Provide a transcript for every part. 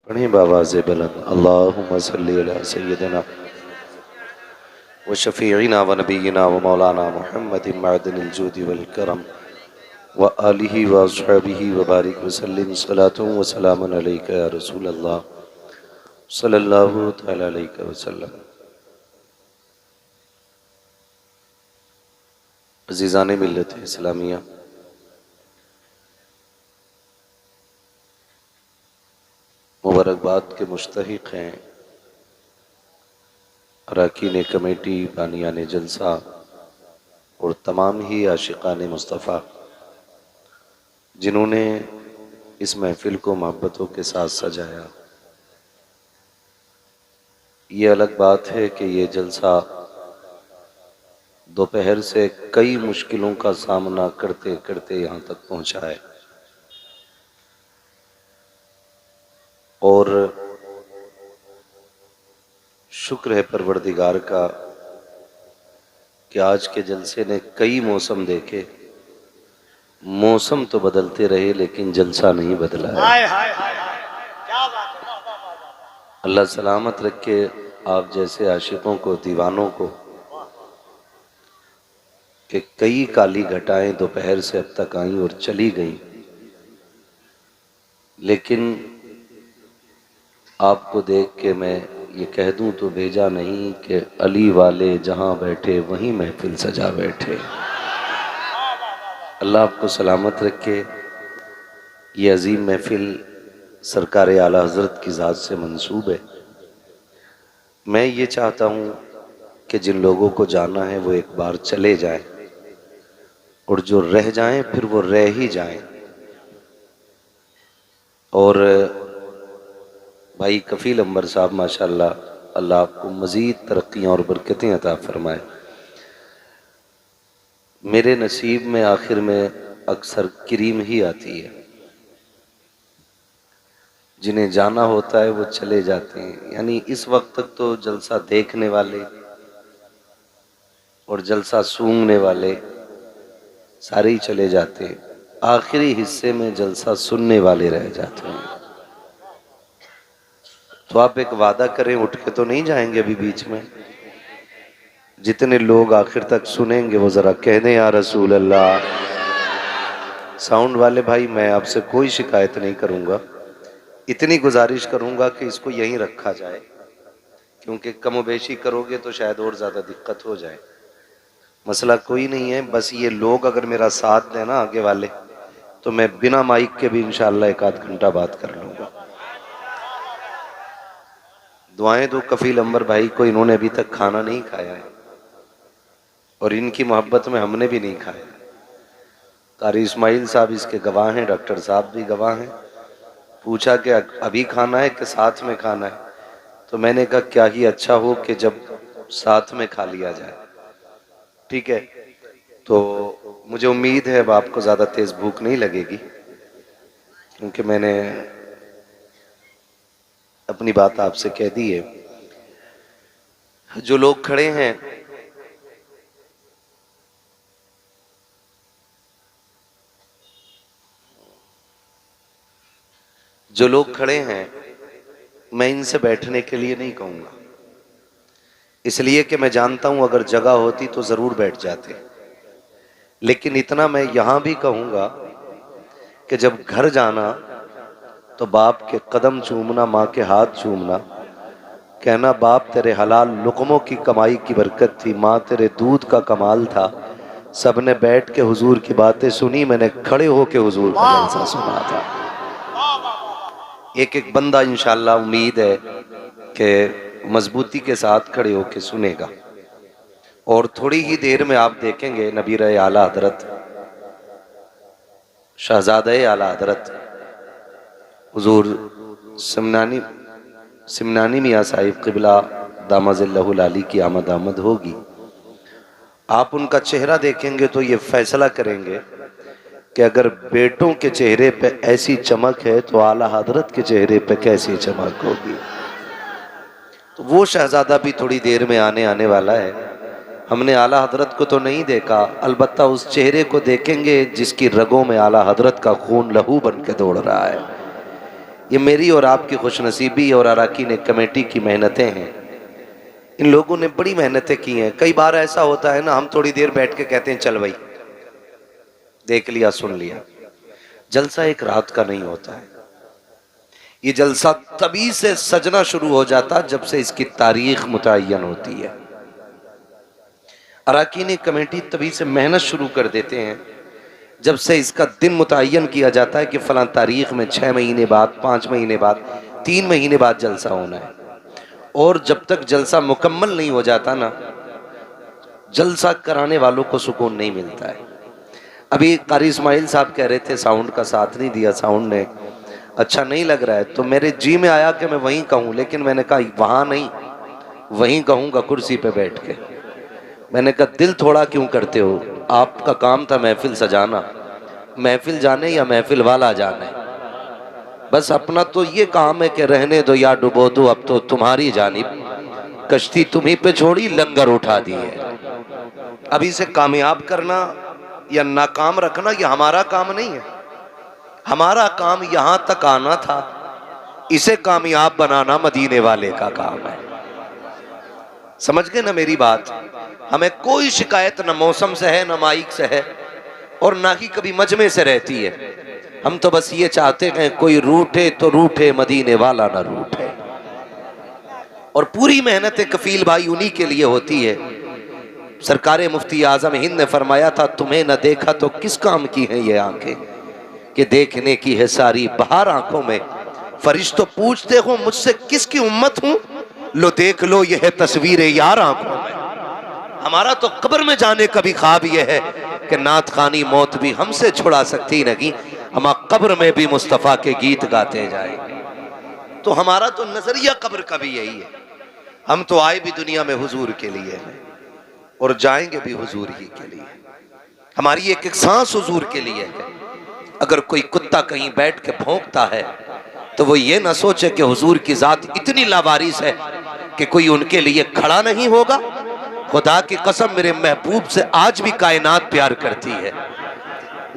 पढ़ें बावाज़ बुलंद अल्लाहुम्मा सल्ली अला सय्यिदिना व शफ़ीइना व नबीना व मौलाना मुहम्मदिन मअदनिल जूदि वल करम व आलिहि व अस्हाबिहि व बारिक व सल्लिम सलातुन व सलामुन अलैका या रसूल अल्लाह सल्लल्लाहु तआला अलैहि वसल्लम। अज़ीज़ान मिल्लत इस्लामिया, मुबारकबाद के मुस्तहिक़ हैं अरकान कमेटी, बानियान जलसा और तमाम ही आशिक़ान मुस्तफ़ा जिन्होंने इस महफ़िल को मोहब्बतों के साथ सजाया। ये अलग बात है कि ये जलसा दोपहर से कई मुश्किलों का सामना करते करते यहाँ तक पहुँचा है और शुक्र है परवरदिगार का कि आज के जलसे ने कई मौसम देखे। मौसम तो बदलते रहे लेकिन जलसा नहीं बदला है। अल्लाह सलामत रखे आप जैसे आशिकों को, दीवानों को, कि कई काली घटाएं दोपहर से अब तक आईं और चली गईं, लेकिन आपको देख के मैं ये कह दूं तो भेजा नहीं कि अली वाले जहां बैठे वहीं महफिल सजा बैठे। अल्लाह आपको सलामत रखे। ये अजीम महफिल सरकार आला हज़रत की ज़ात से मंसूब है। मैं ये चाहता हूँ कि जिन लोगों को जाना है वो एक बार चले जाएं और जो रह जाएं फिर वो रह ही जाएं। और भाई कफ़ील अंबर साहब माशाअल्लाह, अल्लाह आपको मज़ीद तरक्कियाँ और बरकतें अता फरमाए। मेरे नसीब में आखिर में अक्सर करीम ही आती है। जिन्हें जाना होता है वो चले जाते हैं, यानी इस वक्त तक तो जलसा देखने वाले और जलसा सूंघने वाले सारे ही चले जाते हैं। आखिरी हिस्से में जलसा सुनने वाले रह जाते हैं। तो आप एक वादा करें, उठ के तो नहीं जाएंगे अभी बीच में? जितने लोग आखिर तक सुनेंगे वो जरा कह दें या रसूल अल्लाह। साउंड वाले भाई, मैं आपसे कोई शिकायत नहीं करूंगा, इतनी गुजारिश करूंगा कि इसको यहीं रखा जाए, क्योंकि कमोबेशी करोगे तो शायद और ज़्यादा दिक्कत हो जाए। मसला कोई नहीं है, बस ये लोग अगर मेरा साथ दें ना आगे वाले, तो मैं बिना माइक के भी इंशाअल्लाह एक आध घंटा बात कर लूँगा। दुआएं दो कफ़ील अंबर भाई को, इन्होंने अभी तक खाना नहीं खाया है और इनकी मोहब्बत में हमने भी नहीं खाया। कारी इस्माइल साहब इसके गवाह हैं, डॉक्टर साहब भी गवाह हैं। पूछा कि अभी खाना है कि साथ में खाना है, तो मैंने कहा क्या ही अच्छा हो कि जब साथ में खा लिया जाए। ठीक है, तो मुझे उम्मीद है अब आपको ज़्यादा तेज़ भूख नहीं लगेगी, क्योंकि मैंने अपनी बात आपसे कह दी है। जो लोग खड़े हैं, जो लोग खड़े हैं, मैं इनसे बैठने के लिए नहीं कहूँगा, इसलिए कि मैं जानता हूँ अगर जगह होती तो ज़रूर बैठ जाते। लेकिन इतना मैं यहाँ भी कहूँगा कि जब घर जाना तो बाप के कदम चूमना, माँ के हाथ चूमना, कहना बाप तेरे हलाल लुक़मों की कमाई की बरकत थी, माँ तेरे दूध का कमाल था। सबने बैठ के हुजूर की बातें सुनी, मैंने खड़े होके हुजूर का जलसा सुना था। एक एक बंदा इंशाअल्लाह उम्मीद है कि मजबूती के साथ खड़े होके सुनेगा। और थोड़ी ही देर में आप देखेंगे नबीर आला हजरत, शहजादे आला हजरत हुजूर सिमनानी मियाँ साहिब क़िबला दामज़िल्लहुल आली की आमद होगी। आप उनका चेहरा देखेंगे तो ये फैसला करेंगे कि अगर बेटों के चेहरे पे ऐसी चमक है तो आला हजरत के चेहरे पे कैसी चमक होगी। तो वो शहजादा भी थोड़ी देर में आने वाला है। हमने आला हजरत को तो नहीं देखा, अलबत्ता उस चेहरे को देखेंगे जिसकी रगों में आला हजरत का खून लहू बन के दौड़ रहा है। ये मेरी और आपकी खुशनसीबी और अराकीन कमेटी की मेहनतें हैं। इन लोगों ने बड़ी मेहनतें की हैं। कई बार ऐसा होता है ना, हम थोड़ी देर बैठ के कहते हैं चल भाई देख लिया सुन लिया। जलसा एक रात का नहीं होता है। ये जलसा तभी से सजना शुरू हो जाता जब से इसकी तारीख मुतय्यन होती है। अराकीन कमेटी तभी से मेहनत शुरू कर देते हैं जब से इसका दिन मुतय्यन किया जाता है कि फलां तारीख में 6 महीने बाद, 5 महीने बाद, 3 महीने बाद जलसा होना है। और जब तक जलसा मुकम्मल नहीं हो जाता ना, जलसा कराने वालों को सुकून नहीं मिलता है। अभी कारी इस्माइल साहब कह रहे थे साउंड का साथ नहीं दिया, साउंड ने अच्छा नहीं लग रहा है, तो मेरे जी में आया कि मैं वहीं कहूँ, लेकिन मैंने कहा वहाँ नहीं, वहीं कहूँगा कुर्सी पे बैठ के। मैंने कहा दिल थोड़ा क्यों करते हो, आपका काम था महफिल सजाना, महफिल जाने या महफिल वाला जाने। बस अपना तो ये काम है कि रहने दो या डुबो दो, अब तो तुम्हारी जानिब कश्ती तुम्ही पे छोड़ी, लंगर उठा दी है। अभी से कामयाब करना या नाकाम रखना ये हमारा काम नहीं है। हमारा काम यहां तक आना था, इसे कामयाब बनाना मदीने वाले का काम है। समझ गए ना मेरी बात? हमें कोई शिकायत न मौसम से है, न माइक से है, और ना ही कभी मजमे से रहती है। हम तो बस ये चाहते हैं कोई रूठे तो रूठे, मदीने वाला ना रूठे। और पूरी मेहनत कफील भाई उन्हीं के लिए होती है। सरकारे मुफ्ती आजम हिंद ने फरमाया था, तुम्हें न देखा तो किस काम की है ये आंखें, कि देखने की है सारी बहार आंखों में। फरिश्तों पूछते हो मुझसे किसकी उम्मत हूं, लो देख लो यह है तस्वीरें यार आंखों में। हमारा तो कब्र में जाने का भी ख्वाब यह है कि नात खानी मौत भी हमसे छुड़ा सकती नहीं, हम कब्र में भी मुस्तफ़ा के गीत गाते जाएंगे। तो हमारा तो नजरिया कब्र का भी यही है। हम तो आए भी दुनिया में हुजूर के लिए हैं और जाएंगे भी हुजूर ही के लिए। हमारी एक एक सांस हुजूर के लिए है। अगर कोई कुत्ता कहीं बैठ के भौंकता है तो वो ये ना सोचे कि हुजूर की जात इतनी लावारिस है कि कोई उनके लिए खड़ा नहीं होगा। खुदा की कसम मेरे महबूब से आज भी कायनात प्यार करती है।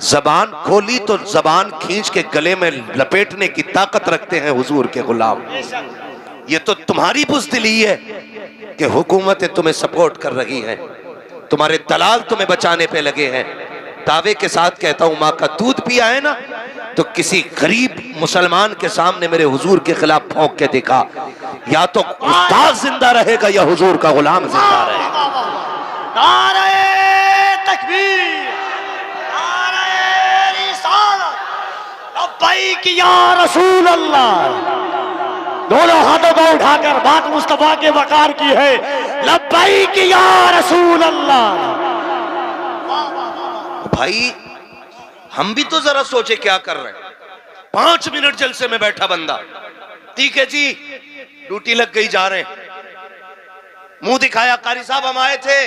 जबान खोली तो जबान खींच के गले में लपेटने की ताकत रखते हैं हुजूर के गुलाम। ये तो तुम्हारी बुज़दिली है कि हुकूमतें तुम्हें सपोर्ट कर रही हैं, तुम्हारे दलाल तुम्हें बचाने पे लगे हैं। दावे के साथ कहता हूं, माँ का दूध पिया है ना, तो किसी गरीब मुसलमान के सामने मेरे हुजूर के खिलाफ भौंक के दिखा, या तो उस्ताद जिंदा रहेगा या हुजूर का गुलाम जिंदा रहेगा। नारे तकबीर, नारे रिसालत, लब्बैक या रसूल अल्लाह। दोनों हाथों को उठाकर बात मुस्तफा के वकार की है, लब्बैक या रसूल अल्लाह। भाई हम भी तो जरा सोचे क्या कर रहे हैं। 5 मिनट जलसे में बैठा बंदा, ठीक है जी ड्यूटी लग गई, जा रहे हैं। मुंह दिखाया, कारी साहब हम आए थे,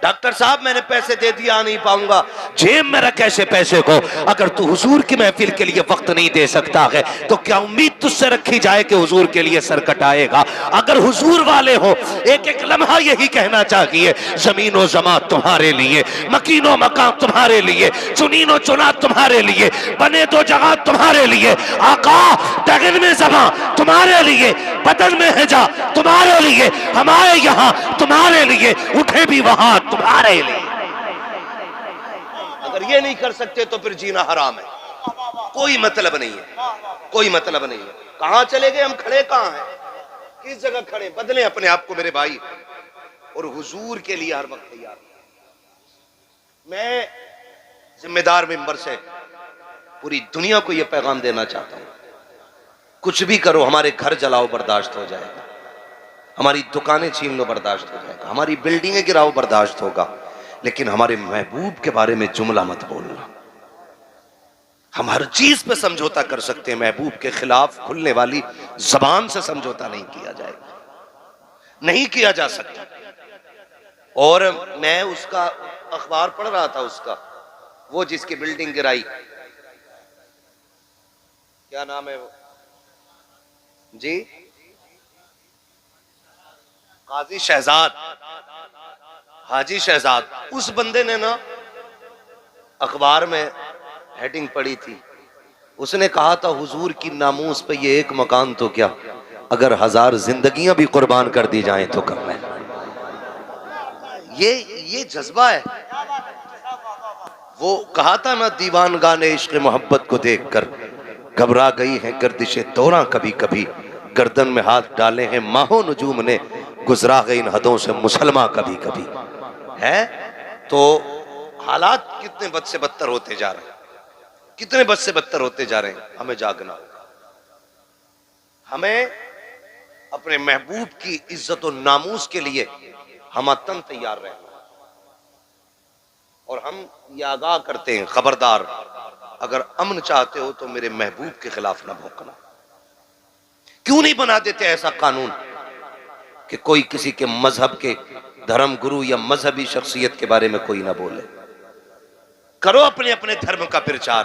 डॉक्टर साहब मैंने पैसे दे दिया, आ नहीं पाऊंगा। जेब में रख ऐसे पैसे को। अगर तू हुजूर की महफिल के लिए वक्त नहीं दे सकता है तो क्या उम्मीद तुझसे रखी जाए कि हुजूर के लिए सर कटाएगा? अगर हुजूर वाले हो, एक एक लम्हा यही कहना चाहिए, जमीनो जमा तुम्हारे लिए, मकीनो मकाम तुम्हारे लिए, चुनीनो चुना तुम्हारे लिए, बने दो जगह तुम्हारे लिए। आका दगन में जमा तुम्हारे लिए, बदन में है जा तुम्हारे लिए, हमारे यहाँ तुम्हारे लिए, उठे भी वहां तुम्हारे लिए। अगर ये नहीं कर सकते तो फिर जीना हराम है। कोई मतलब नहीं है, कोई मतलब नहीं है। कहां चले गए हम, खड़े कहां हैं, किस जगह खड़े? बदले अपने आप को मेरे भाई, और हुजूर के लिए हर वक्त तैयार। मैं जिम्मेदार मेंबर से पूरी दुनिया को यह पैगाम देना चाहता हूं, कुछ भी करो, हमारे घर जलाओ बर्दाश्त हो जाएगा, हमारी दुकानें छीन लो बर्दाश्त हो जाएगा, हमारी बिल्डिंगें गिराओ बर्दाश्त होगा, लेकिन हमारे महबूब के बारे में जुमला मत बोलना। हम हर चीज पे समझौता कर सकते हैं, महबूब के खिलाफ खुलने वाली जबान से समझौता नहीं किया जाएगा, नहीं किया जा सकता। और मैं उसका अखबार पढ़ रहा था, उसका वो जिसकी बिल्डिंग गिराई, क्या नाम है वो जी, काजी शहजाद, हाजी शहजाद। उस बंदे ने ना अखबार में हेडिंग पड़ी थी, उसने कहा था हुजूर की नामूस पे ये एक मकान तो क्या, अगर 1000 जिंदगियां भी कुर्बान कर दी जाएं तो कम है। ये जज्बा है। वो कहा था ना, दीवान गाने इश्क मोहब्बत को देखकर घबरा गई हैं गर्दिशे दौरा, कभी कभी गर्दन में हाथ डाले हैं माहो नजूम ने, गुजरा गई इन हदों से मुसलमा कभी कभी। है तो हालात कितने बद से बदतर होते जा रहे हैं, कितने बद से बदतर होते जा रहे हैं। हमें जागना होगा, हमें अपने महबूब की इज्जत और नामूस के लिए हम तन तैयार रहना। और हम ये आगाह करते हैं, खबरदार अगर अमन चाहते हो तो मेरे महबूब के खिलाफ ना भौंकना। क्यों नहीं बना देते ऐसा कानून कि कोई किसी के मजहब के धर्म गुरु या मजहबी शख्सियत के बारे में कोई ना बोले। करो अपने अपने धर्म का प्रचार।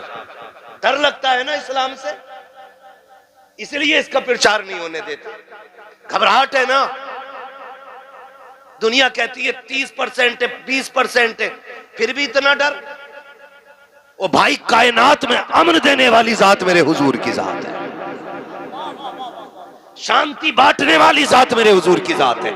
डर लगता है ना इस्लाम से, इसलिए इसका प्रचार नहीं होने देते। घबराहट है ना, दुनिया कहती है 30% है, 20% है, फिर भी इतना डर। ओ भाई, कायनात में अमन देने वाली जात मेरे हुजूर की जात है, शांति बांटने वाली जात मेरे हुजूर की जात है।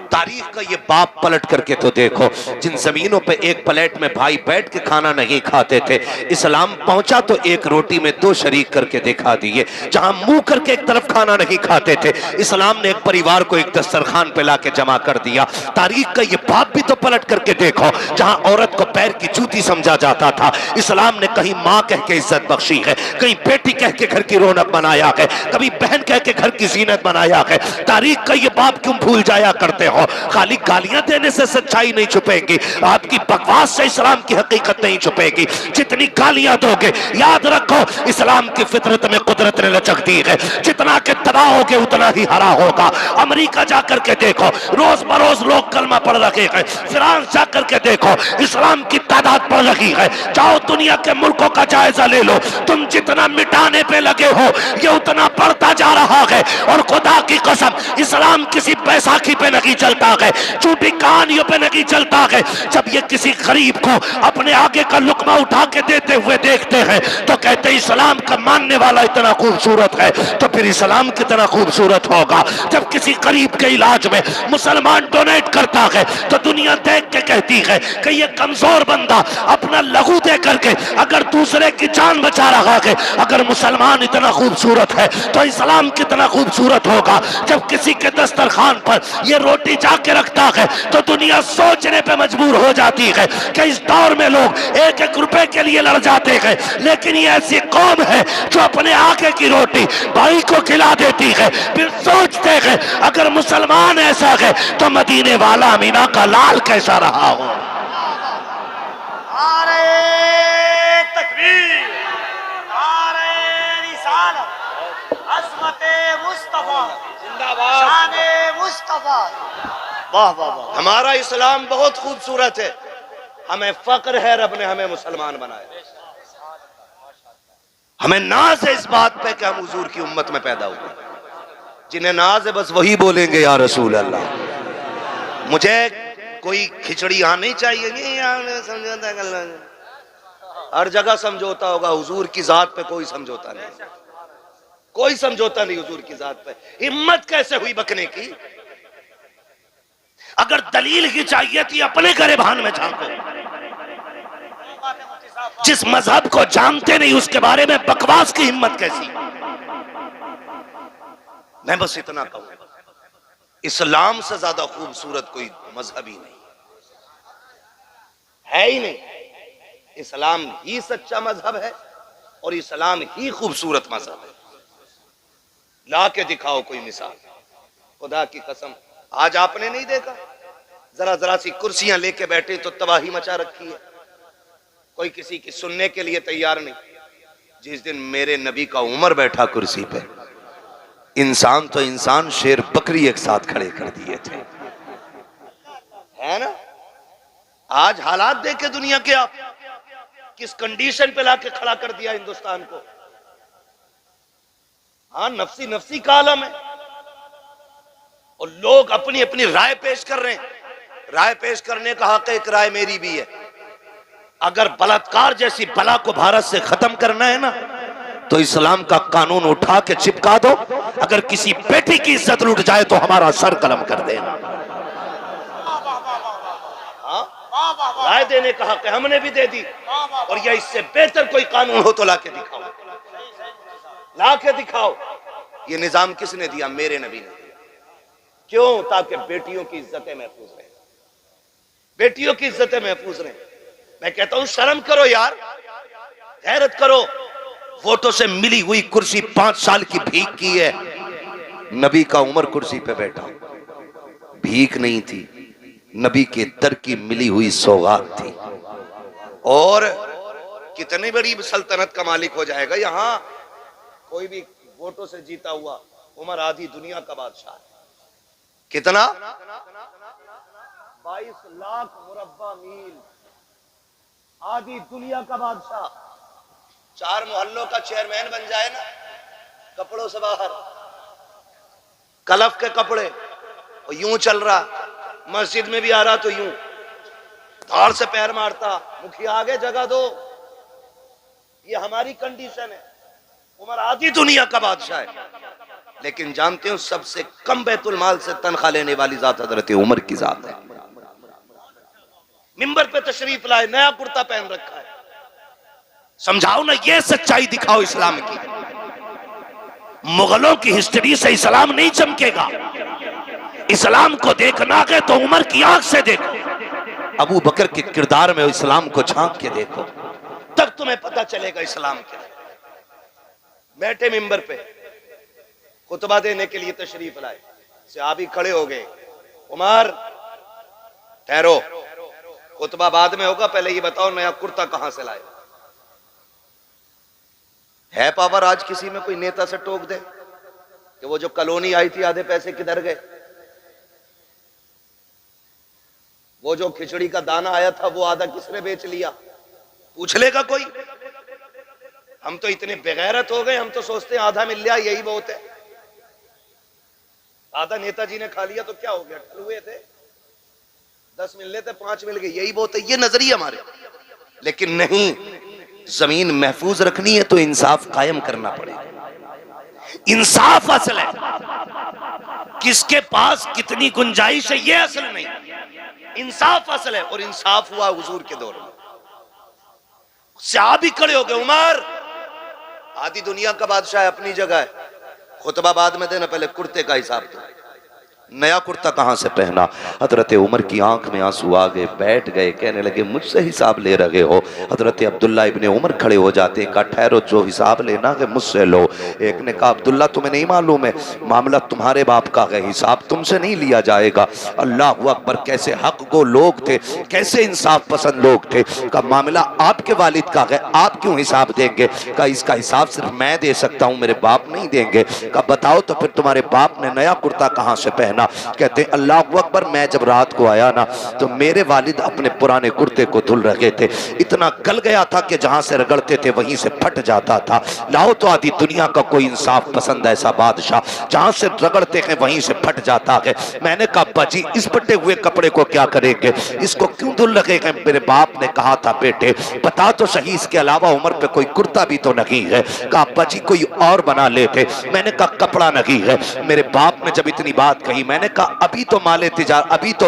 तारीख का ये बाप पलट करके तो देखो, जिन जमीनों पे एक प्लेट में भाई बैठ के खाना नहीं खाते थे, इस्लाम पहुंचा तो एक रोटी में 2 शरीक करके दिखा दिए। जहां मुंह करके एक तरफ खाना नहीं खाते थे, इस्लाम ने एक परिवार को एक दस्तरखान पे लाके जमा कर दिया। तारीख का ये बाप भी तो पलट करके देखो, जहां औरत को पैर की जूती समझा जाता था, इस्लाम ने कहीं माँ कह के इज्जत बख्शी है, कहीं बेटी कह के घर की रौनक बनाया है, कभी बहन कह के घर की जीनत बनाया है। तारीख का ये बाप क्यों भूल जाया करते हो? खाली गालियां देने से सच्चाई नहीं छुपेगी, आपकी बकवास से इस्लाम की हकीकत नहीं छुपेगी। जितनी गालियां दोगे, याद रखो इस्लाम की फितरत में कुदरत ने लचक दी है, जितना के तबाह होगे उतना ही हरा होगा। अमेरिका जाकर के देखो, रोज बरोज लोग कलमा पढ़ रहे हैं। फ्रांस जाकर के देखो, इस्लाम की तादाद बढ़ रही है। जाओ दुनिया के मुल्कों का जायजा ले लो, तुम जितना मिटाने पे लगे हो ये उतना बढ़ता जा रहा है। और खुदा की कसम, इस्लाम किसी बैसाखी पे नहीं चलता है, झूठी कहानियों पे नहीं चलता है। जब ये किसी गरीब को अपने आगे का लुकमा उठा के देते हुए देखते हैं तो कहते हैं इस्लाम का मानने वाला इतना खूबसूरत है, तो फिर इस्लाम कितना खूबसूरत होगा। जब किसी गरीब के इलाज में मुसलमान डोनेट करता है तो दुनिया देख के कहती है कि ये कमजोर बंदा अपना लहू दे करके अगर दूसरे की जान बचा रहा है, अगर मुसलमान इतना खूबसूरत है तो इस्लाम कितना खूबसूरत होगा। जब किसी के दस्तरखान पर ये रोटी जाके रखता है तो दुनिया सोचने पे मजबूर हो जाती है कि इस दौर में लोग 1-1 रुपए के लिए लड़ जाते हैं, लेकिन ये ऐसी कौम है जो अपने आगे की रोटी भाई को खिला देती है। फिर सोचते हैं अगर मुसलमान ऐसा है तो मदीने वाला अमीना का लाल कैसा रहा हो। नारे तकबीर, नारे रिसालत, अज़मते मुस्तफा जिंदाबाद, शाने मुस्तफा। वाह वाह वाह। हमारा इस्लाम बहुत खूबसूरत है, हमें फक्र है रब ने हमें मुसलमान बनाया। हमें नाज है इस बात पे कि हम हुजूर की उम्मत में पैदा हुए। जिन्हें नाज है बस वही बोलेंगे या रसूल अल्लाह। मुझे कोई खिचड़ी यहाँ नहीं चाहिए, ये समझौता कर, हर जगह समझौता होगा, हुजूर की जात पे कोई समझौता नहीं, कोई समझौता नहीं हुजूर की जात पे। हिम्मत कैसे हुई बकने की? अगर दलील ही चाहिए थी अपने गरेबान में झांको। जिस मजहब को जानते नहीं उसके बारे में बकवास की हिम्मत कैसी? मैं बस इतना कहूंगा, इस्लाम से ज्यादा खूबसूरत कोई मजहब ही नहीं है ही नहीं। इस्लाम ही सच्चा मजहब है और इस्लाम ही खूबसूरत मजहब है। ला के दिखाओ कोई मिसाल, खुदा की कसम। आज आपने नहीं देखा, जरा जरा सी कुर्सियां लेके बैठे तो तबाही मचा रखी है, कोई किसी की सुनने के लिए तैयार नहीं। जिस दिन मेरे नबी का उमर बैठा कुर्सी पे, इंसान तो इंसान, शेर बकरी एक साथ खड़े कर दिए थे, है ना। आज हालात देखे दुनिया के, आप किस कंडीशन पे लाके खड़ा कर दिया हिंदुस्तान को। हाँ, नफसी नफसी का आलम है और लोग अपनी अपनी राय पेश कर रहे हैं। राय पेश करने का हक एक राय मेरी भी है। अगर बलात्कार जैसी बला को भारत से खत्म करना है ना, तो इस्लाम का कानून उठा के चिपका दो। अगर किसी बेटी की इज्जत लुट जाए तो हमारा सर कलम कर देना। राय देने का हक हमने भी दे दी, और या इससे बेहतर कोई कानून हो तो लाके दिखाओ, लाके दिखाओ। ये निजाम किसने दिया? मेरे नबी ने दिया। क्यों? ताकि बेटियों की इज्जतें महफूज रहे, बेटियों की इज्जतें महफूज रहे। मैं कहता हूं शर्म करो यार, गैरत करो। वोटों से मिली हुई कुर्सी 5 साल की भीख की है। नबी का उमर कुर्सी पे बैठा, भीख नहीं थी, नबी के दर की मिली हुई सौगात थी। और कितनी बड़ी सल्तनत का मालिक हो जाएगा यहां। कोई भी वोटों से जीता हुआ उमर आधी दुनिया का बादशाह है। कितना? 22 लाख मुरब्बा मील, आधी दुनिया का बादशाह। 4 मोहल्लों का चेयरमैन बन जाए ना, कपड़ों से बाहर, कलफ के कपड़े, और यूं चल रहा, मस्जिद में भी आ रहा तो यूं धार से पैर मारता, मुखिया आगे जगह दो। ये हमारी कंडीशन है। उमर आधी दुनिया का बादशाह है, लेकिन जानते हो सबसे कम बैतुल माल से तनख्वाह लेने वाली जात हजरत उमर की जात है। मिंबर पे तशरीफ लाए, नया कुर्ता पहन रखा है। समझाओ ना, ये सच्चाई दिखाओ इस्लाम की। मुगलों की हिस्ट्री से इस्लाम नहीं चमकेगा। इस्लाम को देखना है तो उमर की आंख से देखो, अबू बकर के किरदार में इस्लाम को झांक के देखो, तब तुम्हें पता चलेगा इस्लाम क्या है। बैठे मिंबर पे खुतबा देने के लिए तशरीफ लाए, सहाबी खड़े हो गए। उमर ठहरो, खुतबा बाद में होगा, पहले ये बताओ नया कुर्ता कहां से लाए? है पावर आज किसी में कोई नेता से टोक दे कि वो जो कॉलोनी आई थी आधे पैसे किधर गए? वो जो खिचड़ी का दाना आया था वो आधा किसने बेच लिया? पूछ लेगा कोई? हम तो इतने बेगैरत हो गए, हम तो सोचते हैं आधा मिल लिया यही बहुत है। आधा नेताजी ने खा लिया तो क्या हो गया? ठल हुए थे, 10 मिलने थे, 5 मिल गए, यही बहुत है। ये नजरिया हमारे। लेकिन नहीं, जमीन महफूज रखनी है तो इंसाफ कायम करना पड़ेगा। इंसाफ असल है, किसके पास कितनी गुंजाइश है ये असल नहीं, इंसाफ असल है। और इंसाफ हुआ हुजूर के दौर में। सहाबी खड़े हो गए, उमर आधी दुनिया का बादशाह है, अपनी जगह है, खुतबा बाद में देना, पहले कुर्ते का हिसाब दो। नया कुर्ता कहां से पहना? हजरत उमर की आंख में आंसू आ गए, बैठ गए, कहने लगे मुझसे हिसाब ले रहे हो? हजरत अब्दुल्ला इब्ने उमर खड़े हो जाते, कहा ठहरो, जो हिसाब लेना है मुझसे लो। एक ने कहा अब्दुल्ला तुम्हें नहीं मालूम है, मामला तुम्हारे बाप का है, हिसाब तुमसे नहीं लिया जाएगा। अल्लाह अकबर, कैसे हक को लोग थे, कैसे इंसाफ पसंद लोग थे। का मामला आपके वालिद का है, आप क्यों हिसाब देंगे? का इसका हिसाब सिर्फ मैं दे सकता हूं, मेरे बाप नहीं देंगे। का बताओ तो फिर तुम्हारे बाप ने नया कुर्ता कहां से पहना? कहते हैं अल्लाह अकबर, मैं जब रात को आया ना तो मेरे वालिद अपने पुराने कुर्ते को धुल रहे थे, इतना गल गया था कि जहां से रगड़ते थे वहीं से फट जाता था। लाओ तो आधी दुनिया का कोई इंसाफ पसंद ऐसा बादशाह, जहां से रगड़ते हैं वहीं से फट जाता है। मैंने कहा बाजी इस फटे हुए कपड़े को क्या करेंगे, इसको क्यों धुल रहे हैं? मेरे बाप ने कहा था बेटे बता तो सही, इसके अलावा उमर पे कोई कुर्ता भी तो नहीं है। कहा बाजी कोई और बना लेते। मैंने कहा कपड़ा नहीं है। मेरे बाप ने जब इतनी बात कही, मैंने कहा अभी तो अभी तो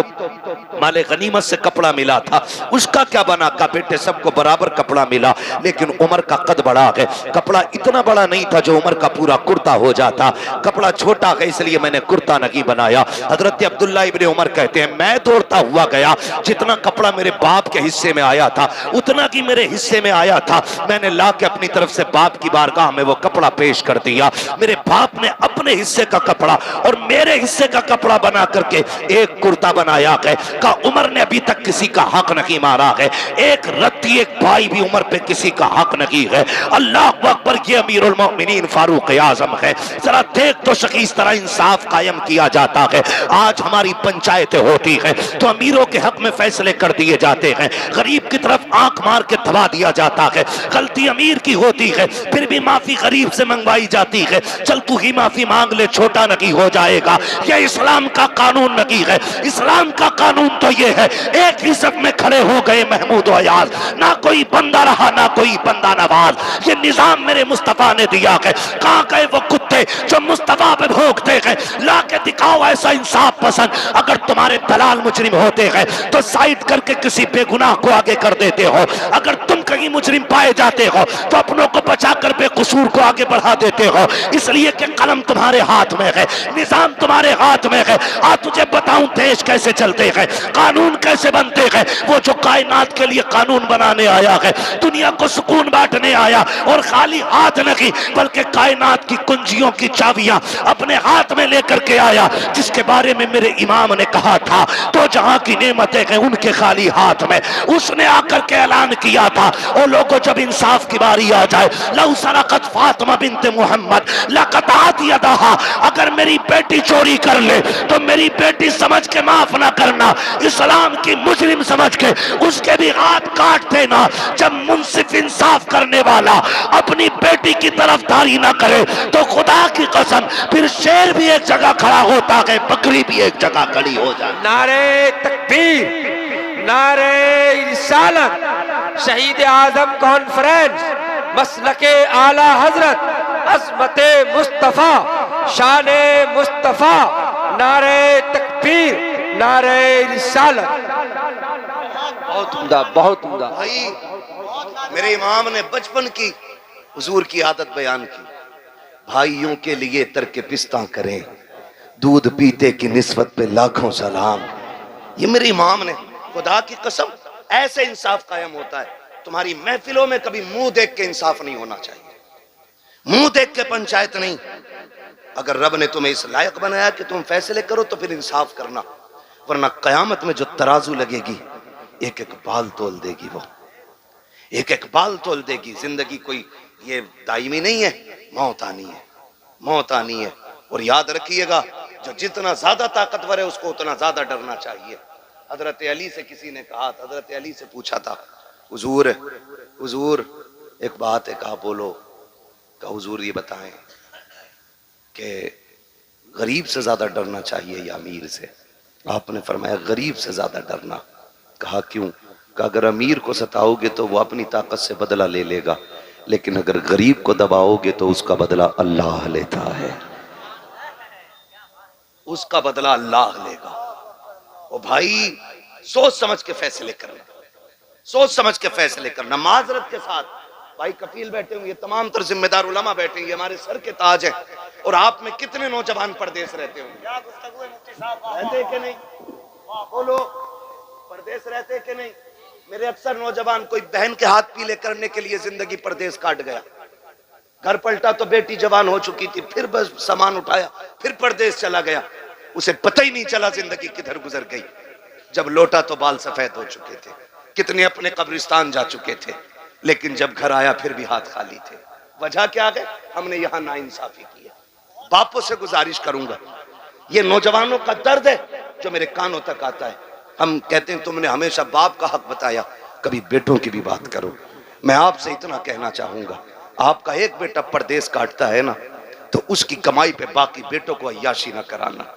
माले गनीमत से कपड़ा मिला था, उसका क्या बना? का बेटे सबको बराबर कपड़ा मिला, लेकिन उमर का कद बड़ा है, कपड़ा इतना बड़ा नहीं था जो उमर का पूरा कुर्ता हो जाता, कपड़ा छोटा है इसलिए मैंने कुर्ता नहीं बनाया। हजरत अब्दुल्ला इब्ने उमर कहते हैं मैं दौड़ता हुआ गया, जितना कपड़ा मेरे बाप के हिस्से में आया था उतना की मेरे हिस्से में आया था, मैंने ला के अपनी तरफ से बाप की बारगाह में वो कपड़ा पेश कर दिया। मेरे बाप ने अपने हिस्से का कपड़ा और मेरे हिस्से का कपड़ा बना करके एक कुर्ता बनाया है। का उमर ने अभी तक किसी का हक नहीं मारा है, एक रत्ती एक भाई भी उमर पे किसी का हक नहीं है। अल्लाह अकबर, ये अमीरुल मोमिनीन फारूक आजम है। जरा देख तो सही, इस तरह इंसाफ कायम किया जाता है। आज हमारी पंचायतें होती है तो अमीरों के हक में फैसले कर दिए जाते हैं, गरीब की तरफ आंख मार के दबा दिया जाता है। गलती अमीर की होती है फिर भी माफी गरीब से मंगवाई जाती है। चल तू ही माफी मांग ले, छोटा नहीं हो जाएगा। ये इस्लाम का कानून नहीं है। इस्लाम का कानून तो ये है, एक ही सब में खड़े हो गए महमूद अयाज, ना कोई बंदा रहा ना कोई बंदा नवाज। ये निजाम मेरे मुस्तफा ने दिया है। कहां गए वो कुत्ते जो मुस्तफा पे भोंकते हैं? ला के दिखाओ ऐसा इंसाफ पसंद। अगर तुम्हारे दलाल मुजरिम होते हैं तो साइड करके किसी बेगुनाह को आगे कर देते हो। अगर तुम कहीं मुजरिम पाए जाते हो तो अपनों को बचाकर बेकसूर को आगे बढ़ा देते हो। इसलिए कि कलम तुम्हारे हाथ में है, निजाम तुम्हारे हाथ में है। आज तुझे बताऊं देश कैसे चलते हैं, कानून कैसे बनते हैं। वो जो कायनात के लिए कानून बनाने आया है, दुनिया को सुकून बांटने आया, और खाली हाथ नहीं बल्कि कायनात की कुंजियों की चाबियां अपने हाथ में लेकर के आया, जिसके बारे में मेरे इमाम ने कहा था तो जहां की नेमतें हैं उनके खाली हाथ में। उसने आकर के ऐलान किया था, ओ लोगों जब इंसाफ की बारी आ जाए, लौ सरकत फातिमा बिन्त मोहम्मद लकतात यदहा, अगर मेरी बेटी चोरी कर ले तो मेरी बेटी समझ के माफ ना करना, इस्लाम की मुजरिम समझ के उसके भी हाथ काट देना। जब मुंसिफ इंसाफ करने वाला अपनी बेटी की तरफदारी ना करे तो खुदा की कसम फिर शेर भी एक जगह खड़ा होता है, बकरी भी एक जगह खड़ी हो जाए। नारे तकबीर, नारे रिसालत, शहीद आजम कॉन्फ्रेंस, मसलके आला हजरत, अज़मते मुस्तफा, शाने मुस्तफा, नारे तकबीर, नारे रिसालत। बहुत उम्दा, बहुत उम्दा। भाई मेरे इमाम ने बचपन की हुजूर की आदत बयान की, भाइयों के लिए तर्क पिस्ता करें, दूध पीते की निस्बत पे लाखों सलाम। ये मेरे इमाम ने, खुदा की कसम ऐसे इंसाफ कायम होता है। तुम्हारी महफिलों में कभी मुंह देख के इंसाफ नहीं होना चाहिए, मुंह देख के पंचायत नहीं। अगर रब ने तुम्हें इस लायक बनाया कि तुम फैसले करो तो फिर इंसाफ करना, वरना कयामत में जो तराजू लगेगी एक एक बाल तोल देगी, वो एक एक बाल तोल देगी। जिंदगी कोई ये दायमी नहीं है, मौत आनी है, मौत आनी है। और याद रखिएगा, जो जितना ज्यादा ताकतवर है उसको उतना ज्यादा डरना चाहिए। हजरत अली से किसी ने कहा, हजरत अली से पूछा था, हुजूर हुजूर एक बात है, कहा बोलो। कहा हुजूर ये बताएं कि गरीब से ज्यादा डरना चाहिए या अमीर से? आपने फरमाया गरीब से ज्यादा डरना। कहा क्यों? कहा अगर अमीर को सताओगे तो वो अपनी ताकत से बदला ले लेगा, लेकिन अगर गरीब को दबाओगे तो उसका बदला अल्लाह लेता है, उसका बदला अल्लाह लेगा। ओ भाई सोच समझ के फैसले करना, सोच समझ के फैसले करना, माजरत के साथ। भाई कफील बैठे हुए, तमाम तर जिम्मेदार उलमा बैठे हैं, हमारे सर के ताज है। और आप में कितने नौजवान परदेश रहते होंगे, रहते कि नहीं? बोलो, परदेश रहते कि नहीं? मेरे अक्सर नौजवान कोई बहन के हाथ पीले करने के लिए जिंदगी परदेश काट गया, घर पलटा तो बेटी जवान हो चुकी थी, फिर बस सामान उठाया फिर परदेश चला गया, उसे पता ही नहीं चला जिंदगी किधर गुजर गई। जब लौटा तो बाल सफेद हो चुके थे, कितने अपने कब्रिस्तान जा चुके थे, लेकिन जब घर आया फिर भी हाथ खाली थे। वजह क्या है? हमने यहाँ नाइंसाफी की है। बापों से गुजारिश करूंगा, ये नौजवानों का दर्द है जो मेरे कानों तक आता है। हम कहते हैं तुमने हमेशा बाप का हक बताया, कभी बेटों की भी बात करो। मैं आपसे इतना कहना चाहूंगा, आपका एक बेटा परदेश काटता है ना, तो उसकी कमाई पे बाकी बेटों को अय्याशी ना कराना।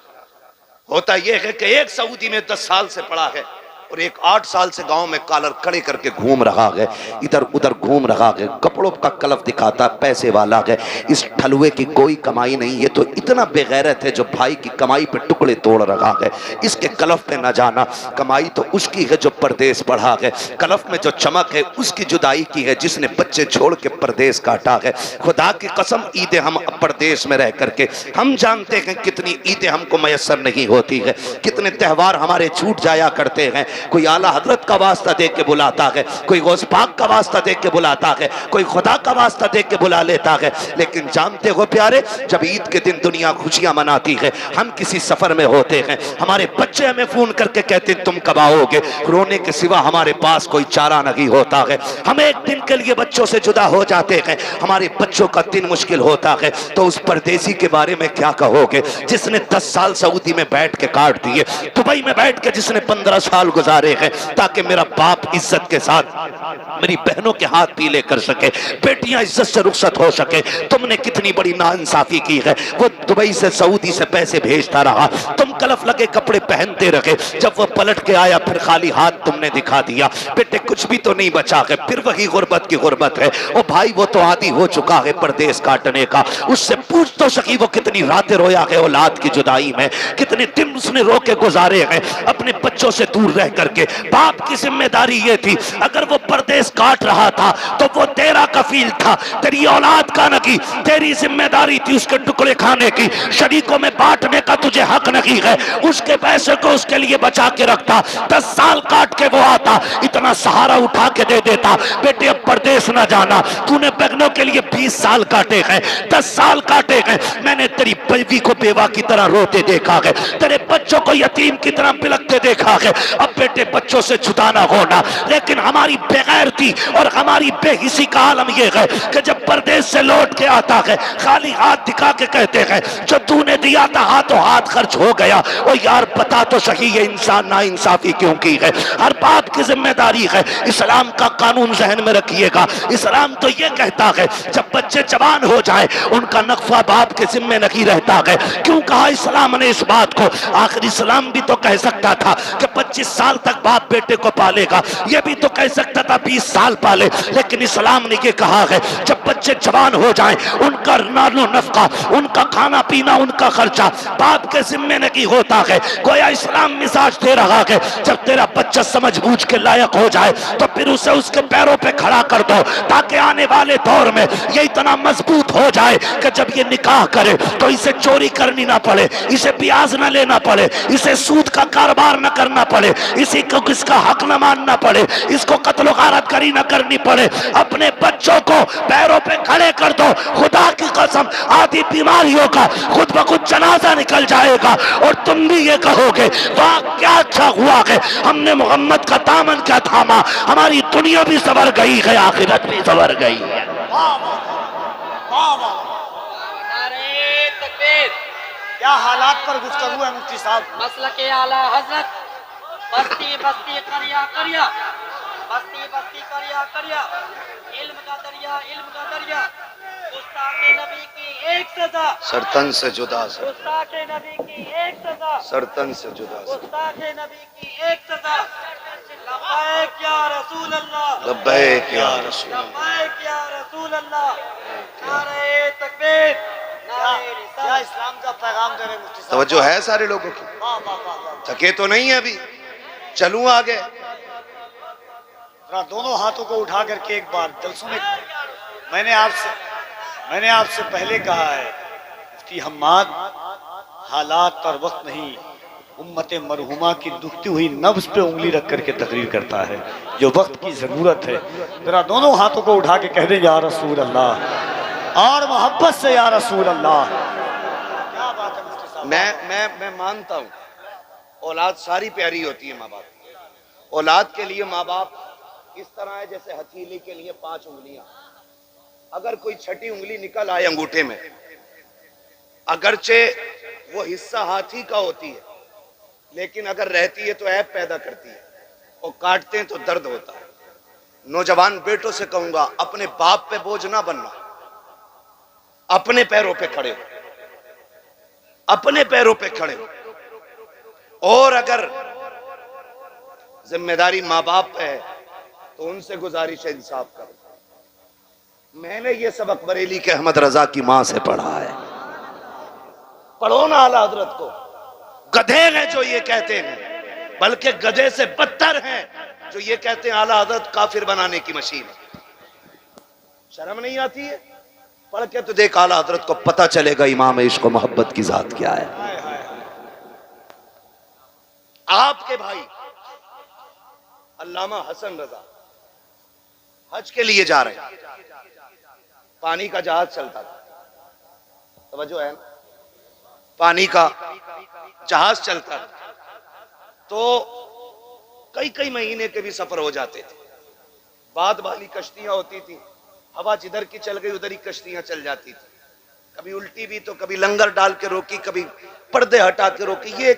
होता यह है कि एक सऊदी में 10 साल से पड़ा है और एक 8 साल से गांव में कॉलर खड़े करके घूम रहा है, इधर उधर घूम रहा है, कपड़ों का कलफ दिखाता, पैसे वाला है। इस ठलुए की कोई कमाई नहीं, ये तो इतना बेगैरत है जो भाई की कमाई पे टुकड़े तोड़ रहा है। इसके कलफ पे न जाना, कमाई तो उसकी है जो परदेश पढ़ा है, कलफ में जो चमक है उसकी जुदाई की है जिसने बच्चे छोड़ के परदेश काटा है। खुदा की कसम ईदें हम परदेश में रह करके हम जानते हैं कितनी ईदें हमको मैसर नहीं होती है, कितने त्यौहार हमारे छूट जाया करते हैं। कोई आला हजरत का वास्ता दे के बुलाता है, कोई गौस पाक का वास्ता दे के बुलाता है, कोई खुदा का वास्ता दे के बुला लेता है। लेकिन जानते हो प्यारे, जब ईद के दिन दुनिया खुशियां मनाती है, हम किसी सफर में होते हैं, हमारे बच्चे हमें फोन करके कहते तुम कब आओगे, रोने के सिवा हमारे पास कोई चारा नहीं होता है। हम एक दिन के लिए बच्चों से जुदा हो जाते हैं, हमारे बच्चों का दिन मुश्किल होता है। तो उस परदेसी के बारे में क्या कहोगे जिसने 10 साल सऊदी में बैठ के काट दिए, दुबई में बैठ के जिसने 15 साल गुजारे हैं ताकि मेरा बाप इज्जत के साथ मेरी बहनों के हाथ पीले कर सके, बेटियां इज्जत से रुखसत हो सके। तुमने कितनी बड़ी नाइंसाफी की है। वो दुबई से सऊदी से पैसे भेजता रहा, तुम कलफ लगे कपड़े पहनते रहे, जब वो पलट के आया फिर खाली हाथ तुमने दिखा दिया। बेटे कुछ भी तो नहीं बचा है, फिर वही गुर्बत की गुर्बत है। ओ भाई वो तो आदी हो चुका है परदेश काटने का, उससे पूछ तो सकी वो कितनी रातें रोया है औलाद की जुदाई में, कितने दिन उसने रो के गुजारे हैं अपने बच्चों से दूर रह करके। बाप की जिम्मेदारी ये थी, अगर वो परदेश काट रहा था तो वो तेरा कफील था, तेरी औलाद का नहीं, तेरी जिम्मेदारी थी उसके टुकड़े खाने की, शरीकों में बांटने का तुझे हक नहीं है। उसके पैसे को उसके लिए बचा के रखता, 10 साल काट के वो आता, इतना सहारा उठा के दे देता। बेटे अब परदेश ना जाना, तूने बहनों के लिए 20 साल काटे हैं, 10 साल काटे हैं। मैंने तेरी बीवी को बेवा की तरह रोते देखा है, तेरे बच्चों को यतीम की तरह बिलखते देखा है। अब बेटे बच्चों से जुदा ना होना, लेकिन हमारी बेगैरती और हमारी बेहिसी का आलम यह है कि जब परदेश से लौट के आता है खाली हाथ दिखा के कहते हैं जो तूने दिया था हाथों हाथ खर्च हो गया। ओ यार बता तो सही ये इंसान ना इंसाफी क्यों की है? हर बात की जिम्मेदारी है। इस्लाम का कानून जहन में रखिएगा, इस्लाम तो ये कहता है जब बच्चे जवान हो जाए उनका नक्फा बाप के जिम्मे नहीं रहता है। क्यों कहा इस्लाम ने इस बात को? आखिर इस्लाम भी तो कह सकता था कि 25 साल तक बाप बेटे को पालेगा, ये भी तो कह सकता था 20 साल पाले, लेकिन इस्लाम ने ये कहा है जब बच्चे जवान हो जाएं उनका नालो नफका, उनका खाना पीना, उनका खर्चा बाप के जिम्मे नहीं होता है। गोया इस्लाम मिजाज दे रहा है जब तेरा बच्चा समझ बूझ के लायक हो जाए तो फिर उसे उसके पैरों पे खड़ा कर दो, ताकि आने वाले दौर में ये इतना मजबूत हो जाए कि जब ये निकाह करे तो इसे चोरी करनी ना पड़े, इसे ब्याज ना लेना पड़े, इसे सूद का कारोबार ना करना पड़े, इसी को किसका हक न मानना पड़े, इसको कत्लो गारतगरी न करनी पड़े। अपने बच्चों को पैरों पे खड़े कर दो, खुदा की कसम आधी बीमारियों का खुद ब खुद जनाजा निकल जाएगा और तुम भी ये कहोगे वाह क्या अच्छा हुआ है, हमने मोहम्मद का दामन क्या थामा, हमारी दुनिया भी सवर गई है, आखिरत भी सवर गई है। क्या हालात पर गुफ्तगू है मुफ्ती साहब? मसलके आला हजरत बस्ती बस्ती करिया करिया, बस्ती बस्ती करिया करिया, इल्म का दरिया, इल्म का दरिया, गुस्ताखे नबी की एक सजा, सरतन से जुदा, गुस्ताखे नबी की एक सजा, सरतन से जुदा, गुस्ताखे नबी की एक सजा। लब्बैक या रसूल अल्लाह, लब्बैक या रसूल, लब्बैक या रसूल अल्लाह। नारे तकबीर, नारे क्या रिसालत। इस्लाम का पैगाम दे रहे मुफ्ती साहब? तवज्जो है सारे लोगों की? वाह वाह वाह वाह। थके तो नहीं है अभी? चलूं आगे? जरा दोनों हाथों को उठा करके एक बार जलसों में मैंने आपसे पहले कहा है मुफ्ती हम्माद हालात और वक्त नहीं, उम्मत मरहुमा की दुखती हुई नब्ज पे उंगली रख करके तकरीर करता है जो वक्त की जरूरत है। जरा दोनों हाथों को उठा के कह दे या रसूल अल्लाह, और मोहब्बत से या रसूल अल्लाह। क्या बात है मुफ्ती साहब? मैं मानता हूं औलाद सारी प्यारी होती है माँ बाप की। औलाद के लिए माँ बाप इस तरह है जैसे हथेली के लिए 5 उंगलियां। अगर कोई छठी उंगली निकल आए अंगूठे में, अगरचे वो हिस्सा हाथी का होती है, लेकिन अगर रहती है तो ऐब पैदा करती है और काटते हैं तो दर्द होता है। नौजवान बेटों से कहूंगा अपने बाप पे बोझ ना बनना, अपने पैरों पे खड़े हो, अपने पैरों पे खड़े हो। और अगर जिम्मेदारी माँ बाप है तो उनसे गुजारिश है इंसाफ करो। मैंने ये सबक बरेली के अहमद रजा की मां से पढ़ा है। पढ़ो ना आला हजरत को। गधे हैं जो ये कहते हैं, बल्कि गधे से बदतर हैं जो ये कहते हैं आला हजरत काफिर बनाने की मशीन है। शर्म नहीं आती है? पढ़ के तो देख, आला हजरत को पता चलेगा इमाम इश्क व मोहब्बत की जात क्या है। आपके भाई अल्लामा हसन रजा हज के लिए जा रहे हैं, पानी का जहाज चलता था, तवज्जो है ना, पानी का जहाज चलता था, तो कई कई महीने के भी सफर हो जाते थे। बाद वाली कश्तियां होती थी, हवा जिधर की चल गई उधर ही कश्तियां चल जाती थी, कभी उल्टी भी तो कभी लंगर डाल के रोकी, कभी पर्दे हटा के रोकी। ये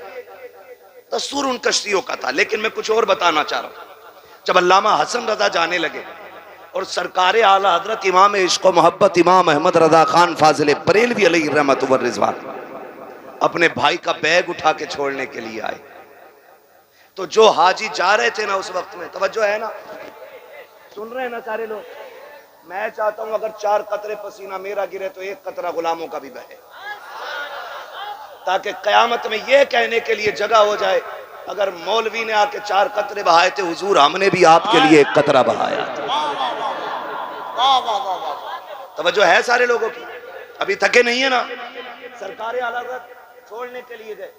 दस्तूर उन कश्तियों का था। लेकिन मैं कुछ और बताना चाह रहा हूं। जब अल्लामा हसन रजा जाने लगे और सरकार आला हजरत इमाम इश्क व मोहब्बत इमाम अहमद रजा खान फाजिल बरेलवी अलैहि रहमत व रिजवान अपने भाई का बैग उठा के छोड़ने के लिए आए। तो जो हाजी जा रहे थे ना उस वक्त में, तवज्जो है ना, सुन रहे हैं ना सारे लोग, मैं चाहता हूं अगर 4 कतरे पसीना मेरा गिरे तो 1 कतरा गुलामों का भी बहे, ताकि कयामत में यह कहने के लिए जगह हो जाए, अगर मौलवी ने आके 4 कतरे बहाए थे हुजूर हमने भी आपके लिए 1 कतरा बहाया था। तवज्जो है सारे लोगों की, अभी थके नहीं है ना, सरकार आला छोड़ने के लिए गए,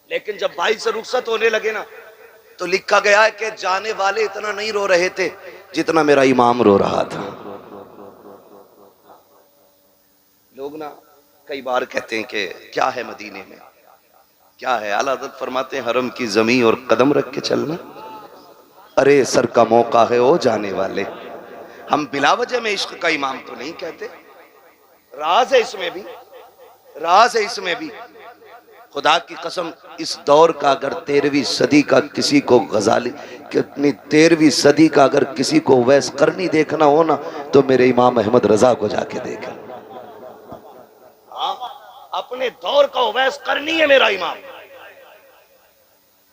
लेकिन जब भाई से रुखसत होने लगे ना तो लिखा गया है कि जाने वाले इतना नहीं रो रहे थे जितना मेरा इमाम रो रहा था। लोग ना कई बार कहते हैं कि क्या है मदीने में, क्या है, आला हज़रत फरमाते हैं हरम की जमीन और कदम रख के चलना, अरे सर का मौका है ओ जाने वाले। हम बिला वजह में इश्क का इमाम तो नहीं कहते, राज है इसमें भी, राज है इसमें भी। खुदा की कसम इस दौर का अगर 13वीं सदी का किसी को गजाली, कितनी 13वीं सदी का अगर किसी को वैस करनी देखना हो ना तो मेरे इमाम अहमद रजा को जाके देखें। अपने दौर का वैस करनी है मेरा इमाम।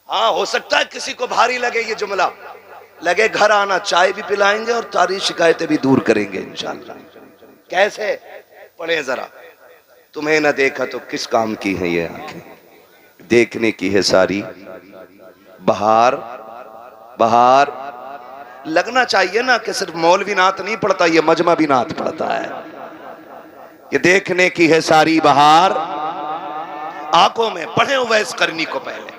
हाँ हो सकता है किसी को भारी लगे ये जुमला, लगे घर आना चाय भी पिलाएंगे और सारी शिकायतें भी दूर करेंगे इंशाअल्लाह। कैसे पढ़े जरा, तुम्हें न देखा तो किस काम की है ये आंखें, देखने की है सारी बहार। बहार लगना चाहिए ना कि सिर्फ मौलवी नात नहीं पढ़ता, ये मजमा भी नात पढ़ता है। ये देखने की है सारी बहार आंखों में, पढ़े उवैस करनी को पहले।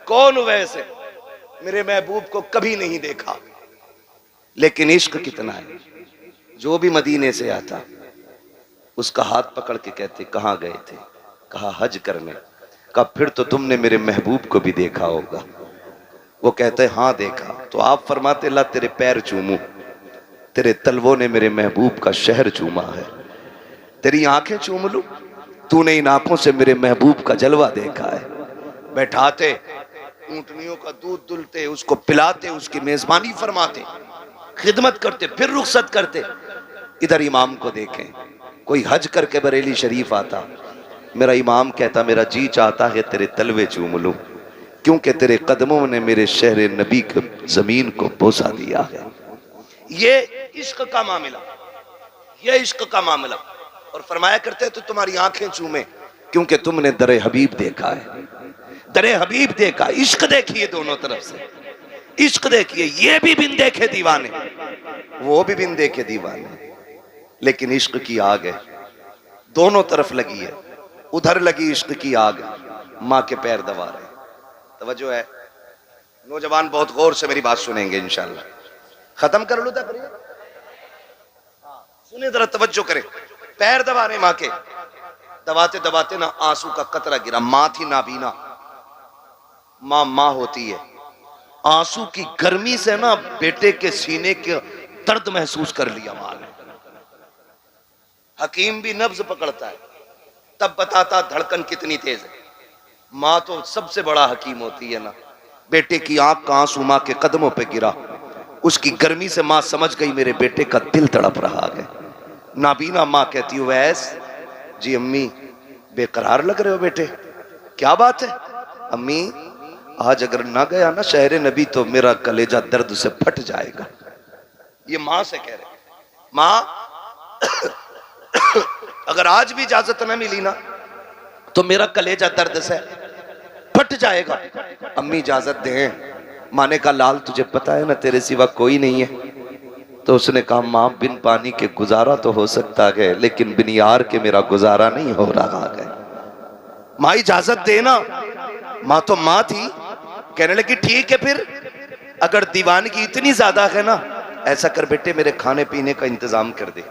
कौन उवैस है? मेरे महबूब को कभी नहीं देखा, लेकिन इश्क कितना है। जो भी मदीने से आता उसका हाथ पकड़ के कहते कहाँ गए थे, कहा हज करने, कहा फिर तो तुमने मेरे महबूब को भी देखा होगा। वो कहते हाँ देखा। तो आप फरमाते ला तेरे पैर चूमूं, तेरे तलवों ने मेरे महबूब का शहर चूमा है, तेरी आंखें चूम लूं, तूने इन आंखों से मेरे महबूब का जलवा देखा है। बैठाते ऊंटनियों का दूध दुलते, उसको पिलाते, उसकी मेजबानी फरमाते, खिदमत करते, फिर रुखसत करते। इधर इमाम को देखें, कोई हज करके बरेली शरीफ आता, मेरा इमाम कहता मेरा जी चाहता है तेरे तलवे चूम लूं, क्योंकि तेरे कदमों ने मेरे शहर नबी के जमीन को बोसा दिया है। ये इश्क का मामला, ये इश्क का मामला। और फरमाया करते तो तुम्हारी आंखें चूमे क्योंकि तुमने दरे हबीब देखा है, दरे हबीब देखा। इश्क देखिए दोनों तरफ से, इश्क देखिए, ये भी बिन देखे दीवाने, वो भी बिन देखे दीवाने, लेकिन इश्क की आग है, दोनों तरफ लगी है। उधर लगी इश्क की आग, माँ के पैर दबा रहे। तवज्जो है नौजवान, बहुत गौर से मेरी बात सुनेंगे इंशाल्लाह। खत्म कर लो तकरीर, सुने जरा, तवज्जो करें। पैर दबा रहे माँ के, दबाते दबाते ना आंसू का कतरा गिरा। माँ थी नाबीना, माँ माँ होती है, आंसू की गर्मी से ना बेटे के सीने के दर्द महसूस कर लिया माँ ने। हकीम भी नब्ज पकड़ता है तब बताता धड़कन कितनी तेज है। माँ तो सबसे बड़ा हकीम होती है ना। बेटे की आंख का आंसू माँ के कदमों पे गिरा, उसकी गर्मी से माँ समझ गई मेरे बेटे का दिल तड़प रहा है। नाबीना माँ कहती हो वैस जी, अम्मी बेकरार लग रहे हो बेटे, क्या बात है? अम्मी आज अगर ना गया ना शहर नबी तो मेरा कलेजा दर्द से फट जाएगा। ये माँ से कह रहे, माँ अगर आज भी इजाजत ना मिली ना तो मेरा कलेजा दर्द से फट जाएगा। अम्मी इजाजत दें। माँ ने कहा लाल तुझे पता है ना तेरे सिवा कोई नहीं है। तो उसने कहा माँ बिन पानी के गुजारा तो हो सकता है, लेकिन बिन यार के मेरा गुजारा नहीं हो रहा है। माँ इजाजत देना। माँ तो माँ थी, कहने लगी ठीक है फिर अगर दीवानगी इतनी ज्यादा है ना, ऐसा कर बेटे मेरे खाने पीने का इंतजाम कर दे।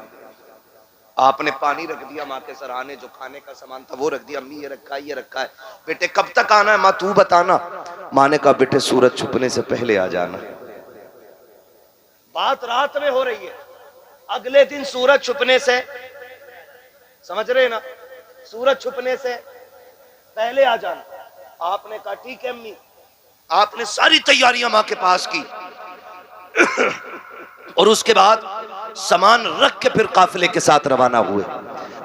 आपने पानी रख दिया माँ के सराहने, जो खाने का सामान था वो रख दिया। अम्मी ये रखा है, ये रखा है, बेटे कब तक आना है? माँ तू बताना। माँ ने कहा बेटे सूरज छुपने से पहले आ जाना। बात रात में हो रही है, अगले दिन सूरज छुपने से, समझ रहे ना, सूरज छुपने से पहले आ जाना। आपने कहा ठीक है अम्मी। आपने सारी तैयारियां माँ के पास की। और उसके बाद सामान रख के फिर काफिले के साथ रवाना हुए।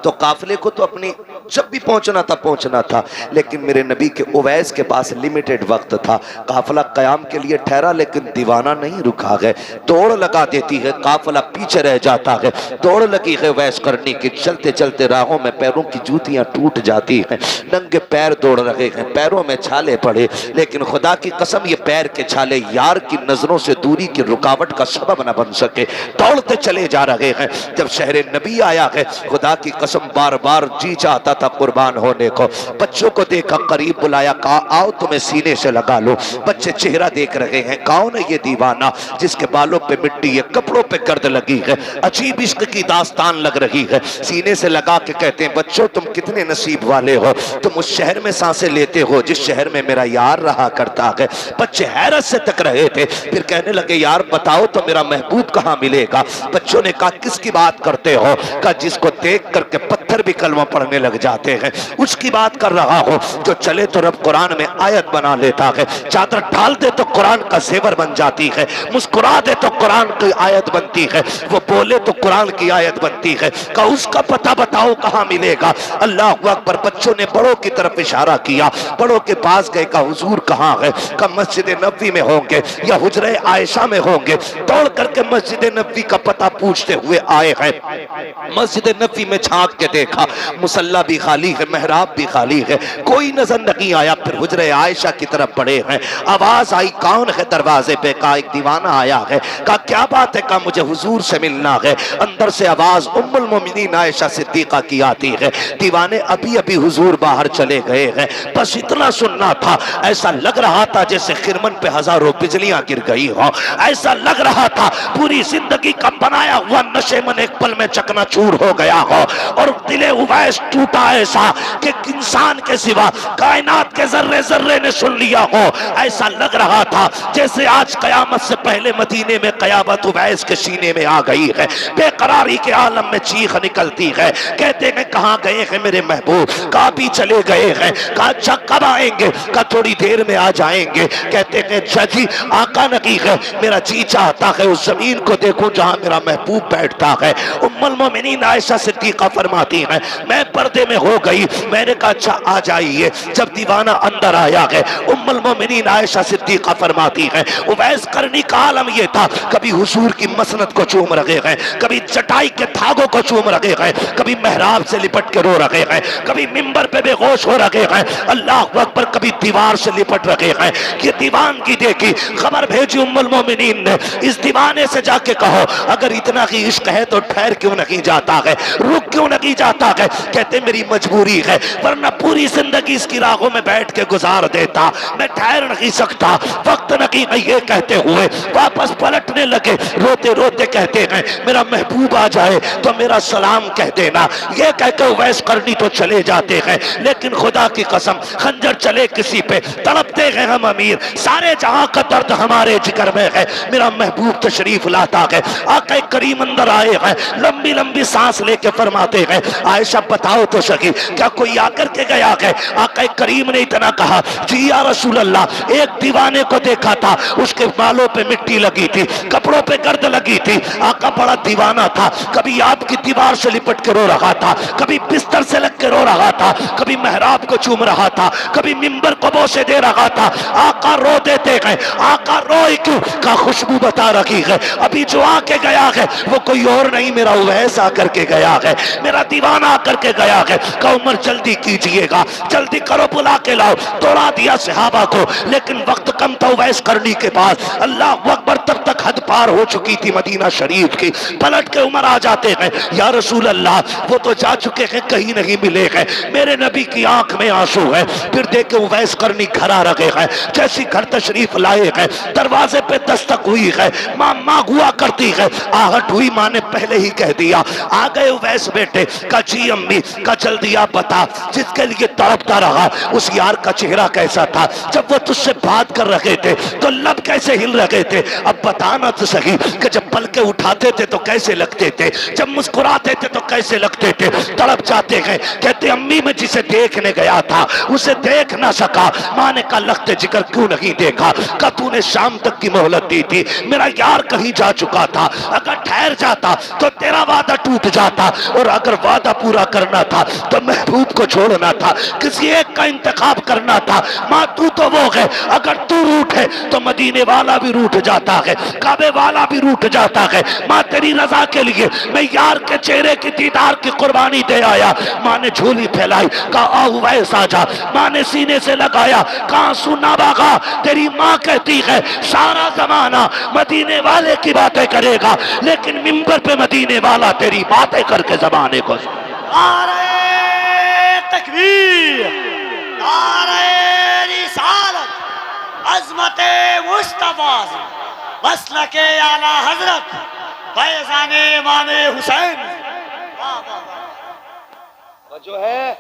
तो काफिले को तो अपनी जब भी पहुंचना था, लेकिन मेरे नबी के उवैस के पास लिमिटेड वक्त था। काफिला कयाम के लिए ठहरा, लेकिन दीवाना नहीं रुका है, दौड़ लगा देती है, काफिला पीछे रह जाता है। दौड़ लगी है उवैस करने की, चलते चलते राहों में पैरों की जूतियां टूट जाती हैं, नंगे पैर दौड़ रहे हैं, पैरों में छाले पड़े, लेकिन खुदा की कसम ये पैर के छाले यार की नजरों से दूरी की रुकावट का सबब न बन सके, दौड़ते चले जा रहे हैं। जब शहर नबी आया है, खुदा की कसम बार बार जी चाहता था कुर्बान होने को। बच्चों को देखा, करीब बुलाया, कहा आओ तुम्हें सीने से लगा लो। बच्चे चेहरा देख रहे हैं, कौन है ये दीवाना जिसके बालों पे मिट्टी है, कपड़ों पे गर्द लगी है, अजीब इश्क की दास्तान लग रही है। सीने से लगा के कहते हैं, बच्चों तुम कितने नसीब वाले हो, तुम उस शहर में सांसें लेते हो जिस शहर में मेरा यार रहा करता है। बच्चे हैरत से तक रहे थे, फिर कहने लगे यार बताओ तो मेरा महबूब कहाँ मिलेगा। बच्चों ने कहा किसकी बात करते हो? कहा जिसको देख करके पत्थर भी कलमा पढ़ने लग जाते हैं, उसकी बात कर रहा हो। जो चले तो रब कुरान में आयत बना लेता है, चादर डाल दे तो कुरान का जेवर बन जाती है, मुस्कुरा दे तो कुरान की आयत बनती है, वो बोले तो कुरान की आयत बनती है। का उसका पता बताओ कहाँ मिलेगा। अल्लाह अकबर। बच्चों ने बड़ों की तरफ इशारा किया, बड़ों के पास गए, का हुजूर कहाँ है? का मस्जिद नबवी में होंगे या हुजरे आयशा में होंगे। दौड़ करके मस्जिद नबवी का पता पूछते हुए आए हैं। मस्जिद नबवी में झांक के देखा, मुसल्ला भी खाली है, मेहराब भी खाली है, कोई नजर नहीं आया। फिर हुजरे आयशा की तरफ पड़े हैं, आवाज आई कौन है दरवाजे पे? का एक दीवाना आया है। का क्या बात है? का मुझे हुजूर से मिलना है। अंदर से आवाज उम्मुल मोमिनीन आयशा सिद्दीका की आती है, दीवाने अभी अभी हुजूर बाहर चले गए हैं, बस इतना सुनना था। ऐसा लग रहा था जैसे खिरमन पे हजारों बिजलियां गिर गई हो, ऐसा लग रहा था पूरी जिंदगी का बनाया हुआ नशे मन एक पल में चकनाचूर हो गया हो, और दिले उवैस टूटा ऐसा कि इंसान के सिवा कायनात के जर्रे जर्रे ने सुन लिया हो। ऐसा लग रहा था जैसे आज कयामत से पहले मदीने में कयामत उवैस के सीने में आ गई है। बेकरारी के आलम में चीख निकलती है, कहते हैं कहाँ गए हैं मेरे महबूब? कहाँ भी चले गए हैं। कहा अच्छा कब आएंगे? का थोड़ी देर में आ जाएंगे। कहते हैं जी आका नकी है, मेरा जी चाहता है उस जमीन को देखूं जहां मेरा महबूब बैठता है। उम्मुल मोमिनीन आयशा सिद्दीका फरमाती है मैं पर्दे में हो गई, मैंने कहा अच्छा आ जाइए। जब दीवाना अंदर आया है, उम्मुल मोमिनीन आयशा सिद्दीका फरमाती है उवैस करनी का आलम ये था, कभी हुजूर की मसनद को चूम रहे हैं, कभी चटाई के धागों को चूम रहे हैं, कभी मेहराब से लिपट के रो रहे हैं, कभी मिंबर पे बेहोश हो रहे हैं, अल्लाह अकबर, कभी दीवार से लिपट रहे हैं। ये दीवानगी देखी, खबर भेजी उम्मुल मोमिनीन ने, इस दीवाने से जाके कहो अगर इतना ही इश्क है तो ठहर क्यों नहीं जाता है, रुक क्यों नहीं जाता है। कहते मेरी मजबूरी है, वरना पूरी जिंदगी इसकी राहों में बैठ के गुजार देता, मैं ठहर नहीं सकता, वक्त नहीं है। ये कहते हुए वापस पलटने लगे, रोते रोते कहते हैं मेरा महबूब आ जाए तो मेरा सलाम कह देना। ये कहकर उवैस करनी तो चले जाते हैं, लेकिन खुदा की कसम खंजर चले किसी पे तड़पते हैं हम अमीर, सारे जहां का दर्द हमारे जिगर में है। मेरा महबूब तशरीफ लाता है, आका करीम अंदर आए हैं, लंबी लंबी सांस लेके फरमाते हैं आयशा बताओ तो सही क्या कोई आकर के गया है? आका करीम ने इतना कहा जी या रसूल अल्लाह, एक दीवाने को देखा था, उसके बालों पे मिट्टी लगी थी, कपड़ों पे गर्द लगी थी। आका बड़ा दीवाना था, कभी आपकी दीवार से लिपट के रो रहा था, कभी बिस्तर से लग के रो रहा था, कभी मेहराब को चूम रहा था, कभी मिंबर को बोसे दे रहा था। आका रो देते गए, आका रोए क्यों? का खुशबू बता रखी है, अभी जो आके गया है वो कोई और नहीं मेरा उवैस आकर के गया है, मेरा दीवाना आकर के गया है। का उमर जल्दी कीजिएगा, जल्दी करो, बुला के लाओ। दौड़ा दिया सहाबा को, लेकिन वक्त कम था उवैस करनी के पास। अल्लाह अकबर, तब तक हद पार हो चुकी थी मदीना शरीफ की। पलट के उमर आ जाते हैं या रसूल अल्लाह वो तो जा चुके हैं, कहीं नहीं मिले हैं। मेरे नबी की आंख में आंसू है। फिर देखे उवैस करनी घर आ रहे हैं, जैसी घर तशरीफ लाए हैं, दरवाजे पे दस्तक हुई है, माँ हुआ करती है। आहट हुई, माँ ने पहले ही कह दिया आ गए उवैस बेटे। का जी अम्मी, का जल्दी आप बता जिसके लिए तड़पता रहा उस यार का चेहरा कैसा था? जब वो तुझसे बात कर रहे थे तो लब कैसे हिल रहे थे? अब बताना मस्त सही कि जब पलके उठाते थे तो कैसे लगते थे, जब मुस्कुराते थे तो कैसे लगते थे। तड़प जाते हैं, कहते अम्मी मैं जिसे देखने गया था उसे देख ना सका। माँ ने कहा लगते जिक्र क्यों नहीं देखा, का तूने शाम तक की मोहलत दी थी, मेरा यार कहीं जा चुका था, अगर ठहर जाता तो तेरा वादा टूट जाता, और अगर वादा पूरा करना था तो महबूब को छोड़ना था, किसी एक का इंतखाब करना था। माँ तू तो वो है, अगर तू रूठ है तो मदीने वाला भी रूठ जाता है, काबे वाला भी रूठ जाता है। माँ तेरी रजा के लिए मैं यार के चेहरे की दीदार की कुर्बानी दे आया। माँ ने झोली फैलाई, कहा आओ वैसा जा। माँ ने सीने से लगाया, कहा सुना बागा तेरी माँ कहती है सारा जमाना मदीने वाले की बातें करेगा, लेकिन मिंबर पे मदीने वाला तेरी बातें करके जमाने को। नारे तकबीर, नारे रिसालत, अज़मते मुस्तफा, मसलके आला हजरत, फैज़ाने इमामे हुसैन। वाह वाह वाह। जो है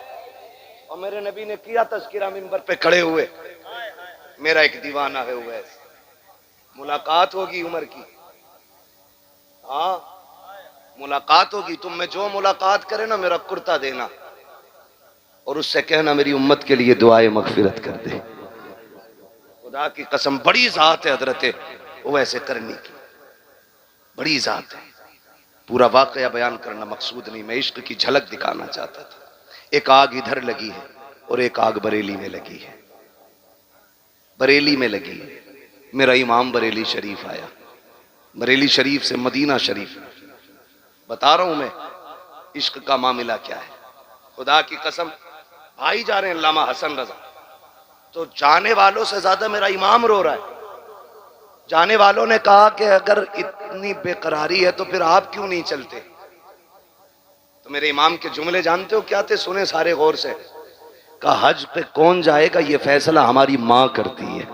और मेरे नबी ने किया तज़किरा मिंबर पे खड़े हुए, मेरा एक दीवाना है उवैस, मुलाकात होगी उमर की, हाँ मुलाकात होगी। तुम में जो मुलाकात करे ना मेरा कुर्ता देना और उससे कहना मेरी उम्मत के लिए दुआए मगफिरत कर दे। खुदा की कसम बड़ी जात है हजरत उवैस करनी की, बड़ी जात है। पूरा वाकया बयान करना मकसूद नहीं, मैं इश्क की झलक दिखाना चाहता था। एक आग इधर लगी है और एक आग बरेली में लगी है, बरेली में लगी है। मेरा इमाम बरेली शरीफ आया, बरेली शरीफ से मदीना शरीफ। बता रहा हूं मैं इश्क का मामला क्या है। खुदा की कसम भाई जा रहे हैं अल्लामा हसन रजा, तो जाने वालों से ज्यादा मेरा इमाम रो रहा है। जाने वालों ने कहा कि अगर इतनी बेकरारी है तो फिर आप क्यों नहीं चलते। तो मेरे इमाम के जुमले जानते हो क्या थे, सुने सारे गौर से। कहा हज पे कौन जाएगा ये फैसला हमारी माँ करती है,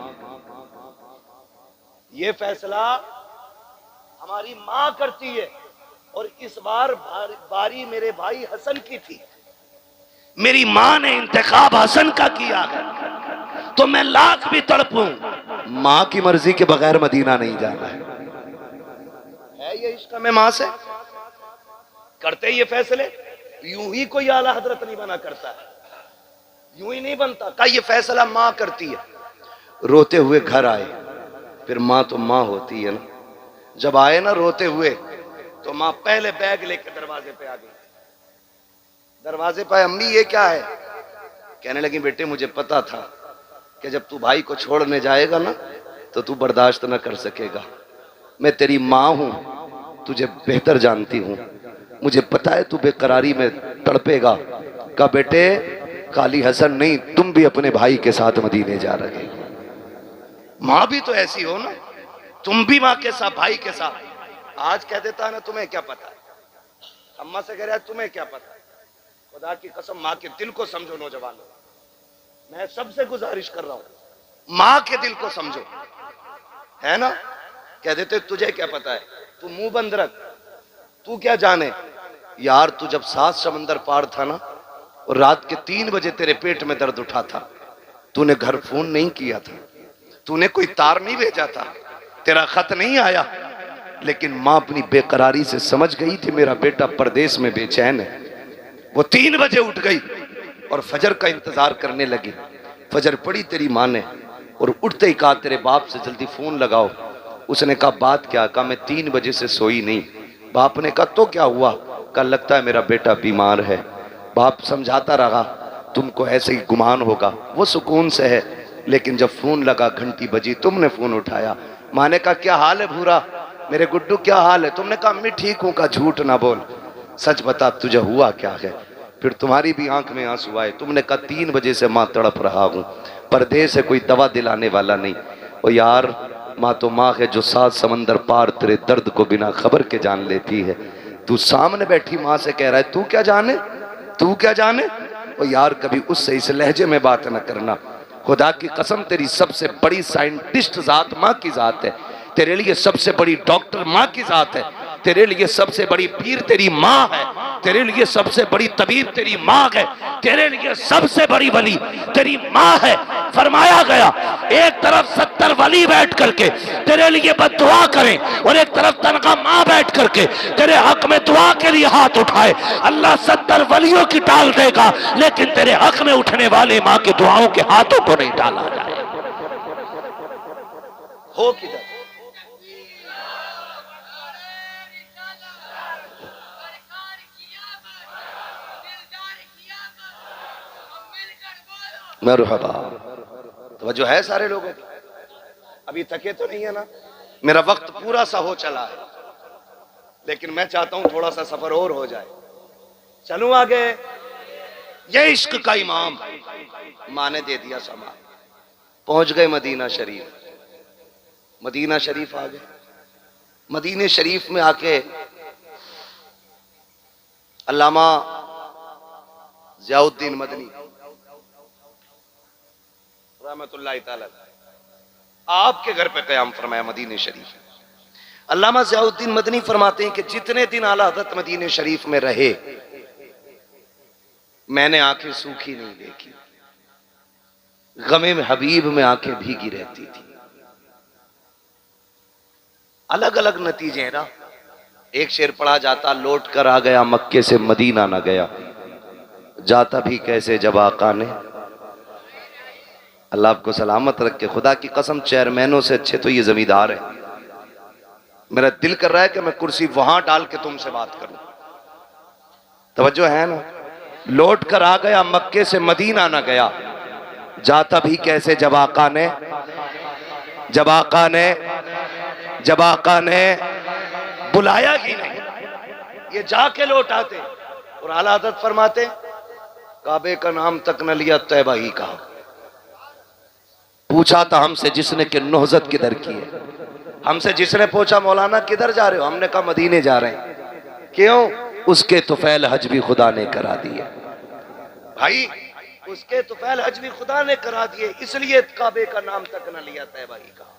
ये फैसला हमारी माँ करती है। और इस बार बारी मेरे भाई हसन की थी, मेरी माँ ने इंतखाब हसन का किया है, तो मैं लाख भी तड़पूं माँ की मर्जी के बगैर मदीना नहीं जाना है ये इश्क में माँ से करते ये फैसले। यूं ही कोई आला हजरत नहीं बना करता है, यूं ही नहीं बनता। का ये फैसला माँ करती है। रोते हुए घर आए, फिर माँ तो माँ होती है ना। जब आए ना रोते हुए तो माँ पहले बैग लेके दरवाजे पे आ गई। दरवाजे पे अम्मी ये क्या है, कहने लगी बेटे मुझे पता था कि जब तू भाई को छोड़ने जाएगा ना तो तू बर्दाश्त न कर सकेगा। मैं तेरी माँ हूं, तुझे बेहतर जानती हूं, मुझे पता है तू बेकरारी में तड़पेगा। कहा बेटे खाली हसन नहीं, तुम भी अपने भाई के साथ मदीने जा रहे हो। माँ भी तो ऐसी हो ना, तुम भी माँ के साथ भाई के साथ। आज कह देता है ना तुम्हें क्या पता है, अम्मा से कह रहा है तुम्हें क्या पता है। खुदा की कसम माँ के दिल को समझो नौजवानों, मैं सबसे गुजारिश कर रहा हूं माँ के दिल को समझो, है ना। कह देते तुझे क्या पता है, तू मुंह बंद रख, तू क्या जाने। यार तू जब 7 समंदर पार था ना और रात के 3 बजे तेरे पेट में दर्द उठा था, तूने घर फोन नहीं किया था, तूने कोई तार नहीं भेजा था, तेरा खत नहीं आया, लेकिन माँ अपनी बेकरारी से समझ गई थी मेरा बेटा परदेश में बेचैन है। वो 3 बजे उठ गई और फजर का इंतजार करने लगी। फजर पड़ी तेरी माँ ने और उठते ही कहा तेरे बाप से जल्दी फोन लगाओ। उसने कहा बात क्या। कहा मैं 3 बजे से सोई नहीं। बाप ने कहा तो क्या हुआ। कहा लगता है मेरा बेटा बीमार है। बाप समझाता रहा तुमको ऐसे ही गुमान होगा, वो सुकून से है। लेकिन जब फोन लगा घंटी बजी, तुमने फोन उठाया। माँ ने कहा क्या हाल है भूरा, मेरे गुड्डू क्या हाल है। तुमने कहा अम्मी ठीक हूँ। कहा झूठ ना बोल, सच बता तुझे हुआ क्या है। फिर तुम्हारी भी आंख में आंसू आए। तुमने कहा 3 बजे से माँ तड़प रहा हूँ, परदेश से कोई दवा दिलाने वाला नहीं। और यार माँ तो माँ है जो 7 समंदर पार तेरे दर्द को बिना खबर के जान लेती है। तू सामने बैठी माँ से कह रहा है तू क्या जाने, तू क्या जाने। और यार कभी उससे इस लहजे में बात न करना। खुदा की कसम तेरी सबसे बड़ी साइंटिस्ट जात माँ की जात है, तेरे लिए सबसे बड़ी डॉक्टर माँ की जात है, तेरे लिए सबसे बड़ी पीर तेरी माँ है, तेरे लिए सबसे बड़ी तबीब तेरी माँ है, तेरे लिए सबसे बड़ी वली तेरी माँ है। फरमाया गया एक तरफ 70 वली बैठ करके तेरे लिए बद्दुआ करें और एक तरफ तनखा माँ बैठ करके तेरे हक में दुआ के लिए हाथ उठाए, अल्लाह 70 वलियों की टाल देगा, लेकिन तेरे हक में उठने वाले माँ की दुआओं के हाथों को नहीं टाला जाए। हो किधर? मरहबा। तो जो है सारे लोगों की, अभी थके तो नहीं है ना? मेरा वक्त पूरा सा हो चला है, लेकिन मैं चाहता हूं थोड़ा सा सफर और हो जाए। चलूं आगे। ये इश्क का इमाम माँ ने दे दिया सामान। पहुंच गए मदीना शरीफ। मदीना शरीफ आ गए। मदीने शरीफ में आके अल्लामा ज़ियाउद्दीन मदनी रहमतुल्लाहि तआला आपके घर पे क़याम फरमाया मदीने शरीफ। अल्लामा ज़ियाउद्दीन मदनी फरमाते हैं कि जितने दिन आला हज़रत मदीने शरीफ में रहे, मैंने आंखें सूखी नहीं देखी, गमे में हबीब में आंखें भीगी रहती थी। अलग अलग नतीजे हैं ना। एक शेर पढ़ा जाता, लौट कर आ गया मक्के से मदीना न गया, जाता भी कैसे जब आका ने। अल्लाह आपको सलामत रखे। खुदा की कसम, चेयरमैनों से अच्छे तो ये जमींदार है। मेरा दिल कर रहा है कि मैं कुर्सी वहां डाल के तुमसे बात करूं। तवज्जो है ना? लौट कर आ गया मक्के से मदीना न गया, जाता भी कैसे जब आका ने, जब आका ने, जब आका ने बुलाया ही नहीं, ये जाके लौट आते। और आला हज़रत फरमाते, काबे का नाम तक न लिया, तैबा ही कहा। पूछा था हमसे जिसने कि नौजत किधर की है। हमसे जिसने पूछा मौलाना किधर जा रहे हो, हमने कहा मदीने जा रहे हैं। क्यों? उसके तुफैल हज भी खुदा ने करा दिए। भाई, उसके तुफैल हज भी खुदा ने करा दिए, इसलिए काबे का नाम तक न लिया, तैबा ही कहा।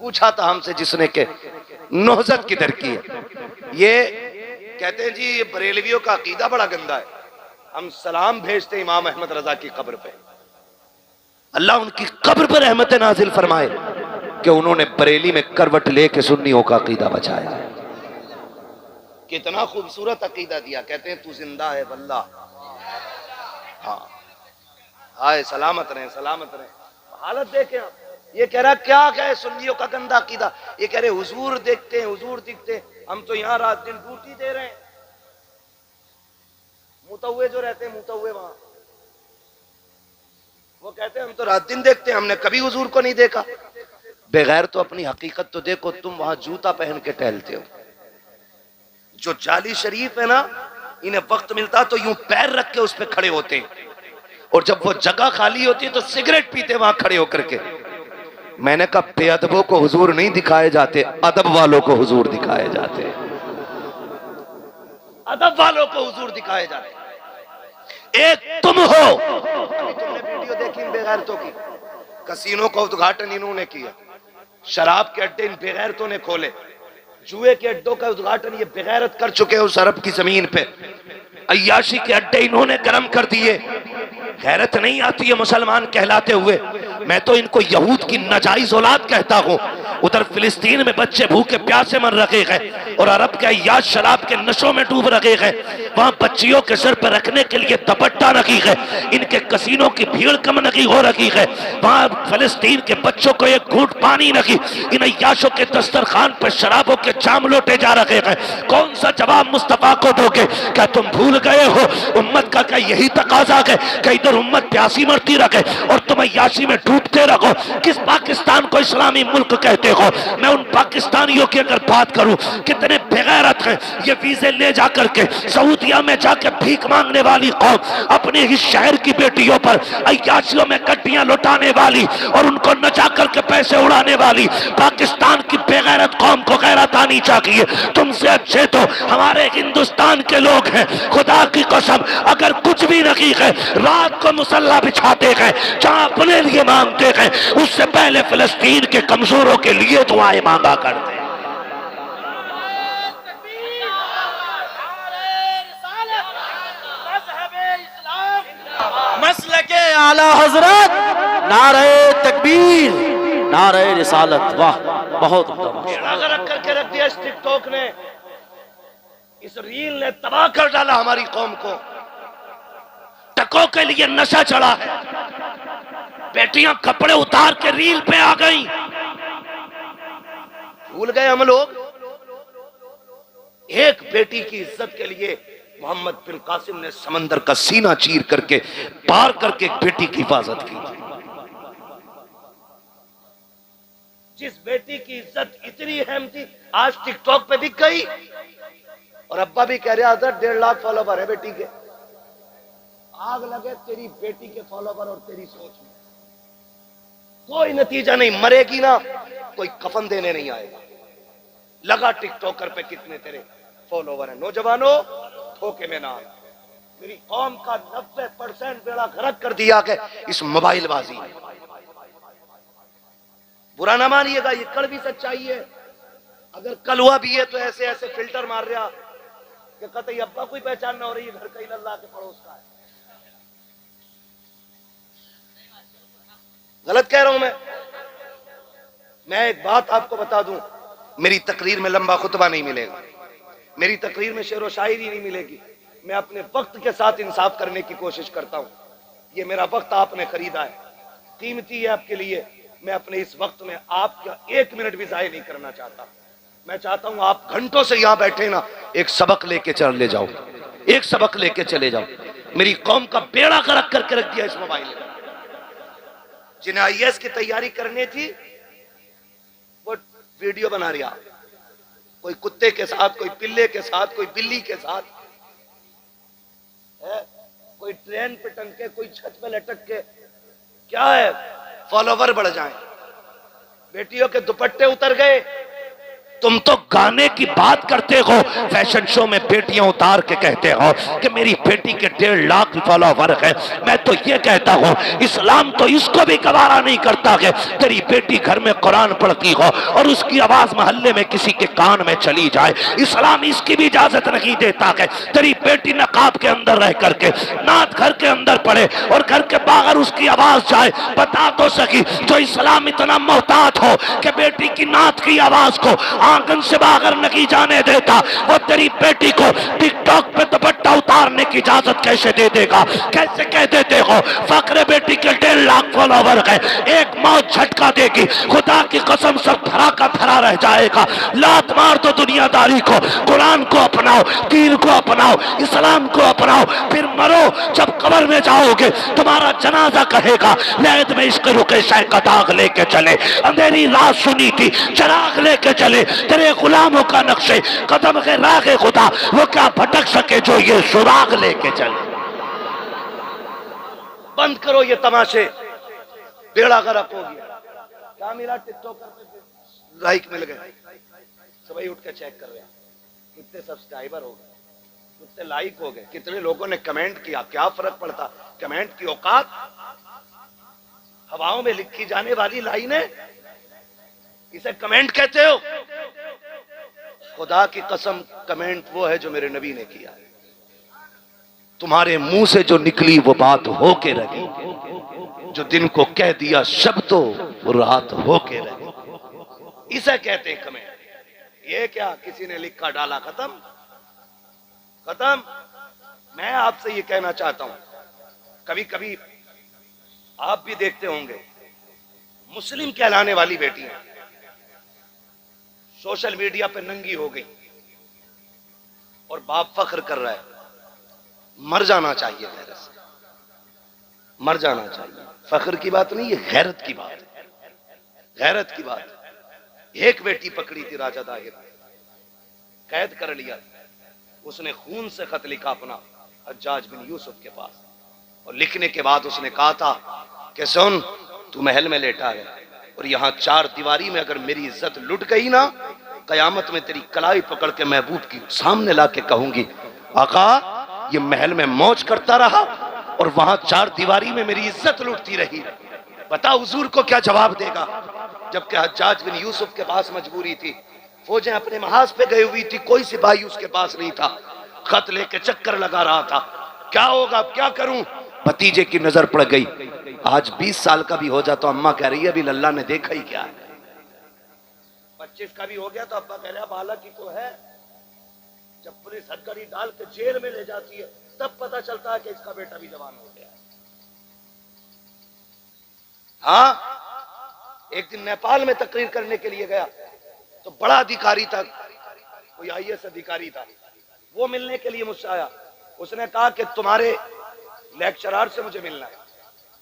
पूछा था हमसे जिसने के नौजत किधर की है। ये कहते हैं जी, ये बरेलवियों का अकीदा बड़ा गंदा है। हम सलाम भेजते इमाम अहमद रजा की कब्र पे, अल्लाह उनकी कब्र पर रहमत नाजिल फरमाए कि उन्होंने बरेली में करवट लेके सुन्नियों का अकीदा बचाया। कितना खूबसूरत अकीदा दिया। कहते हैं तू जिंदा है वल्लाह। हाँ, आए सलामत रहे, सलामत रहे। हालत देखें आप। ये कह रहा क्या है सुन्नियों का गंदा अकीदा। ये कह रहे हुजूर देखते हैं, हुजूर दिखते हैं, हम तो यहाँ रात दिन ड्यूटी दे रहे हैं। मुतव्वे जो रहते हैं, मुतव्वे वहां, वो कहते हैं हम तो रात दिन देखते हैं, हमने कभी हुजूर को नहीं देखा। बगैर तो अपनी हकीकत तो देखो, तुम वहां जूता पहन के टहलते हो। जो जाली शरीफ है ना, इन्हें वक्त मिलता तो यूं पैर रख के उस पर खड़े होते हैं, और जब वो जगह खाली होती है तो सिगरेट पीते वहां खड़े होकर के। मैंने कहा बेअदबों को हुजूर नहीं दिखाए जाते, अदब वालों को हुजूर दिखाए जाते, अदब वालों को हुजूर दिखाए जाते। एक तुम हो। अभी तुमने वीडियो देखी इन बेगैरतों की। कसीनों का उद्घाटन इन्होंने किया, शराब के अड्डे इन बेगैरतों ने खोले, जुए के अड्डों का उद्घाटन ये बेगैरत कर चुके हैं उस अरब की जमीन पे। अय्याशी के अड्डे इन्होंने गर्म कर दिए। गैरत नहीं आती है मुसलमान कहलाते हुए। मैं तो इनको यहूद की नाजायज औलाद कहता हूँ। उधर फिलिस्तीन में बच्चे भूखे प्यासे मर रहे हैं और अरब के अय्याश शराब के नशों में डूब रहे हैं। वहां बच्चियों के सर पर रखने के लिए दुपट्टा रखी है, इनके कसीनों की भीड़ कम नहीं हो रही है। वहां फिलिस्तीन के बच्चों को एक घूंट पानी नहीं, इन अय्याशों के दस्तरखान पर शराबों के जाम लोटे जा रहे हैं। कौन सा जवाब मुस्तफा को दोगे? क्या तुम भूल गए हो उम्मत का क्या यही तकाजा है कि इधर उम्मत प्यासी मरती रहे और तुम अय्याशी में डूबते रहो? किस पाकिस्तान को इस्लामी मुल्क कहते हो? मैं उन पाकिस्तानियों की अगर बात करूं, कितने बेगैरत हैं। ये वीजे ले जाकर के सऊदिया में जाकर भीख मांगने वाली कौम, अपने ही शहर की बेटियों पर अय्याशियों में गड्डियां लुटाने वाली और उनको नचा करके पैसे उड़ाने वाली पाकिस्तान की बेगैरत कौम को गैरत आनी चाहिए। तुमसे अच्छे तो हमारे हिंदुस्तान के लोग हैं। खुदा की कसम, अगर कुछ भी नहीं है, रात को मुसल्ला बिछाते हैं, जहां अपने लिए मांगते हैं, उससे पहले फिलिस्तीन के कमजोरों के लिए दुआएं मांगा करते हैं। मसलके आला हजरत, नारे तकबीर। नारे रिसालत, वाह, बहुत बेड़ा गर्क करके रख दिया इस टिकटॉक ने, इस रील ने तबाह कर डाला हमारी कौम को। टकों के लिए नशा चढ़ा है, बेटियां कपड़े उतार के रील पे आ गई। भूल गए हम लोग, एक बेटी की इज्जत के लिए मोहम्मद बिन कासिम ने समंदर का सीना चीर करके पार करके एक बेटी की हिफाजत की। जिस बेटी की इज्जत इतनी अहम थी, आज टिकटॉक पे बिक गई। और अब्बा भी कह रहे हैं 1.5 लाख फॉलोवर है बेटी के। आग लगे तेरी बेटी के फॉलोवर और तेरी सोच में, कोई नतीजा नहीं, मरेगी ना, कोई कफन देने नहीं आएगा। लगा टिकटॉकर पे कितने तेरे फॉलोवर हैं। नौजवानों, धोखे में ना आना। मेरी कौम का 90% बेड़ा गर्क कर दिया कि इस मोबाइलबाजी में। बुरा ना मानिएगा, ये कड़वी सच्चाई है। अगर कलवा भी है तो ऐसे ऐसे फिल्टर मार रहा कि कतई अब्बा कोई पहचान ना हो रही है, घर का ही अल्लाह के पड़ोस का है। गलत कह रहा हूं मैं एक बात आपको बता दूं, मेरी तकरीर में लंबा खुतबा नहीं मिलेगा, मेरी तकरीर में शेर व शायरी नहीं मिलेगी। मैं अपने वक्त के साथ इंसाफ करने की कोशिश करता हूं। ये मेरा वक्त आपने खरीदा है, कीमती है आपके लिए। मैं अपने इस वक्त में आपका 1 मिनट भी जाया नहीं करना चाहता। मैं चाहता हूं आप घंटों से यहां बैठे ना, एक सबक लेके चले जाओ, एक सबक लेके चले जाओ। मेरी कौम का बेड़ा गर्क करके रख दिया इस मोबाइल ने। जिन्हें IAS की तैयारी करनी थी वो वीडियो बना रहा, कोई कुत्ते के साथ, कोई पिल्ले के साथ, कोई बिल्ली के साथ है, कोई ट्रेन पे टंग के, कोई छत पे लटक के। क्या है, फॉलोवर बढ़ जाएं। बेटियों के दुपट्टे उतर गए। तुम तो गाने की बात करते हो, फैशन शो में बेटियां उतार के कहते हो कि मेरी बेटी के 1.5 लाख फॉलोवर है। मैं तो ये कहता हूं, इस्लाम तो इसको भी गवारा नहीं करता कि तेरी बेटी घर में कुरान पढ़ती हो और उसकी आवाज मोहल्ले में किसी के कान में चली जाए। इस्लाम इसकी भी इजाजत नहीं देता कि तेरी बेटी नकाब के अंदर रह करके नात घर के अंदर पढ़े और घर के बाहर उसकी आवाज जाए। बता तो सकी, जो इस्लाम इतना मोहतात हो कि बेटी की नात की आवाज को आंगन से बाहर नहीं जाने देता, वो तेरी बेटी को टिकटॉक पे दुपट्टा उतारने की इजाजत कैसे दे देगा? कैसे कह देते हो फक्र बेटी के 1.5 लाख फॉलोवर है, एक मौत झटका देगी, खुदा की कसम सब धरा का धरा रह जाएगा। लात मार दो दुनियादारी को, कुरान को अपनाओ, दीन को अपनाओ, इस्लाम को अपनाओ, फिर मरो। जब कब्र में जाओगे तुम्हारा जनाजा कहेगा लैद में इश्क रुके शाय का दाग लेके चले, अंधेरी रात सुनी थी चराग लेके चले, तेरे गुलामों का नक्शे कदम के रागे खुदा वो क्या भटक सके जो ये सुराग लेके चले। बंद करो ये तमाशे, बेड़ा गर्क हो गया। क्या मिला टिकटॉकर पे? लाइक मिल गए। सुबह उठ के चेक कर रहे हैं कितने सब्सक्राइबर हो गए, कितने लाइक हो गए, कितने लोगों ने कमेंट किया। क्या फर्क पड़ता, कमेंट की औकात हवाओं में लिखी जाने वाली लाइनें, इसे कमेंट कहते हो? खुदा की कसम, कमेंट वो है जो मेरे नबी ने किया है। तुम्हारे मुंह से जो निकली वो बात होके रही, जो दिन को कह दिया शब तो वो रात होके रही, इसे कहते हैं कमेंट। ये क्या किसी ने लिखा डाला, खत्म खत्म। मैं आपसे ये कहना चाहता हूं, कभी कभी आप भी देखते होंगे मुस्लिम कहलाने वाली बेटियां सोशल मीडिया पे नंगी हो गई और बाप फख्र कर रहा है। मर जाना चाहिए, गैरत से मर जाना चाहिए। फख्र की बात नहीं, ये गैरत की बात है, गैरत की बात है। एक बेटी पकड़ी थी राजा दाहिर, कैद कर लिया। उसने खून से खत लिखा अपना हज्जाज बिन यूसुफ के पास, और लिखने के बाद उसने कहा था कि सुन, तू महल में लेटा है और यहाँ 4 दीवारी में अगर मेरी इज्जत लुट गई ना, कयामत में तेरी कलाई पकड़ के महबूब की सामने ला के कहूंगी, आका ये महल में मौज करता रहा और वहां 4 दीवारी में मेरी इज्जत लुटती रही। बता हुजूर को क्या जवाब देगा? जबकि हज्जाज बिन यूसुफ के पास मजबूरी थी, फौजें अपने महाज पे गई हुई थी, कोई सिपाही उसके पास नहीं था, खत लेके चक्कर लगा रहा था। क्या होगा, क्या करूं? भतीजे की नजर पड़ गई, आज 20 साल का भी हो जा तो अम्मा कह रही है अभी लल्ला ने देखा ही क्या है। 25 का भी हो गया तो अब्बा कह रहा बालक ही तो है। जब पुलिस हथकड़ी डाल के जेल में ले जाती है तब पता चलता है कि इसका बेटा भी जवान हो गया है। हाँ, एक दिन नेपाल में तकरीर करने के लिए गया तो बड़ा अधिकारी था, कोई IAS अधिकारी था, वो मिलने के लिए मुझसे आया। उसने कहा कि तुम्हारे लेक्चरर से मुझे मिलना है।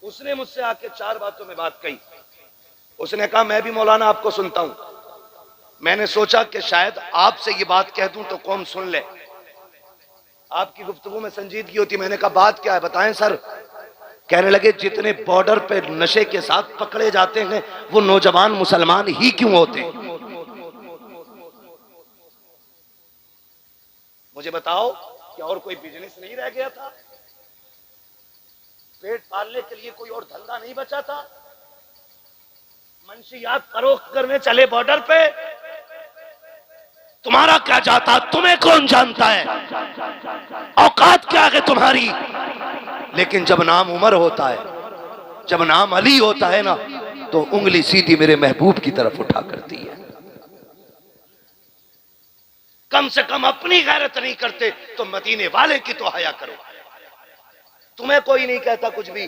उसने मुझसे आके 4 बातों में बात कही। उसने कहा मैं भी मौलाना आपको सुनता हूं। मैंने सोचा कि शायद आपसे ये बात कह दूं तो कौम सुन ले, आपकी गुफ्तगू में संजीदगी होती। मैंने कहा बात क्या है बताएं सर। कहने लगे जितने बॉर्डर पे नशे के साथ पकड़े जाते हैं वो नौजवान मुसलमान ही क्यों होते हैं? मुझे बताओ कि और कोई बिजनेस नहीं रह गया था? पेट पालने के लिए कोई और धंधा नहीं बचा था? मंशियात फरोख्त करने चले बॉर्डर पे। तुम्हारा क्या जाता, तुम्हें कौन जानता है, औकात क्या है तुम्हारी। लेकिन जब नाम उमर होता है, जब नाम अली होता है ना, तो उंगली सीधी मेरे महबूब की तरफ उठा करती है। कम से कम अपनी गैरत नहीं करते तो मदीने वाले की तो हया करो। तुम्हें कोई नहीं कहता कुछ भी,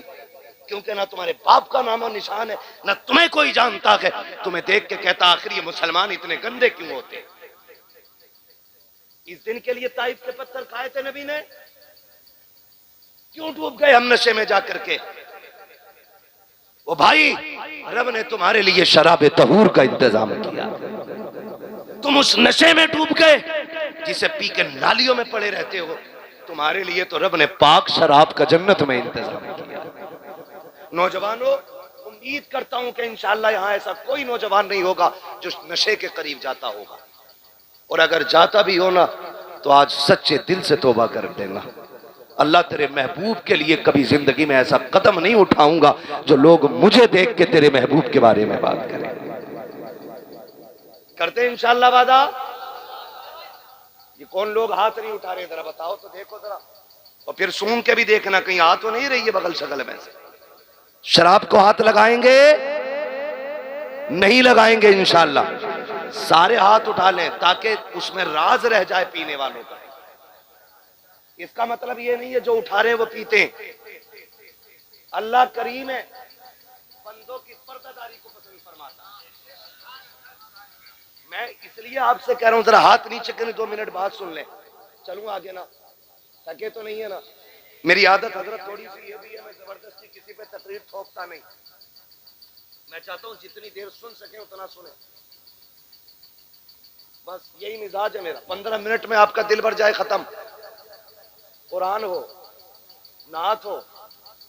क्योंकि ना तुम्हारे बाप का नाम और निशान है, ना तुम्हें कोई जानता है। तुम्हें देख के कहता आखिर ये मुसलमान इतने गंदे क्यों होते। इस दिन के लिए ताइफ के पत्थर खाए थे नबी ने, क्यों डूब गए हम नशे में जाकर के? ओ भाई, रब ने तुम्हारे लिए शराब तहूर का इंतजाम किया, तुम उस नशे में डूब गए जिसे पी के नालियों में पड़े रहते हो। तुम्हारे लिए तो रब ने पाक शराब का जन्नत में इंतजाम किया। नौजवानों, उम्मीद करता हूं कि इंशाअल्लाह यहां ऐसा कोई नौजवान नहीं होगा जो नशे के करीब जाता होगा, और अगर जाता भी हो ना तो आज सच्चे दिल से तौबा कर देना। अल्लाह तेरे महबूब के लिए कभी जिंदगी में ऐसा कदम नहीं उठाऊंगा जो लोग मुझे देख के तेरे महबूब के बारे में बात करें। करते हैं इंशाअल्लाह वादा। ये कौन लोग हाथ नहीं उठा रहे, जरा बताओ तो देखो जरा, और फिर सूंघ के भी देखना कहीं हाथ तो नहीं रही है बगल शगल में से। शराब को हाथ लगाएंगे नहीं लगाएंगे इंशाअल्लाह, सारे हाथ उठा लें ताकि उसमें राज रह जाए पीने वालों का। इसका मतलब ये नहीं है जो उठा रहे हैं वो पीते हैं। अल्लाह करीम है, बंदों की पर्दादारी को पसंद फरमाता है। मैं इसलिए आपसे कह रहा हूं जरा हाथ नीचे करें, 2 मिनट बाद सुन लें। चलूं आगे ना, थके तो नहीं है ना? मेरी आदत हजरत थोड़ी सी ये भी है, मैं जबरदस्ती किसी पे तकरीर थोपता नहीं। मैं चाहता हूं जितनी देर सुन सके उतना सुने, बस यही मिजाज है मेरा। 15 मिनट में आपका दिल भर जाए, खत्म। कुरान हो, नात हो,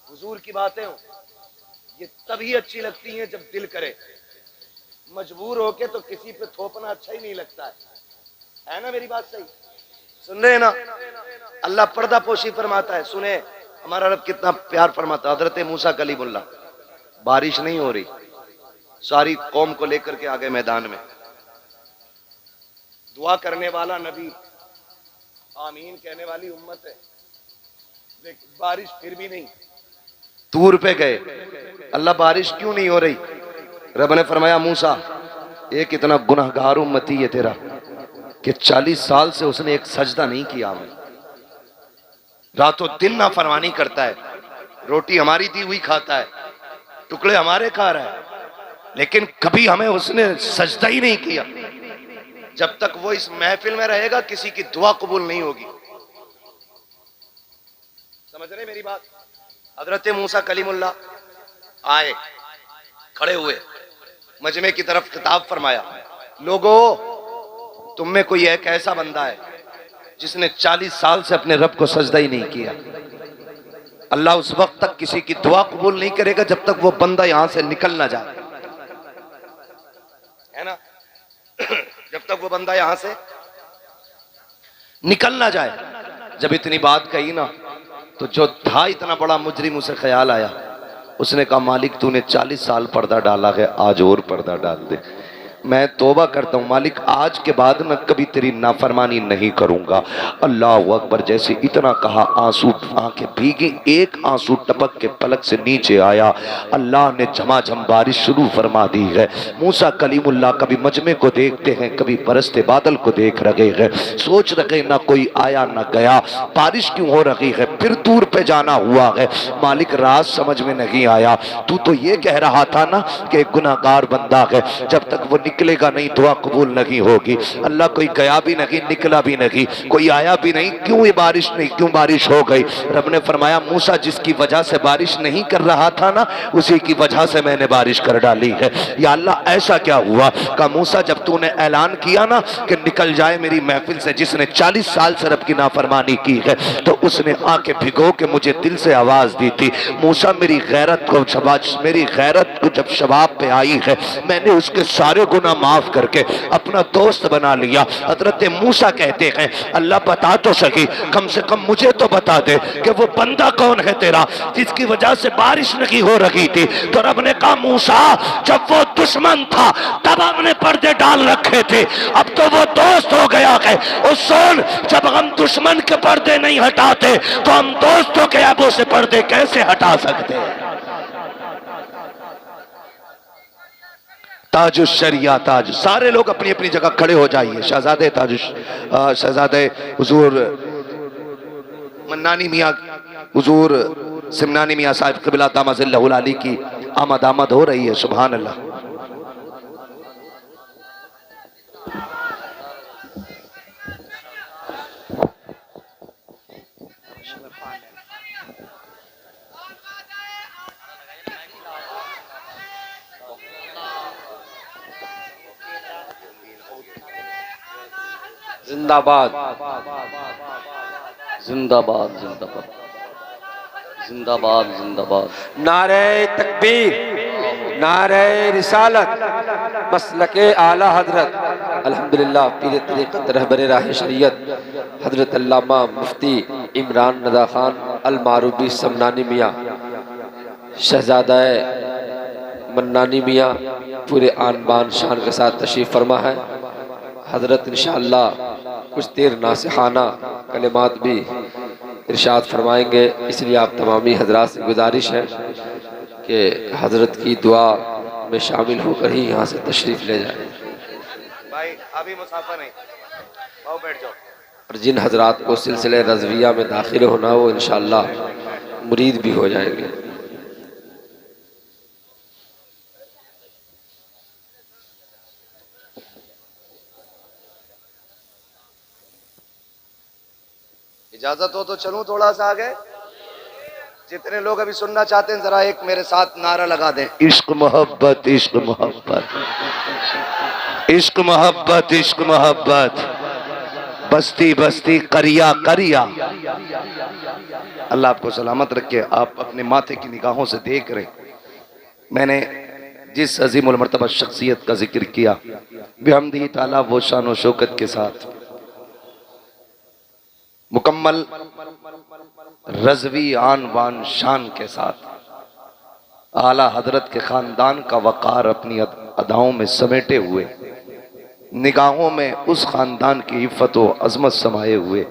हुजूर की बातें हो, ये तभी अच्छी लगती हैं जब दिल करे। मजबूर होके तो किसी पे थोपना अच्छा ही नहीं लगता है ना? मेरी बात सही सुन रहे हैं ना? अल्लाह पर्दा पोशी फरमाता है। सुने, हमारा रब कितना प्यार फरमाता है। हजरत मूसा कलीमुल्लाह, बारिश नहीं हो रही, सारी कौम को लेकर के आ गए मैदान में। दुआ करने वाला नबी, आमीन कहने वाली उम्मत है, लेकिन बारिश फिर भी नहीं। तूर पे गए, अल्लाह बारिश क्यों नहीं हो रही? रब ने फरमाया मूसा, एक इतना गुनाहगार उम्मती है तेरा कि 40 साल से उसने एक सजदा नहीं किया। मैं रातों दिन ना फरमानी करता है, रोटी हमारी दी हुई खाता है, टुकड़े हमारे खा रहा है, लेकिन कभी हमें उसने सजदा ही नहीं किया। जब तक वो इस महफिल में रहेगा किसी की दुआ कबूल नहीं होगी। समझ रहे मेरी बात? हजरत मूसा कलीमुल्लाह आए, खड़े हुए, मजमे की तरफ खिताब फरमाया, लोगों तुम में कोई एक ऐसा बंदा है जिसने 40 साल से अपने रब को सजदा ही नहीं किया। अल्लाह उस वक्त तक किसी की दुआ कबूल नहीं करेगा जब तक वो बंदा यहां से निकल ना जाए, है ना? जब तक वो बंदा यहां से निकल ना जाए। जब इतनी बात कही ना तो जो था इतना बड़ा मुजरिम, उसे ख्याल आया, उसने कहा मालिक तूने 40 साल पर्दा डाला है, आज और पर्दा डाल दे। मैं तौबा करता हूँ मालिक, आज के बाद न कभी तेरी नाफरमानी नहीं करूँगा। अल्लाह अकबर। जैसे इतना कहा, आंसू आंखें भीगी, एक आंसू टपक के पलक से नीचे आया। अल्लाह ने झमाझम बारिश शुरू फरमा दी है। मूसा कलीमुल्लाह कभी मजमे को देखते हैं, कभी बरसते बादल को देख रहे हैं, सोच रहे ना कोई आया ना गया, बारिश क्यों हो रही है, फिर दूर पे जाना हुआ है। मालिक राज समझ में नहीं आया। तू तो ये कह रहा था ना कि गुनाहगार बंदा है, जब तक वो निकलेगा नहीं दुआ कबूल नहीं होगी। अल्लाह कोई गया भी नहीं, निकला भी नहीं, कोई आया भी नहीं, क्यों ये बारिश नहीं, क्यों बारिश हो गई? रब ने फरमाया, मूसा जिसकी वजह से बारिश नहीं कर रहा था ना, उसी की वजह से मैंने बारिश कर डाली है। या अल्लाह ऐसा क्या हुआ? का मूसा जब तूने ऐलान किया ना कि निकल जाए मेरी महफिल से जिसने 40 साल से रब की नाफरमानी की है, तो उसने आके भिगो के मुझे दिल से आवाज दी थी। मूसा मेरी गैरत को जब शबाब पे आई है, मैंने उसके सारे गुनाह माफ करके अपना दोस्त बना लिया। हजरत मूसा कहते हैं, अल्लाह बता तो सही, कम से कम मुझे तो बता दे कि वो बंदा कौन है तेरा जिसकी वजह से बारिश नहीं हो रही थी। तो रब ने कहा, मूसा जब वो दुश्मन था तब हमने पर्दे डाल रखे थे, अब तो वो दोस्त हो गया है। और सुन, जब हम दुश्मन के पर्दे नहीं हटाते तो हम दोस्तों के ऐबों से पर्दे कैसे हटा सकते हैं? ताजुश शरिया ताज। सारे लोग अपनी अपनी जगह खड़े हो जाइए। शहजादे ताजुश, शहजादे हुजूर मन्नानी मियाँ, हुजूर सिमनानी मियाँ साहिब क़िबला दामजिल्लहुल अली की आमद हो रही है। सुभान अल्लाह। जिंदाबाद जिंदाबाद जिंदाबाद जिंदाबाद जिंदाबाद। नारे तकबीर, नारे रिसालत, मसलके आला हजरत अल्हम्दुलिल्लाह पीर तरीक़त रहबर राह शरीयत हजरत अल्लामा मुफ्ती इमरान नदा खान अल मारूबी समनानी मियाँ, शहजादा मन्नानी मियाँ पूरे आन बान शान के साथ तशरीफ़ फरमा है। हजरत इंशाअल्लाह कुछ देर नासिहाना कलिमात भी इरशाद फरमाएंगे, इसलिए आप तमामी हजरात से गुजारिश है कि हजरत की दुआ में शामिल होकर ही यहाँ से तशरीफ़ ले जाए। भाई अभी मुसाफा नहीं, आओ बैठ जाओ। और जिन हजरात को सिलसिले रज़विया में दाखिल होना वो इंशाअल्लाह मुरीद भी हो जाएंगे। इजाजत हो तो चलूं थोड़ा सा आगे। जितने लोग अभी सुनना चाहते हैं जरा एक मेरे साथ नारा लगा दें। इश्क मोहब्बत, इश्क मोहब्बत, इश्क मोहब्बत, इश्क मोहब्बत, बस्ती बस्ती करिया करिया। अल्लाह आपको सलामत रखे। आप अपने माथे की निगाहों से देख रहे, मैंने जिस अजीमुल मर्तबा शख्सियत का जिक्र किया बिहम्दिही ताला वो शान व शौकत के साथ मुकम्मल रज़वी आन बान शान के साथ आला हजरत के खानदान का वक़ार अपनी अदाओं में समेटे हुए, निगाहों में उस खानदान की इफ़्फ़त व अज़मत समाये हुए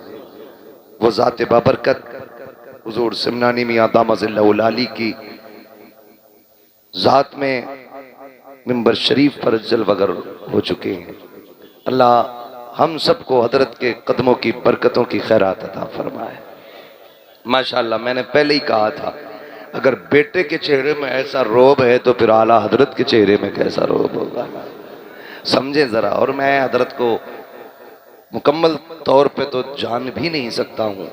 वो ज़ात बाबरकत हुज़ूर सिमनानी मियाँ दामजिल्लहुल अली की ज़ात में मिंबर शरीफ पर जलवगर हो चुके हैं। अल्लाह हम सबको हजरत के कदमों की बरकतों की खैरात अता फरमाए। माशाअल्लाह, मैंने पहले ही कहा था अगर बेटे के चेहरे में ऐसा रोब है तो फिर आला हजरत के चेहरे में कैसा रोब होगा, समझे जरा। और मैं हजरत को मुकम्मल तौर पे तो जान भी नहीं सकता हूँ,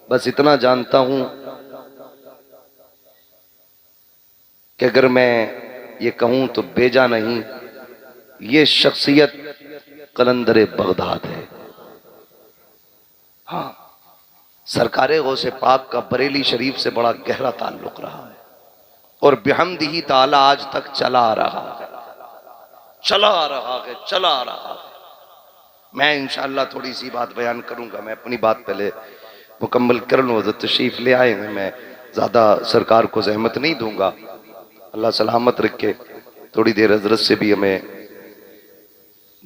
बस इतना जानता हूँ कि अगर मैं ये कहूँ तो बेजा नहीं, ये शख्सियत कलंदर बगदाद है। हाँ, सरकारे गौसे पाक का बरेली शरीफ से बड़ा गहरा ताल्लुक रहा है और बिहम्दिही ताला आज तक चला आ रहा है, चला आ रहा है, चला आ रहा है। मैं इंशाअल्लाह थोड़ी सी बात बयान करूंगा। मैं अपनी बात पहले मुकम्मल कर लूँ। तशरीफ ले आए हैं, मैं ज़्यादा सरकार को जहमत नहीं दूंगा। अल्लाह सलामत रखे। थोड़ी देर हजरत से भी हमें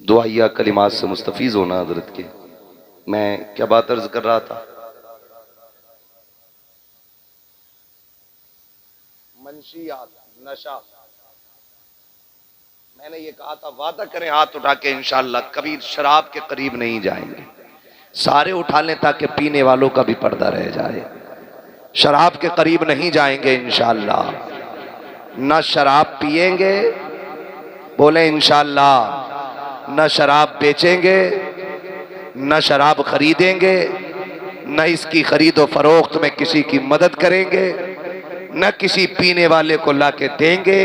दुआया कलिमात से मुस्तफीज होना हजरत के। मैं क्या बात अर्ज कर रहा था? मंशियात, नशा। मैंने ये कहा था वादा करें हाथ उठा के इंशाअल्लाह कभी शराब के करीब नहीं जाएंगे। सारे उठा लें ताकि पीने वालों का भी पर्दा रह जाए। शराब के करीब नहीं जाएंगे इंशाअल्लाह। न शराब पिएंगे, बोले इंशाअल्लाह। न शराब बेचेंगे, न शराब खरीदेंगे, न इसकी खरीदो फरोख्त में किसी की मदद करेंगे, न किसी पीने वाले को लाके देंगे।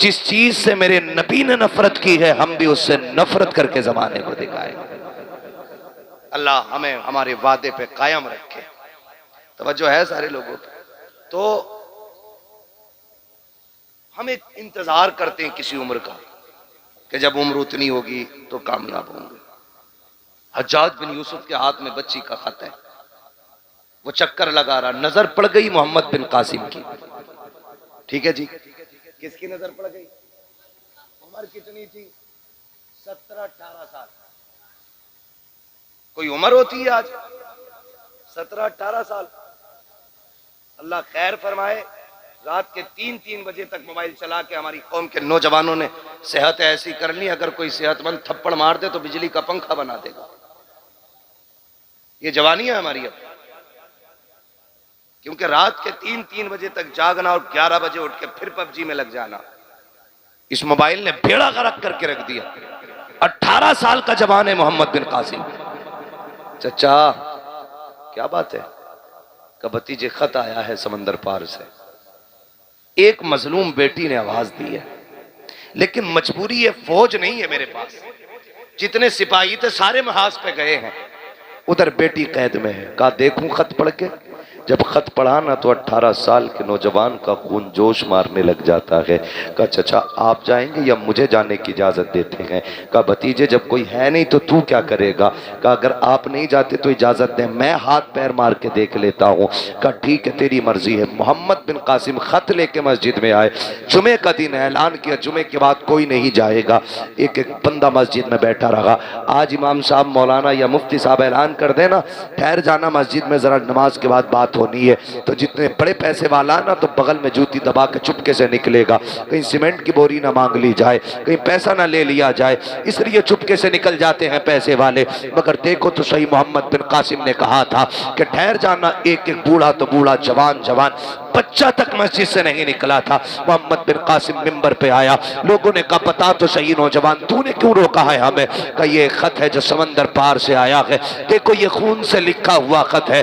जिस चीज से मेरे नबी ने नफरत की है हम भी उससे नफरत करके जमाने को दिखाएंगे। अल्लाह हमें हमारे वादे पे कायम रखे। तवज्जो है सारे लोगों पे। तो हम एक इंतजार करते हैं किसी उम्र का कि जब उम्र उतनी होगी तो कामयाब होंगे। हज्जाज बिन यूसुफ के हाथ में बच्ची का खत है, वो चक्कर लगा रहा, नजर पड़ गई मोहम्मद बिन कासिम की। ठीक है जी, किसकी नजर पड़ गई? उम्र कितनी थी? 17-18 साल। कोई उम्र होती है आज? 17-18 साल। अल्लाह खैर फरमाए। रात के 3-3 बजे तक मोबाइल चला के हमारी कौम के नौजवानों ने सेहत ऐसी कर ली, अगर कोई सेहतमंद थप्पड़ मार दे तो बिजली का पंखा बना देगा। ये जवानी है हमारी अब। क्योंकि रात के 3-3 बजे तक जागना और 11 बजे उठ के फिर पबजी में लग जाना, इस मोबाइल ने बेड़ा गर्क करके रख दिया। 18 साल का जवान है मोहम्मद बिन कासिम। चचा क्या बात है? का भतीजे खत आया है समंदर पार से। एक मजलूम बेटी ने आवाज दी है, लेकिन मजबूरी है, फौज नहीं है मेरे पास। जितने सिपाही थे सारे महाज पे गए हैं, उधर बेटी कैद में है। कहा देखूं खत पढ़ के। जब खत पढ़ा ना तो 18 साल के नौजवान का खून जोश मारने लग जाता है। कहा चचा आप जाएंगे या मुझे जाने की इजाजत देते हैं? कहा भतीजे जब कोई है नहीं तो तू क्या करेगा? कहा अगर आप नहीं जाते तो इजाजत दें, मैं हाथ पैर मार के देख लेता हूँ। कहा ठीक है तेरी मर्जी है। मोहम्मद बिन कासिम खत लेके मस्जिद में आए। जुमे का दिन ऐलान किया, जुमे के बाद कोई नहीं जाएगा। एक एक बंदा मस्जिद में बैठा रहा। आज इमाम साहब मौलाना या मुफ्ती साहब ऐलान कर देना ठहर जाना मस्जिद में, जरा नमाज के बाद बात होनी है। तो जितने बड़े पैसे वाला ना तो बगल में जूती दबा के चुपके से निकलेगा, कहीं सीमेंट की बोरी ना मांग ली जाए, कहीं पैसा ना ले लिया जाए, इसलिए चुपके से निकल जाते हैं पैसे वाले। मगर देखो तो सही, मोहम्मद बिन कासिम ने कहा था कि ठहर जाना। एक एक बूढ़ा तो बूढ़ा, जवान जवान, बच्चा तक मस्जिद से नहीं निकला था। मोहम्मद बिन कासिम मिंबर पे आया। लोगों ने कहा बता तो सही नौजवान, तूने क्यों रोका है हमें? कहा ये खत है जो समंदर पार से आया है। देखो ये खून से लिखा हुआ खत है,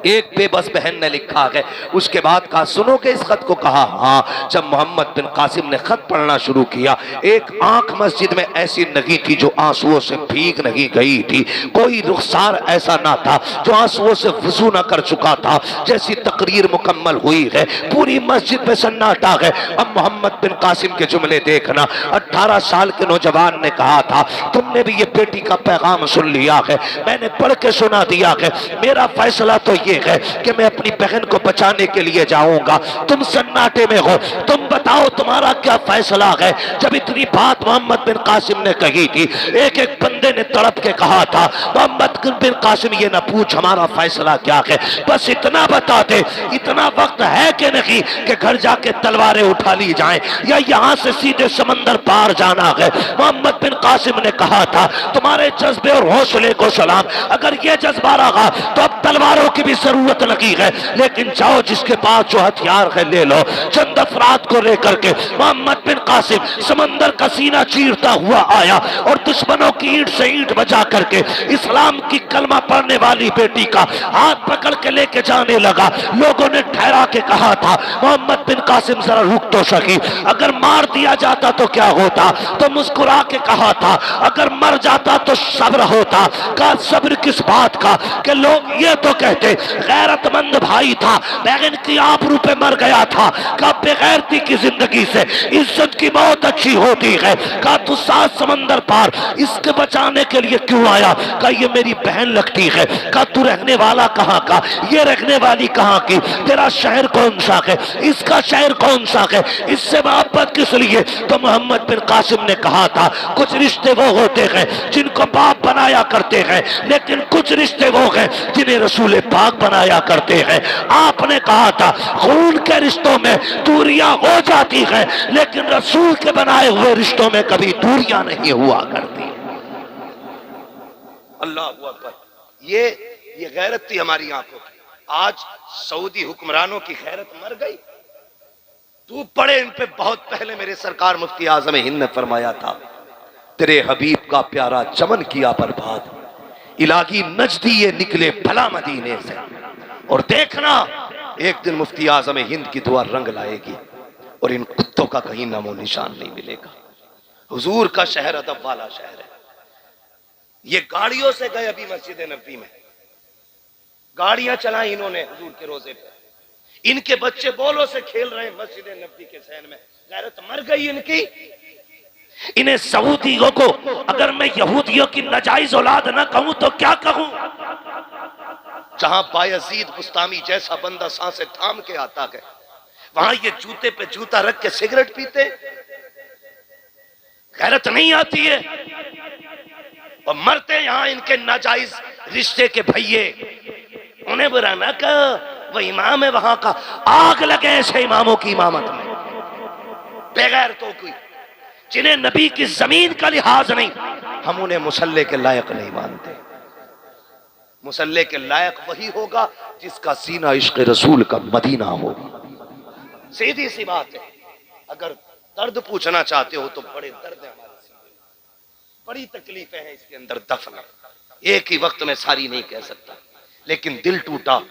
एक बेबस बहन ने लिखा है। उसके बाद कहा सुनोगे इस खत को? कहा हाँ। जब मोहम्मद बिन कासिम ने खत पढ़ना शुरू किया, एक आंख मस्जिद में ऐसी नहीं थी जो आंसुओं से भीग नहीं गई थी। कोई रुखसार ऐसा ना था जो आंसुओं से वुजू ना कर चुका था। जैसी तकरीर मुकम्मल हुई है, पूरी मस्जिद में सन्नाटा है। अब मोहम्मद बिन कासिम के जुमले देखना। 18 साल के नौजवान ने कहा था तुमने भी ये बेटी का पैगाम सुन लिया है, मैंने पढ़ के सुना दिया है। मेरा फैसला तो ये है कि मैं अपनी बहन को बचाने के लिए जाऊंगा। तुम सन्नाटे में हो, तुम बताओ तुम्हारा क्या फैसला है? जब इतनी बात मोहम्मद बिन कासिम ने कही थी, एक एक बंदे ने तड़प के कहा था मोहम्मद बिन कासिम ये ना पूछ हमारा फैसला क्या है, बस इतना बता दे। इतना वक्त है कि नहीं कि घर जाके तलवारें उठा ली जाएं, या यहाँ से सीधे समंदर पार जाना है? मोहम्मद बिन कासिम ने कहा था तुम्हारे जज्बे और हौसले को सलाम, अगर ये जज्बा रहा तो अब तलवारों की भी जरूरत लगी है, लेकिन जाओ जिसके पास जो हथियार है ले लो। चंद अफराद को लेकर के मोहम्मद बिन कासिम समंदर का सीना चीरता हुआ आया और दुश्मनों की ईंट से ईंट बजा करके इस्लाम की कलमा पढ़ने वाली बेटी का हाथ पकड़ के लेके जाने लगा। लोगों ने ठहरा के कहा था मोहम्मद बिन कासिम जरा रुक तो सकी, अगर मार दिया जाता तो क्या होता? तो मुस्कुरा के कहा था अगर मर जाता तो सब्र होता। का सब्र किस बात का कि लोग ये तो कहते गैरतमंद भाई था, बहन की आबरू पे मर गया था। का बेगैरती की जिंदगी से इज्जत की मौत अच्छी होती है। कहा तू 7 समंदर पार इसके बचाने के लिए क्यों आया? कहा ये मेरी बहन लगती है। कहा तू रहने वाला कहाँ का? ये रहने वाली कहाँ की? तेरा शहर कौन सा है? इसका शहर कौन सा है? इससे मोहब्बत किस लिए? तो मोहम्मद बिन कासिम ने कहा था कुछ रिश्ते वो होते हैं जिनको बाप बनाया करते हैं, लेकिन कुछ रिश्ते वो हैं जिन्हें रसूल पाक बनाया करते हैं। आपने कहा था खून के रिश्तों में दूरियां हो जाती हैं, लेकिन रसूल के बनाए हुए रिश्तों में कभी दूरियां नहीं हुआ करती। अल्लाह अकबर। ये गैरत थी हमारी आंखों की। आज सऊदी हुक्मरानों की गैरत मर गई। तू पढ़े इन पे, बहुत पहले मेरे सरकार मुफ्ती आजम हिंद ने फरमाया था तेरे हबीब का प्यारा चमन किया बर्बाद, इलाही नजदीए निकले भला मदीने से। और देखना एक दिन मुफ्ती आजम हिंद की दुआ रंग लाएगी और इन कुत्तों का कहीं नामो निशान नहीं मिलेगा। हुजूर का शहर अदब वाला शहर है। ये गाड़ियों से गए अभी मस्जिद नबी में, गाड़ियां चलाई इन्होंने हुजूर के रोजे पे। इनके बच्चे बोलों से खेल रहे हैं मस्जिद नबी के सहन में। गैरत मर गई इनकी। इन्हें सऊदियों को अगर मैं यहूदियों की नाजायज औलाद ना कहूं तो क्या कहूं? जहां बायजीद बुस्तामी जैसा बंदा सांसें थाम के आता है, वहां ये जूते पे जूता रख के सिगरेट पीते। गैरत नहीं आती है। और मरते यहां इनके नाजायज रिश्ते के भैये। उन्हें बुरा ना कहो, वो इमाम है वहां का। आग लगे ऐसे इमामों की इमामत में, बगैर तो कोई, जिन्हें नबी की जमीन का लिहाज नहीं। हम उन्हें मुसल्ले के लायक नहीं मानते। मुसल्ले के लायक वही होगा जिसका सीना इश्क रसूल का मदीना हो। सीधी सी बात है। अगर दर्द पूछना चाहते हो तो बड़े दर्द है हमारे सीने, बड़ी तकलीफें हैं इसके अंदर दफन। एक ही वक्त में सारी नहीं कह सकता, लेकिन दिल टूटा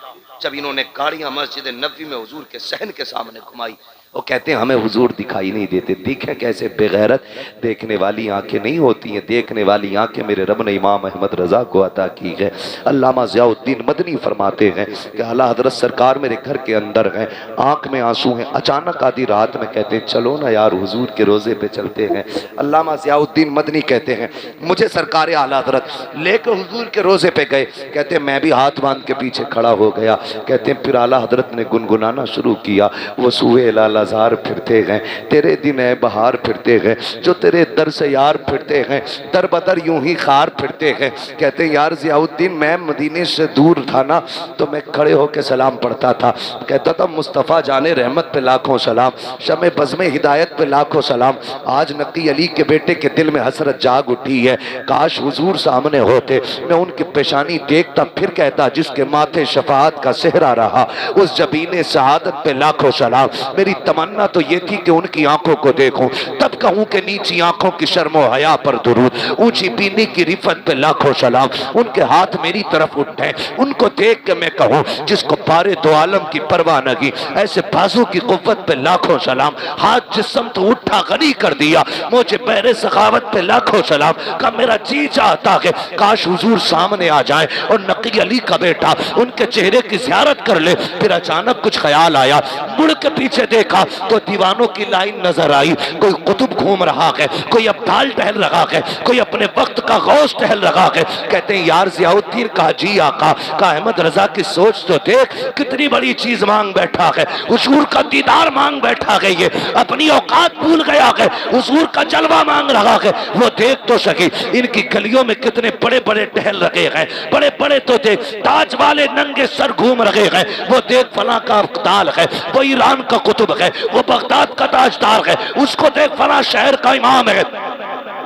जब इन्होंने गाड़ियां मस्जिद नबी में हुजूर के सहन के सामने घुमाई। वो कहते हैं हमें हुजूर दिखाई नहीं देते। देखें कैसे बेगैरत। देखने वाली आंखें नहीं होती हैं, देखने वाली आंखें मेरे रब ने इमाम अहमद रजा को अता की है। अल्लामा ज़ियाउद्दीन मदनी फरमाते हैं कि आला हजरत सरकार मेरे घर के अंदर हैं, आंख में आंसू हैं। अचानक आधी रात में कहते हैं चलो ना यार हुजूर के रोजे पे चलते हैं। अल्लामा ज़ियाउद्दीन मदनी कहते हैं मुझे सरकार आला हजरत लेकर हुजूर के रोजे पे गए। कहते हैं मैं भी हाथ बांध के पीछे खड़ा हो गया। कहते हैं फिर आला हजरत ने गुनगुनाना शुरू किया, वो सूहे लालाजार फिरते गए, तेरे दिन है बहार फिरते गए, जो तेरे दर से यार फिरते गए, दर बदर यूं ही खार फिरते गए। कहते हैं यार ज़ियाउद्दीन मैं मदीने से दूर था ना, तो मैं खड़े होकर सलाम पढ़ता था। कहता था मुस्तफ़ा जाने रहमत पे लाखों सलाम, शमे बज़्मे हिदायत पे लाखों सलाम। आज नकी अली के बेटे के दिल में हसरत जाग उठी है, काश हुजूर सामने होते, मैं उनकी पेशानी देखता, फिर कहता जिसके माथे शफाअत का सेहरा रहा उस जबीने शहादत पे लाखों सलाम। मेरी तमन्ना तो ये थी कि उनकी आंखों को देखूं, तब कहूं कि नीची आंखों की शर्मो हया पर दुरूद, ऊंची पीने की रिफत पे लाखों सलाम। उनके हाथ मेरी तरफ उठे, उनको देख के मैं कहूं जिसको पारे दो आलम की परवाह नगी, ऐसे बाजू की कुव्वत पे लाखों सलाम। हाथ जिस्म तो उठा गनी कर दिया, मुझे बहरे सखावत पे लाखों सलाम। का मेरा जी चाहता है काश हुजूर सामने आ जाए और नकी अली का बेटा उनके चेहरे की ज़ियारत कर ले। फिर अचानक कुछ ख्याल आया, मुड़ के पीछे देखा तो दीवानों की लाइन नजर आई। कोई कुतुब घूम रहा है, कोई अब्दाल टहल रहा है, कोई अपने वक्त का गौस टहल रहा है। कहते हैं यार ज़ियाउद्दीन का जी आका का अहमद रजा की सोच तो देख, कितनी बड़ी चीज मांग बैठा है, हुजूर का दीदार मांग बैठा है। ये अपनी औकात भूल गया है, हुजूर का जलवा मांग रहा है। वो देख तो सकी इनकी गलियों में कितने बड़े बड़े टहल रखे हैं, बड़े बड़े तो देख ताज वाले नंगे सर घूम रहे हैं। वो देख फला का अब्दाल है, वो ईरान का कुतुब है, वो बगदाद का ताजदार है, उसको देख फला शहर का इमाम है।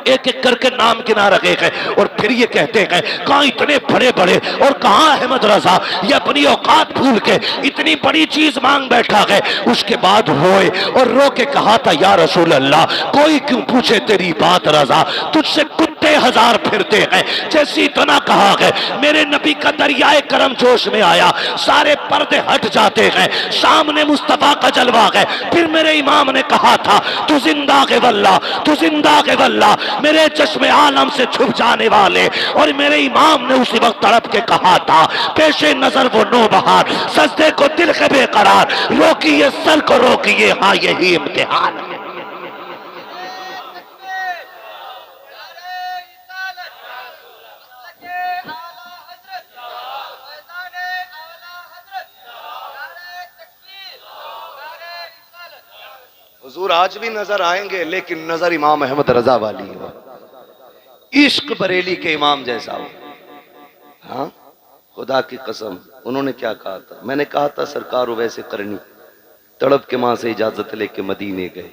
एक एक करके नाम गिना रखे हैं और फिर ये कहते हैं कहाँ इतने बड़े बड़े और कहाँ अहमद रजा, ये अपनी औकात भूल के इतनी बड़ी चीज मांग बैठा है। उसके बाद रोए और रो के कहा था या रसूल अल्लाह कोई क्यों पूछे तेरी बात रजा, तुझसे कुत्ते बट्टे हजार फिरते हैं। जैसी तो ना कहा गया मेरे नबी का दरियाए करम जोश में आया, सारे पर्दे हट जाते हैं, सामने मुस्तफा का जलवा है। फिर मेरे इमाम ने कहा था तू जिंदा के वल्ला, तू जिंदा के वल्ला, मेरे चश्मे आलम से छुप जाने वाले। और मेरे इमाम ने उसी वक्त तड़प के कहा था पेशे नजर वो नो बहार, सजदे को दिल के बेकरार, रोकिए सर को रोकिए, हाँ यही इम्तिहान है। हुजूर आज भी नजर आएंगे लेकिन नजर इमाम अहमद रजा वाली हो, इश्क बरेली के इमाम जैसा हो। हाँ खुदा की कसम, उन्होंने क्या कहा था, मैंने कहा था सरकार वैसे करनी, तड़प के मां से इजाजत लेके मदीने गए।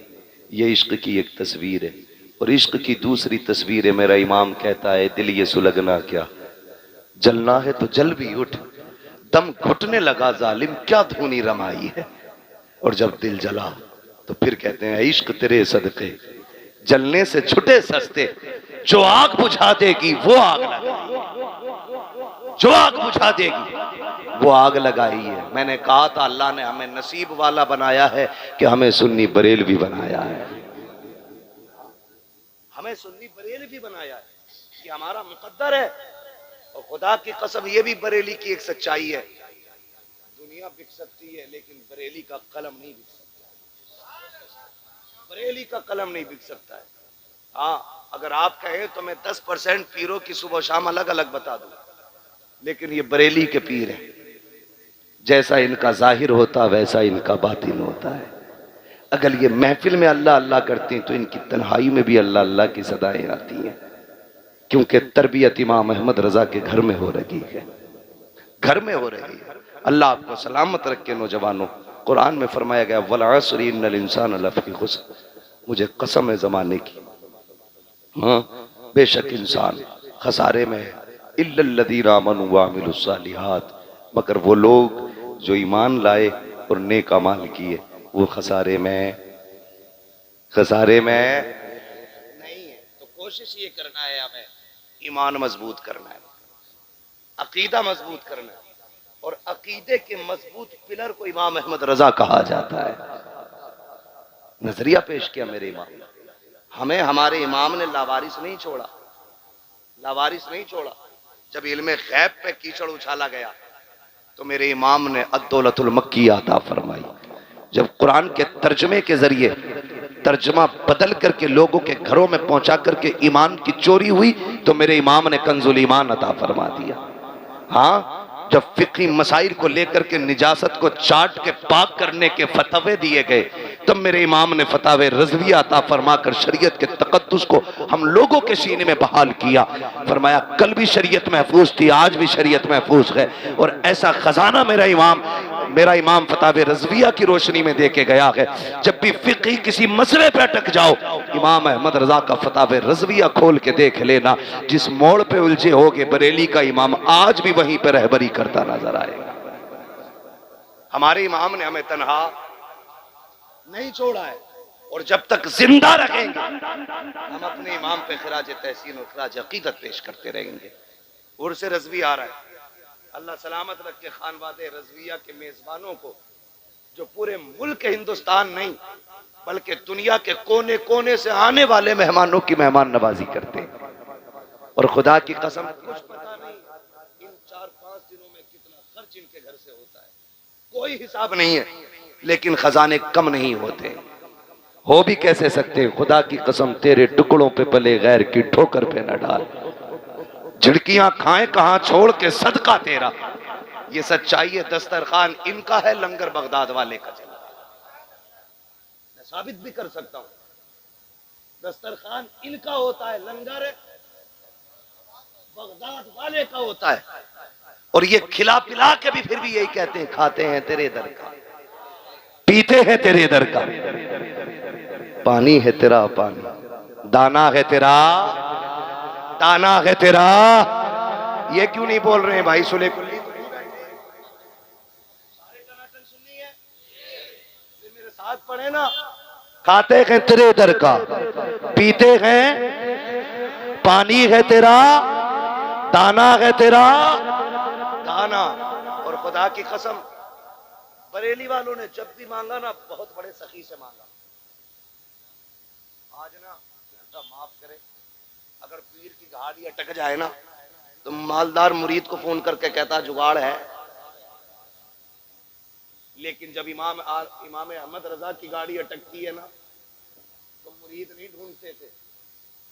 ये इश्क की एक तस्वीर है। और इश्क की दूसरी तस्वीर है, मेरा इमाम कहता है दिल ये सुलगना क्या, जलना है तो जल भी उठ, दम घुटने लगा जालिम क्या धूनी रमाई है। और जब दिल जला तो फिर कहते हैं इश्क तेरे सदके जलने से छुटे सस्ते, जो आग बुझा देगी वो आग लगाई, जो आग बुझा देगी वो आग लगाई है। मैंने कहा था अल्लाह ने हमें नसीब वाला बनाया है कि हमें सुन्नी बरेलवी बनाया है, हमें सुन्नी बरेलवी बनाया है, ये हमारा मुकद्दर है। और खुदा की कसम ये भी बरेली की एक सच्चाई है, दुनिया बिक सकती है लेकिन बरेली का कलम नहीं बिक सकता, बरेली का कलम नहीं बिक सकता है। हाँ अगर आप कहें तो मैं 10% पीरों की सुबह शाम अलग अलग बता दूं, लेकिन ये बरेली के पीर हैं, जैसा इनका जाहिर होता वैसा इनका बातिन होता है। अगर ये महफिल में अल्लाह अल्लाह करते हैं तो इनकी तन्हाई में भी अल्लाह अल्लाह की सदाएं आती हैं, क्योंकि तरबियत इमाम अहमद रजा के घर में हो रही है, घर में हो रही है। अल्लाह आपको सलामत रखे नौजवानों। कुरान में फरमाया गया वल अस्र इन्नल इंसान लफी खुस्र, मुझे कसम है जमाने की, हाँ बेशक इंसान खसारे में है, इल्लल्लज़ीना आमनू व अमिलुस सालिहात, मगर वो लोग जो ईमान लाए और नेक अमाल किए वो खसारे में, खसारे में नहीं है। तो कोशिश ये करना है हमें ईमान मजबूत करना है, अकीदा मजबूत करना है, और अकीदे के मजबूत पिलर को इमाम अहमद रजा कहा जाता है। नजरिया पेश किया मेरे इमाम ने, हमें हमारे इमाम ने लावारिस नहीं छोड़ा, लावारिस नहीं छोड़ा। जब इल्मे गैब पे कीचड़ उछाला गया तो मेरे इमाम ने अद्दौलतुल मक्की अता फरमाई। जब कुरान के तर्जमे के जरिए तर्जमा बदल करके लोगों के घरों में पहुंचा करके ईमान की चोरी हुई तो मेरे इमाम ने कंजुल ईमान अता फरमा दिया। हाँ जब फिक्री मसाइल को लेकर के निजासत को चाट के पाक करने के फतवे दिए गए तब मेरे इमाम ने फतावे रज़विया अता फरमाकर शरीयत के तकद्दुस को हम लोगों के सीने में बहाल किया। फरमाया कल भी शरीयत महफूज थी, आज भी शरीयत महफूज है। और ऐसा खजाना मेरा इमाम फतावे रज़विया की रोशनी में दे के गया है। जब भी फिक्री किसी मसले पे अटक जाओ इमाम अहमद रजा का फतावे रज़विया खोल के देख लेना, जिस मोड़ पे उलझे होगे बरेली का इमाम आज भी वहीं पर रहबरी करता नजर आएगा। हमारे इमाम ने हमें तन्हा नहीं छोड़ा है, और जब तक जिंदा रहेंगे हम अपने इमाम पे खराज तहसीन और खराज अकीदत पेश करते रहेंगे। उर्स रज़वी आ रहा है, अल्लाह सलामत रखे खानवादे रज़विया के मेजबानों को, जो पूरे मुल्क हिंदुस्तान नहीं बल्कि दुनिया के कोने कोने से आने वाले मेहमानों की मेहमान नवाजी करते हैं। और खुदा की कसम कुछ पता नहीं इन 4-5 दिनों में कितना खर्च इनके घर से होता है, कोई हिसाब नहीं है, लेकिन खजाने कम नहीं होते। हो भी कैसे सकते हैं, खुदा की कसम तेरे टुकड़ों पे पले गैर की ठोकर पे न डाल, झिड़कियां खाए कहां छोड़ के सदका तेरा। ये सच्चाई है, दस्तरखान इनका है, लंगर बगदाद वाले का चला। मैं साबित भी कर सकता हूं, दस्तरखान इनका होता है, लंगर बगदाद वाले का होता है। और ये खिला पिला के भी फिर भी यही कहते हैं खाते हैं तेरे दर का, पीते हैं तेरे दर का, पानी है तेरा पानी, दाना है तेरा दाना है तेरा। ये क्यों नहीं बोल रहे हैं भाई? सुले कुल्ली तो नहीं बैठे, सारे टनाटन सुननी है, फिर मेरे साथ पढ़े ना, खाते हैं तेरे दर का, पीते हैं पानी है तेरा, दाना है तेरा। दाना। और खुदा की कसम बरेली वालों ने जब भी मांगा ना, बहुत बड़े सखी से मांगा। आज ना माफ करे, अगर पीर की गाड़ी अटक जाए ना, तो मालदार मुरीद को फोन करके कहता जुगाड़ है। लेकिन जब इमाम अहमद रजा की गाड़ी अटकती है ना, तो मुरीद नहीं ढूंढते थे,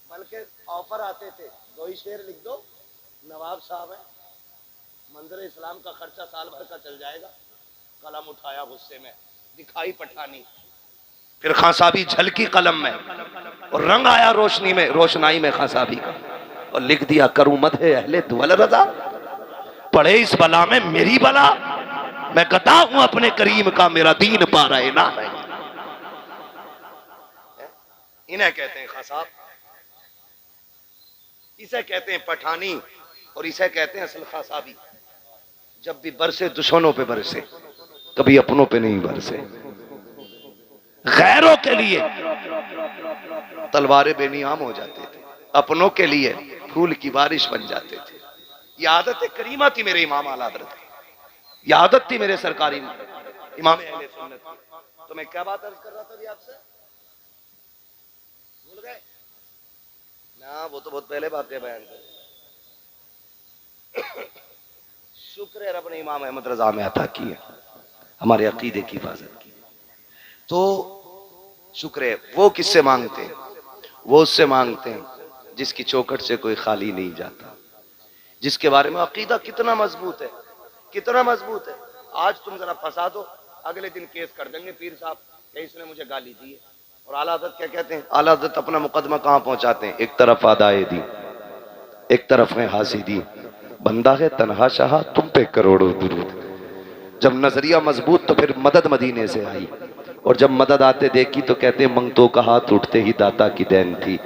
बल्कि ऑफर आते थे, 2 शेर लिख दो, नवाब साहब है, मंदिर इस्लाम का खर्चा साल भर का चल जाएगा। कलम उठाया गुस्से में, दिखाई पठानी, फिर खां साहबी झलकी कलम में, और रंग आया रोशनाई में खां साहबी का, और लिख दिया करूं मत है अहले दुअल रजा, पढ़े इस बला में मेरी बला, मैं गदा हूं अपने करीम का, मेरा दीन पा रहे ना है। इन्हें कहते हैं खां साहब, इसे कहते हैं पठानी, और इसे कहते हैं असल खां साहबी। जब भी बरसे दुश्मनों पे बरसे, कभी अपनों पे नहीं बरसे। गैरों के लिए तलवारें बेनियाम हो जाते थे, अपनों के लिए फूल की बारिश बन जाते थे। ये आदत करीमा थी मेरे इमाम आला हज़रत की, ये आदत थी मेरे सरकारी इमाम अहले सुन्नत की। तो मैं क्या बात अर्ज कर रहा था अभी आपसे, भूल गए ना? वो तो बहुत पहले बातें बयान कर। शुक्र है रब ने इमाम अहमद रजा में अता की है, हमारे अकीदे की हिफाजत की। तो शुक्र है। वो किससे मांगते हैं? वो उससे मांगते हैं जिसकी चौखट से कोई खाली नहीं जाता, जिसके बारे में अकीदा कितना मजबूत है, कितना मजबूत है। आज तुम जरा फंसा दो, अगले दिन केस कर देंगे पीर साहब कि इसने मुझे गाली दी है। और आला हज़रत क्या कहते हैं? आला हज़रत अपना मुकदमा कहाँ पहुंचाते हैं? एक तरफ आदाए दी, एक तरफ है हासिदी, बंदा है तन्हा शाह तुम पे करोड़ों दुरूद। जब नजरिया मजबूत तो फिर मदद मदीने से आई, और जब मदद आते देखी तो कहते मंगतों का हाथ उठते ही दाता की देन थी।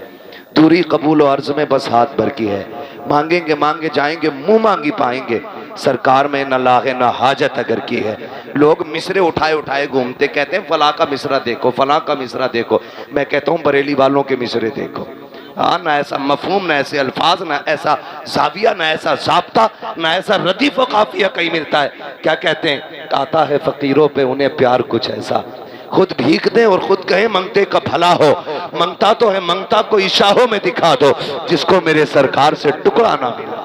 दूरी कबूल और अर्ज में बस हाथ भर की है, मांगेंगे मांगे जाएंगे मुंह मांगी पाएंगे, सरकार में न लागे न हाजत अगर की है। लोग मिसरे उठाए उठाए घूमते, कहते हैं फला का मिसरा देखो, फला का मिसरा देखो। मैं कहता हूँ बरेली वालों के मिसरे देखो। हाँ, ना ऐसा मफहूम, ना ऐसे अल्फाज, ना ऐसा जाविया, ना ऐसा ज़ाब्ता, ना ऐसा रदीफ व काफिया कहीं मिलता है। क्या कहते हैं? आता है फकीरों पे उन्हें प्यार कुछ ऐसा, खुद भीख दें और खुद कहें मंगते का भला हो। मंगता तो है, मंगता को इशारों में दिखा दो, जिसको मेरे सरकार से टुकड़ा ना मिला।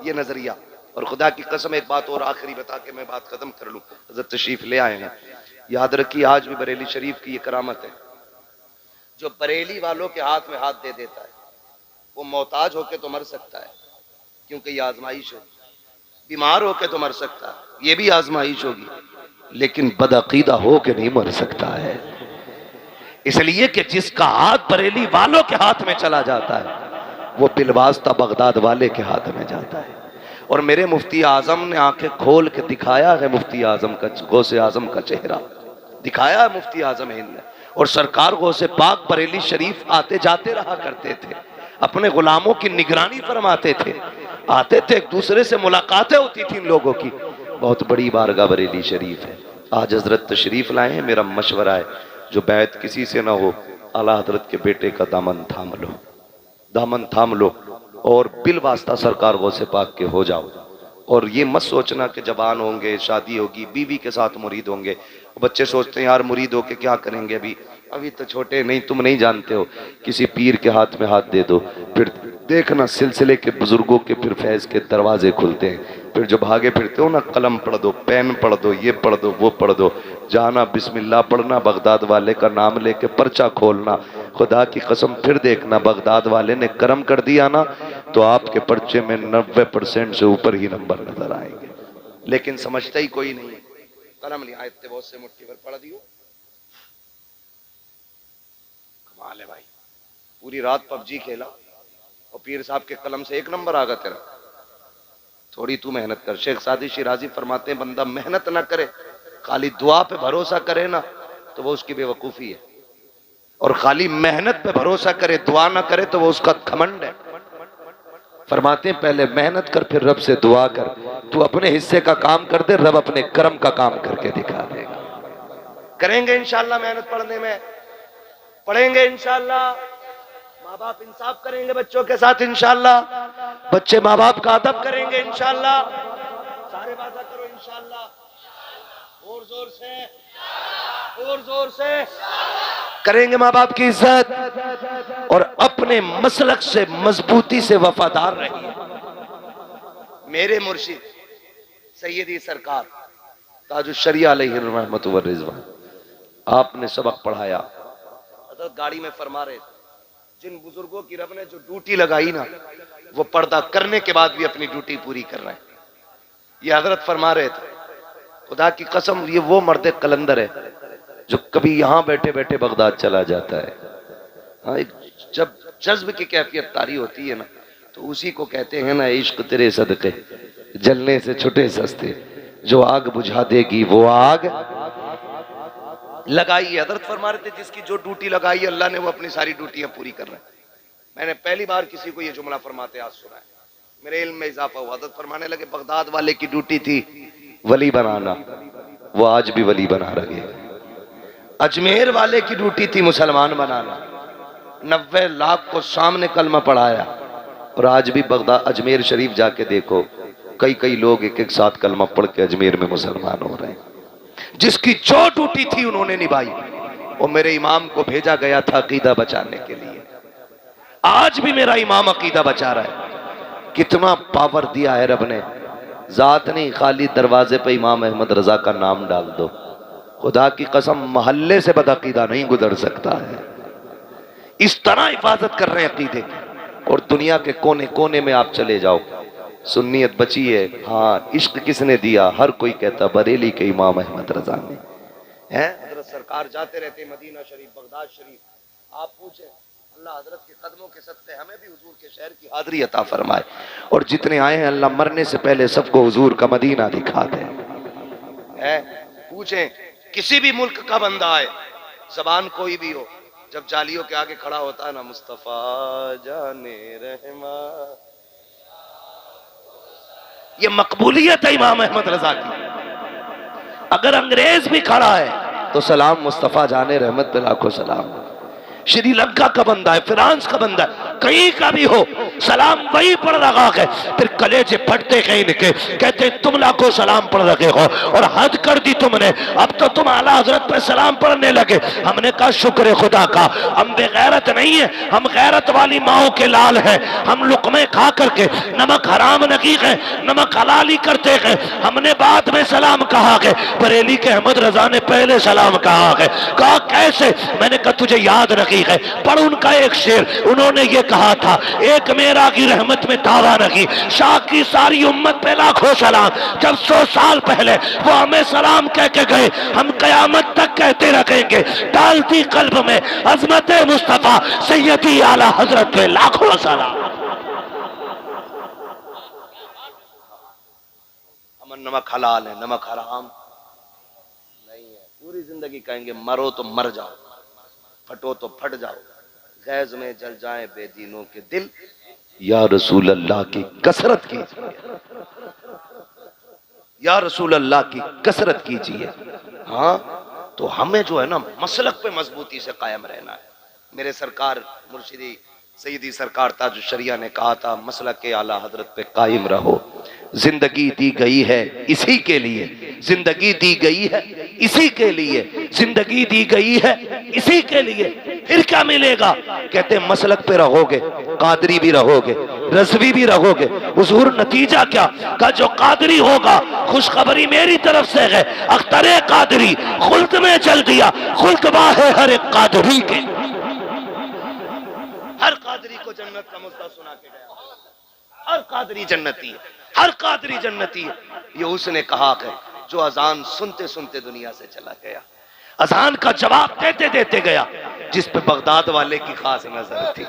ये नजरिया। और खुदा की कसम एक बात और आखिरी बता के मैं बात खत्म कर लूं। हज़रत तशरीफ ले आए हैं, याद रखिए आज भी बरेली शरीफ की ये करामत है। जो बरेली वालों के हाथ में हाथ दे देता है वो मोहताज होके तो मर सकता है, क्योंकि ये आजमाइश है। बीमार होके तो मर सकता है, ये भी आजमाइश होगी, लेकिन बदअकीदा हो के नहीं मर सकता है। इसलिए कि जिसका हाथ बरेली वालों के हाथ में चला जाता है वो बिलवास्ता बगदाद वाले के हाथ में जाता है। और मेरे मुफ्ती आजम ने आंखें खोल के दिखाया है, मुफ्ती आजम का, गौसे आजम का चेहरा दिखाया है मुफ्ती आजम हिंद ने। और सरकार गौसे पाक बरेली शरीफ आते जाते रहा करते थे, अपने गुलामों की निगरानी फरमाते थे, आते थे, एक दूसरे से मुलाकातें होती थी इन लोगों की। बहुत बड़ी बारगाह बरेली शरीफ है। आज हजरत तशरीफ लाए हैं, मेरा मशवरा है जो बैत किसी से ना हो, आला हजरत के बेटे का दामन थाम लो, दामन थाम लो और बिल वास्ता सरकार गौसे पाक के हो जाओ। और ये मत सोचना कि जवान होंगे, शादी होगी, बीवी के साथ मुरीद होंगे। बच्चे सोचते हैं यार मुरीद होके क्या करेंगे, अभी तो छोटे, नहीं तुम नहीं जानते हो। किसी पीर के हाथ में हाथ दे दो, फिर देखना सिलसिले के बुजुर्गों के फिर फैज के दरवाजे खुलते हैं। फिर जो भागे फिरते हो ना, कलम पढ़ दो, पेन पढ़ दो, ये पढ़ दो, वो पढ़ दो, जाना बिस्मिल्लाह पढ़ना, बगदाद वाले का नाम लेके पर्चा खोलना। खुदा की कसम फिर देखना, बगदाद वाले ने करम कर दिया ना तो आपके पर्चे में 90% से ऊपर ही नंबर नजर आएंगे। लेकिन समझता ही कोई नहीं है। कलम लिया इतने बहुत से मुट्ठी पर पढ़ दियो, कमाल है भाई। पूरी रात पबजी खेला और पीर साहब के कलम से 1 नंबर आ गया तेरा। थोड़ी तू मेहनत कर। शेख सादी शिराजी फरमाते हैं बंदा मेहनत ना करे, खाली दुआ पे भरोसा करे ना तो वो उसकी बेवकूफी है, और खाली मेहनत पे भरोसा करे, दुआ ना करे तो वो उसका घमंड है। फरमाते हैं पहले मेहनत कर, फिर रब से दुआ कर। तू अपने हिस्से का काम कर दे, रब अपने कर्म का काम करके दिखा देगा। करेंगे इंशाल्लाह मेहनत पढ़ने में, पढ़ेंगे इंशाल्लाह। माँ बाप इंसाफ करेंगे बच्चों के साथ इंशाल्लाह, बच्चे माँ बाप का अदब करेंगे इंशाल्लाह, सारे वादा करो इंशाल्लाह, और जोर से करेंगे माँ बाप की इज्जत और अपने मसलक से मजबूती से वफादार रहिए। मेरे मुर्शिद सैयदी सरकार ताजुश्शरिया अलैहि रहमतु व रिज़वान, आपने सबक पढ़ाया। हज़रत गाड़ी में फरमा रहे थे, जिन बुजुर्गों की रब ने जो ड्यूटी लगाई ना, वो पर्दा करने के बाद भी अपनी ड्यूटी पूरी कर रहे हैं। ये हजरत फरमा रहे थे, खुदा की कसम ये वो मर्द कलंदर है जो कभी यहां बैठे बैठे बगदाद चला जाता है। हाँ, एक जब जज्ब की कैफियत तारी होती है ना, तो उसी को कहते हैं ना, इश्क तेरे सदके जलने से छुटे सस्ते, जो आग बुझा देगी वो आग लगाई है। हजरत फरमा रहे थे, जिसकी जो ड्यूटी लगाई है अल्लाह ने, वो अपनी सारी ड्यूटियां पूरी कर रहे हैं। मैंने पहली बार किसी को ये जुमला फरमाते आज सुना है, मेरे इल्म में इजाफा हुआ। हजरत फरमाने लगे, बगदाद वाले की ड्यूटी थी वली बनाना, वो आज भी वली बना रहे। अजमेर वाले की ड्यूटी थी मुसलमान बनाना, 90 लाख को सामने कलमा पढ़ाया, और आज भी बगदाद अजमेर शरीफ जाके देखो, कई कई लोग एक एक साथ कलमा पढ़ के अजमेर में मुसलमान हो रहे हैं। जिसकी जो ड्यूटी थी उन्होंने निभाई, और मेरे इमाम को भेजा गया था अकीदा बचाने के लिए। आज भी मेरा इमाम अकीदा बचा रहा है। कितना पावर दिया है रब ने, जात नहीं, खाली दरवाजे पे इमाम अहमद रजा का नाम डाल दो, खुदा की कसम मोहल्ले से बदअकीदा नहीं गुजर सकता है। इस तरह हिफाजत कर रहे हैं अकीदे की, और दुनिया के कोने कोने में आप चले जाओ, सुन्नियत बची है। हाँ, इश्क किसने दिया? हर कोई कहता बरेली के इमाम अहमद रजा ने है। हजरत सरकार जाते रहते मदीना शरीफ, बगदाद शरीफ, आप पूछे, अल्लाह हजरत के कदमों के सदके हमें भी हुजूर के शहर की हाज़री अता फरमाए, और जितने आए हैं अल्लाह मरने से पहले सबको हुजूर का मदीना दिखा दे। पूछे, किसी भी मुल्क का बंदा आए, जबान कोई भी हो, जब जालियों के आगे खड़ा होता है ना, मुस्तफा जाने रहमा, ये मकबूलियत है इमाम अहमद रजा की। अगर अंग्रेज भी खड़ा है तो सलाम मुस्तफा जाने रहमत पे लाखों सलाम। श्रीलंका का बंदा है, फ्रांस का बंदा है, कहीं का भी हो, सलाम वही पढ़ रहा है। फिर कलेजे फटते कहीं इनके, कहते तुम लाखों सलाम पढ़ रहे हो, और हद कर दी तुमने, अब तो तुम आला हजरत पे सलाम पढ़ने लगे। हमने कहा शुक्र खुदा का, हम बेगैरत नहीं है, हम गैरत वाली माओ के लाल हैं। हम लुकमे खा करके नमक हराम नहीं है, नमक हलाली करते हैं। हमने बाद में सलाम कहा है, बरेली के अहमद रजा ने पहले सलाम कहा है। कहा कैसे? मैंने कहा तुझे याद रखी है, पढ़ उनका एक शेर। उन्होंने ये कहा था, एक मेरा की रहमत में दावा नहीं, शाह की सारी उम्मत पे लाखों सलाम। जब 100 साल पहले वो हमें सलाम कह के गए, हम कयामत तक कहते रखेंगे, डालती कल्ब में अजमत मुस्तफा सैयदी आला हजरत पे लाखों सलाम। हम नमक हलाल है, नमक हराम नहीं है। पूरी जिंदगी कहेंगे मरो तो मर जाओ, फटो तो फट जाओ, गैज में जल जाए बेदीनों के दिल, या रसूल अल्लाह की कसरत कीजिए, या रसूल अल्लाह की कसरत कीजिए। हाँ, तो हमें जो है ना मसलक पे मजबूती से कायम रहना है। मेरे सरकार मुर्शिदी सैयदी सरकार ताजुश्शरिया ने कहा था, मसलक के आला हजरत पे कायम रहो। जिंदगी दी गई है इसी के लिए, जिंदगी दी गई है इसी के लिए, जिंदगी दी गई है इसी के लिए, फिर क्या मिलेगा? कहते मसलक पे रहोगे, कादरी भी रहोगे, रज़वी भी रहोगे। हुजूर नतीजा क्या? का जो कादरी होगा, खुशखबरी मेरी तरफ से है, अख्तरे कादरी खुल्द में चल दिया, खुल्दबा है हर एक कादरी के। हर कादरी को जन्नत का मुद्दा सुना के गया, हर कादरी जन्नती है, हर कादरी जन्नती है। ये उसने कहा है जो अजान सुनते सुनते दुनिया से चला गया, अजान का जवाब देते देते गया, जिस पे बगदाद वाले की खास नजर थी।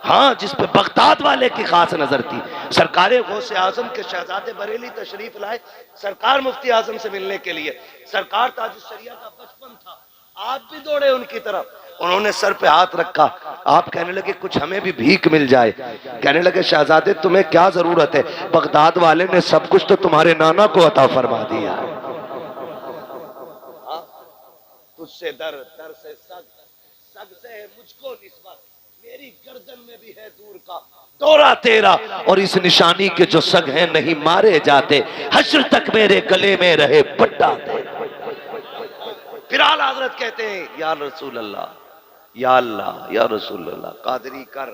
हाँ, जिस पे बगदाद वाले की खास नजर थी। सरकार गौसे आजम के शहजादे बरेली तशरीफ लाए सरकार मुफ्ती आजम से मिलने के लिए। सरकार ताजुश्शरिया का बचपन था, आप भी दौड़े उनकी तरफ, उन्होंने सर पे हाथ रखा। आप कहने लगे कुछ हमें भी भीख मिल जाए। कहने लगे शहजादे तुम्हें क्या जरूरत है, बगदाद वाले ने सब कुछ तो तुम्हारे नाना को अता फरमा दिया। तुझसे दर, दर से सग, सग से है मुझको निस्बत, मेरी गर्दन में भी है दूर का दौरा तेरा, और इस निशानी के जो सग हैं नहीं मारे जाते, हश्र तक मेरे गले में रहे पट्टा तेरा। फिर आला हजरत कहते हैं या रसूल अल्लाह, या अल्लाह, या रसूल अल्लाह, कादरी कर,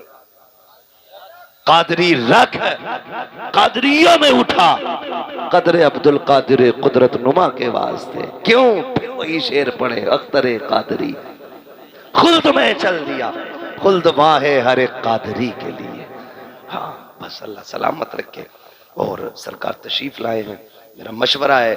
कादरी रख, कादरिया में उठा, कदरे अब्दुल कादिर कुदरत नुमा के वास्ते। क्यों? फिर वही शेर पढ़े, अख्तरे कादरी खुल्द में चल दिया, खुल्द वहां है हर एक कादरी के लिए। हाँ, बस अल्लाह सलामत रखे। और सरकार तशरीफ लाए हैं, मेरा मशवरा है,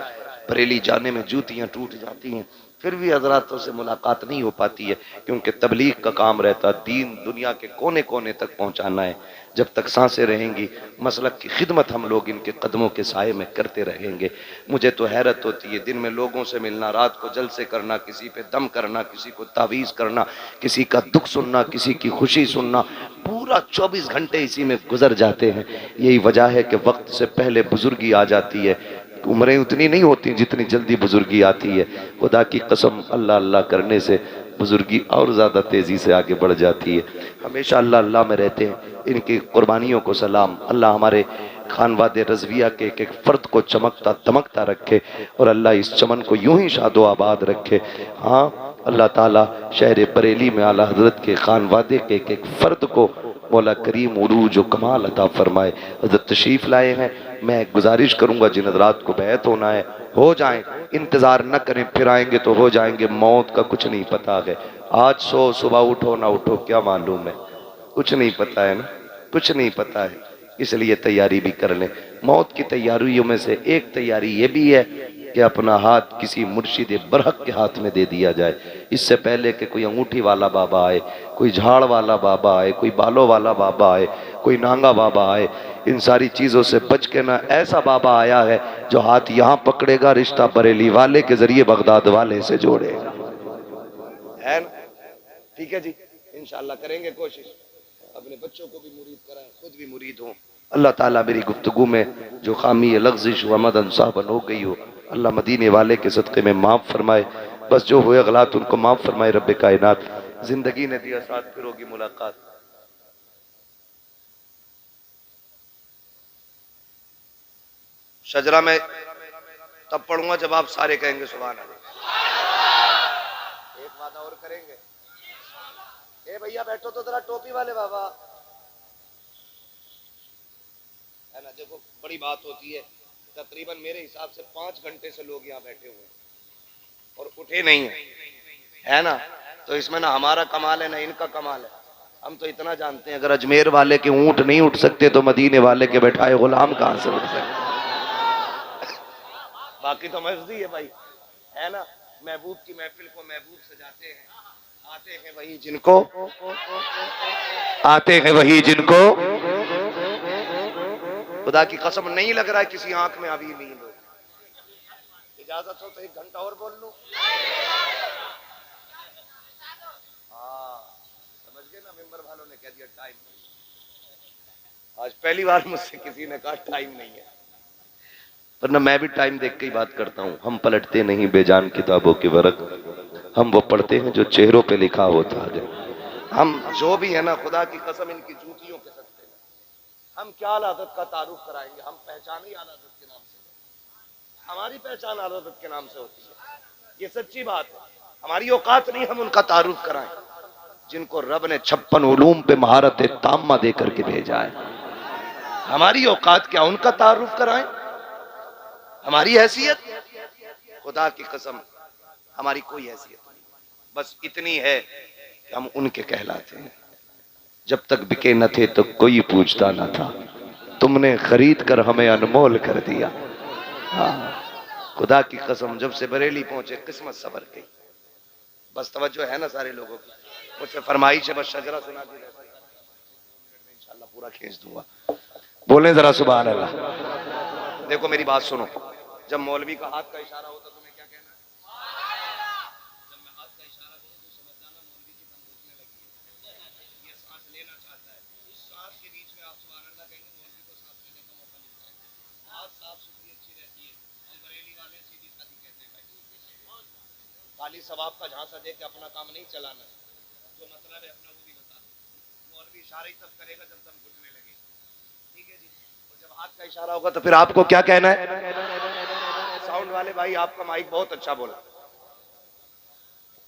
बरेली जाने में जूतियां टूट जाती हैं, फिर भी हजरातों से मुलाकात नहीं हो पाती है, क्योंकि तबलीग का काम रहता, दीन दुनिया के कोने कोने तक पहुंचाना है। जब तक सांसें रहेंगी, मसलक की खिदमत हम लोग इनके कदमों के साए में करते रहेंगे। मुझे तो हैरत होती है, दिन में लोगों से मिलना, रात को जलसे करना, किसी पे दम करना, किसी को तावीज़ करना, किसी का दुख सुनना, किसी की खुशी सुनना, पूरा 24 घंटे इसी में गुजर जाते हैं। यही वजह है कि वक्त से पहले बुजुर्गी आ जाती है, उम्रें उतनी नहीं होती जितनी जल्दी बुजुर्गी आती है। खुदा की कसम, अल्लाह अल्लाह करने से बुजुर्गी और ज़्यादा तेज़ी से आगे बढ़ जाती है। हमेशा अल्लाह अल्लाह में रहते हैं, इनकी कुर्बानियों को सलाम। अल्लाह हमारे खानवादे रज़विया के एक एक फ़र्द को चमकता दमकता रखे, और अल्लाह इस चमन को यूं ही शादो आबाद रखे। हाँ, अल्लाह ताला शहर बरेली में आला हज़रत के खानवादे के एक एक फ़र्द को मौला करीम उरूज व कमाल अता फरमाए। हज़रत तशरीफ़ लाए हैं, मैं गुजारिश करूँगा जिन हज़रात को बैत होना है हो जाएं, इंतज़ार न करें, फिर आएंगे तो हो जाएंगे। मौत का कुछ नहीं पता है, आज सो सुबह उठो ना उठो क्या मालूम है, कुछ नहीं पता है ना, कुछ नहीं पता है, इसलिए तैयारी भी कर लें। मौत की तैयारियों में से एक तैयारी ये भी है कि अपना हाथ किसी मुर्शिद बरहक के हाथ में दे दिया जाए। इससे पहले कि कोई अंगूठी वाला बाबा आए, कोई झाड़ वाला बाबा आए, कोई बालों वाला बाबा आए, कोई नांगा बाबा आए, इन सारी चीज़ों से बच के ना ऐसा बाबा आया है जो हाथ यहाँ पकड़ेगा, रिश्ता बरेली वाले के जरिए बगदाद वाले से जोड़ेगा। है ना? ठीक है जी, इंशाल्लाह करेंगे कोशिश, अपने बच्चों को भी मुरीद कराएं, खुद भी मुरीद हों। अल्लाह ताला मेरी गुफ्तगू में जो खामी लफ्ज़िश व मदन साहबन हो गई हो, अल्लाह मदीने वाले के सदक़े में माफ़ फरमाए। बस जो हुए गलत उनको माफ़ फरमाए रब्बे कायनात। जिंदगी ने दिया साथ, फिर होगी मुलाकात। शजरा में तब पढ़ूंगा जब आप सारे कहेंगे सुभान अल्लाह। एक वादा और करेंगे, ए भैया बैठो तो जरा, टोपी वाले बाबा, है ना। देखो बड़ी बात होती है, तकरीबन मेरे हिसाब से 5 घंटे से लोग यहाँ बैठे हुए हैं और उठे नहीं है ना। तो इसमें ना हमारा कमाल है ना इनका कमाल है। हम तो इतना जानते हैं, अगर अजमेर वाले के ऊंट नहीं उठ सकते तो मदीने वाले के बैठाए गुलाम कहां से उठ सकते। बाकी तो मर्जी है भाई, है ना। महबूब की महफिल को महबूब सजाते हैं, आते हैं वही जिनको, आते हैं वही जिनको। खुदा की कसम नहीं लग रहा है किसी आंख में अभी नींद हो। इजाजत हो तो 1 घंटा और बोल लूं। हाँ समझ गए ना, मेंबर वालों ने कह दिया टाइम। आज पहली बार मुझसे किसी ने कहा टाइम नहीं है, वरना मैं भी टाइम देख के ही बात करता हूँ। हम पलटते नहीं बेजान किताबों के वर्क, हम वो पढ़ते हैं जो चेहरों पे लिखा होता है। हम जो भी है ना, खुदा की कसम इनकी जूतियों के सकते हैं, हम क्या आदत का तारुफ कराएंगे। हम पहचान ही आदत के नाम से, हमारी पहचान आदत के नाम से होती है, ये सच्ची बात है। हमारी औकात नहीं हम उनका तारुफ कराएं जिनको रब ने 56 उलूम पे महारत ताम्मा दे करके भेजा है। हमारी औकात क्या उनका तारुफ कराएं। हमारी हैसियत, खुदा की कसम हमारी कोई हैसियत नहीं, बस इतनी है कि हम उनके कहलाते हैं। जब तक बिके न थे तो कोई पूछता न था, तुमने खरीद कर हमें अनमोल कर दिया। हाँ खुदा की कसम, जब से बरेली पहुंचे किस्मत सवर गई। बस तवज्जो है ना सारे लोगों की, मुझसे फरमाइश है बस शजरा सुना दी, इंशाल्लाह पूरा खींच दूंगा। बोले जरा सुभान अल्लाह। देखो मेरी बात सुनो, जब मौलवी का हाथ का इशारा होता तो तुम्हें क्या कहना है? जब मैं हाथ का इशारा करूं तो समझ जाना मौलवी की दम घुटने लगी है, ये सांस लेना चाहता है। उस सांस के बीच में आप सुभान अल्लाह कहेंगे, मौलवी को सांस लेने का मौका मिलता है। हाथ साफ सुथरी अच्छी रहती है। हम बरेली वाले सीधी सादी कहते हैं भाई, खाली सवाब का झांसा दे के अपना काम नहीं चलाना है। जो मतलब है अपना वो भी बता दो। भी इशारा ही तब करेगा जब दम घुटने लगे, ठीक है जी। और जब हाथ का इशारा होगा तो फिर आपको क्या कहना है? साउंड वाले भाई आपका माइक बहुत अच्छा बोला,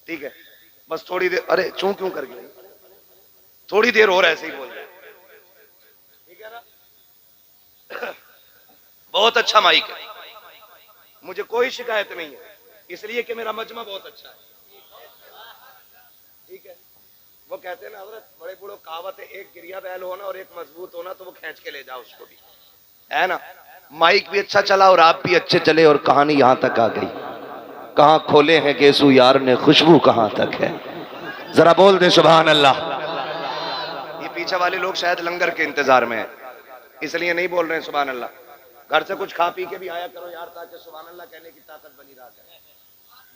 ठीक है, बस थोड़ी देर, अरे चूं क्यों कर गए, थोड़ी देर और ऐसे ही बोल रहे, ठीक है ना। बहुत अच्छा माइक है, मुझे कोई शिकायत नहीं है, इसलिए कि मेरा मजमा बहुत अच्छा है, ठीक है। वो कहते हैं ना हजरत, बड़े बूढ़ों कहावत है, एक गिरिया बैल होना और एक मजबूत होना, तो वो खींच के ले जाओ उसको भी, है ना। माइक भी अच्छा चला और आप भी अच्छे चले और कहानी यहां तक आ गई। कहां खोले हैं गेसू यार ने, खुशबू कहां तक है, जरा बोल दे सुभान अल्लाह। ये पीछे वाले लोग शायद लंगर के इंतजार में है, इसलिए नहीं बोल रहे हैं सुभान अल्लाह। घर से कुछ खा पी के भी आया करो यार, ताकि सुभान अल्लाह कहने की ताकत बनी रहा करे।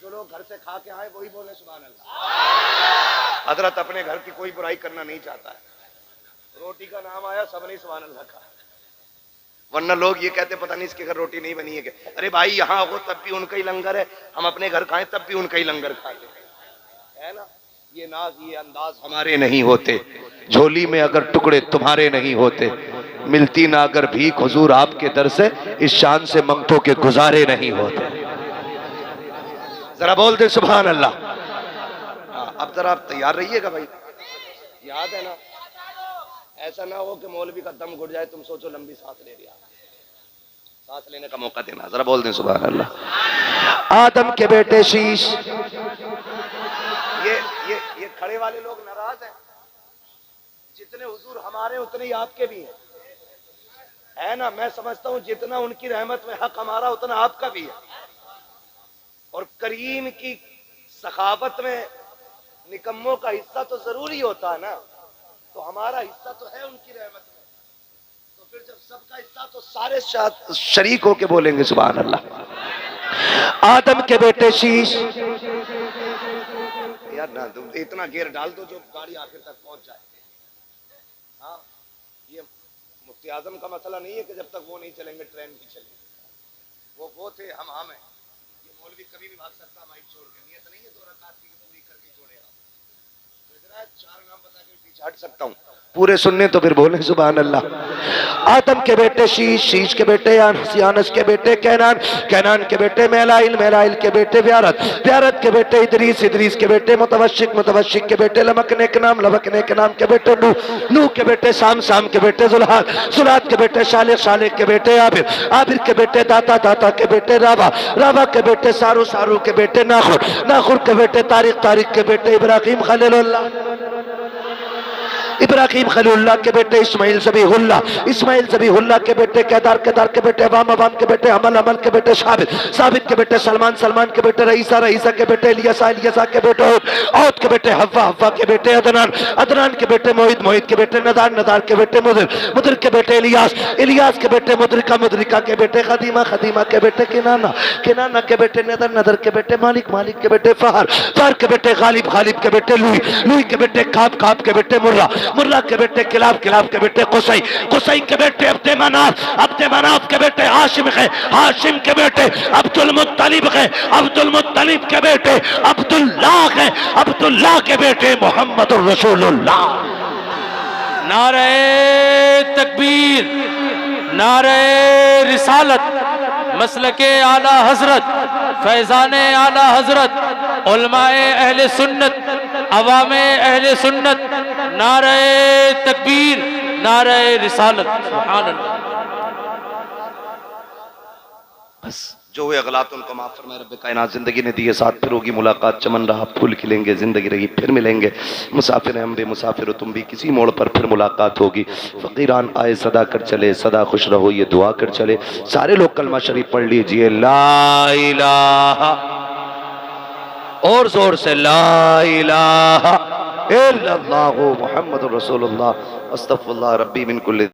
जो लोग घर से खा के आए वही बोले सुभान अल्लाह। हजरत अपने घर की कोई बुराई करना नहीं चाहता है, रोटी का नाम आया सबने सुभान अल्लाह कहा, वरना लोग ये कहते पता नहीं इसके घर रोटी नहीं बनी है क्या। अरे भाई यहाँ हो तब भी उनका ही लंगर है, हम अपने घर खाएं तब भी उनका ही लंगर खाते है ना। ये नाज ये अंदाज हमारे नहीं होते, झोली में अगर टुकड़े तुम्हारे नहीं होते, मिलती ना अगर भीख हुजूर आपके दर से, इस शान से मंगतों के गुजारे नहीं होते। जरा बोल दे सुभान अल्लाह। अब जरा आप तैयार रहिएगा भाई, याद है ना, ऐसा ना हो कि मौलवी का दम घुट जाए, तुम सोचो लंबी सांस ले लिया, सांस लेने का मौका देना। जरा बोल दें सुभान अल्लाह। आदम के बेटे शीश, ये खड़े वाले लोग नाराज हैं, जितने हुजूर हमारे उतने ही आपके भी हैं, है ना। मैं समझता हूं जितना उनकी रहमत में हक हमारा उतना आपका भी है, और करीम की सखावत में निकम्मों का हिस्सा तो जरूरी होता है ना, तो हमारा हिस्सा तो है उनकी रहमत में, तो फिर जब सबका हिस्सा तो सारे शरीक होके बोलेंगे सुभान अल्लाह। आदम के बेटे शीश, यार ना तुम इतना गेयर डाल दो जो गाड़ी आखिर तक पहुंच जाए। हाँ, ये मुफ्ती आजम का मसला नहीं है कि जब तक वो नहीं चलेंगे ट्रेन भी चलेगी, वो थे हम है। ये मौलवी कभी भी भाग सकता माइक छोड़ के, नियत नहीं है 2 रकात की पूरी करके छोड़ेगा, तो इधर 4 नाम बता के पीछे हट सकता हूँ, पूरे सुनने तो फिर बोले सुभान अल्लाह। आदम के बेटे शीश, शीश के बेटे यानस के बेटे कैनान, कैनान के बेटे मेलाइल, मेलाइल के बेटे व्यारत, व्यारत के बेटे इदरीस, इदरीस के बेटे मुतवशिक, मुतवशिक के बेटे लमकने के नाम, लमकने के नाम के बेटे नूह, नूह के बेटे शाम, शाम के बेटे जुल्हाद, जुल्हाद के बेटे शालिक, शालिक के बेटे आबिर, आबिर के बेटे दाता, दाता के बेटे रावा, रावा के बेटे सारू, सारू के बेटे नाखुर, नाखुर के बेटे तारिक, तारिक के बेटे इब्राहिम खलीलुल्लाह, इब्राहिम खलीलुल्लाह के बेटे इस्माइल ज़बीहुल्लाह, इस्माइल ज़बीहुल्लाह के बेटे केदार, केदार के बेटे अवाम, अवाम के बेटे अमल, अमल के बेटे साबित, साबित के बेटे सलमान, सलमान के बेटे रईसा, रईसा के बेटे इलियासा, इलियासा के बेटे औद के बेटे हव्वा, हव्वा के बेटे अदनान, अदनान के बेटे मोहित, मोहित के बेटे नदार, नदार के बेटे मुदिर, मुदिर के बेटे इलियास, इलियास के बेटे मुद्रिका, मुद्रिका के बेटे खदीमा, खदीमा के बेटे किनाना, किनाना के बेटे नदर, नदर के बेटे मालिक, मालिक के बेटे फहर, फहर के बेटे गालिब, गालिब के बेटे लुई, लुई के बेटे खाब, खाब के बेटे मुर्रा, मुर्रा के बेटे किलाब, किलाब के बेटे कुसई, कुसई के बेटे अब्दे मनाफ, अब्दे मनाफ के बेटे हाशिम है, हाशिम के बेटे अब्दुल मुत्तलिब है, अब्दुल मुत्तलिब के बेटे अब्दुल्लाह है, अब्दुल्लाह के बेटे मोहम्मद रसूलुल्लाह। नारे तकबीर, नारे रिसालत, मसलके आला हजरत, फैजाने आला हजरत, उलमाए अहले सुन्नत, अवामे अहले सुन्नत, नारे तकबीर, नारे रिसालत, सुभान अल्लाह। बस जो हुए गलत उनको माफ फरमाए रब्बे कायनात। जिंदगी ने दी है साथ, फिर होगी मुलाकात, चमन रहा फूल खिलेंगे, जिंदगी रही फिर मिलेंगे, मुसाफिर हैं हम भी मुसाफिर हो तुम भी, किसी मोड़ पर फिर मुलाकात होगी। फकीरान आए सदा कर चले, सदा खुश रहो ये दुआ कर चले। सारे लोग कलमा शरीफ पढ़ लीजिए, ला इलाहा, और जोर से ला इलाहा इल्लल्लाहु मुहम्मदुर रसूलुल्लाह, अस्तगफिरुल्लाह रब्बी मिन कुल्ली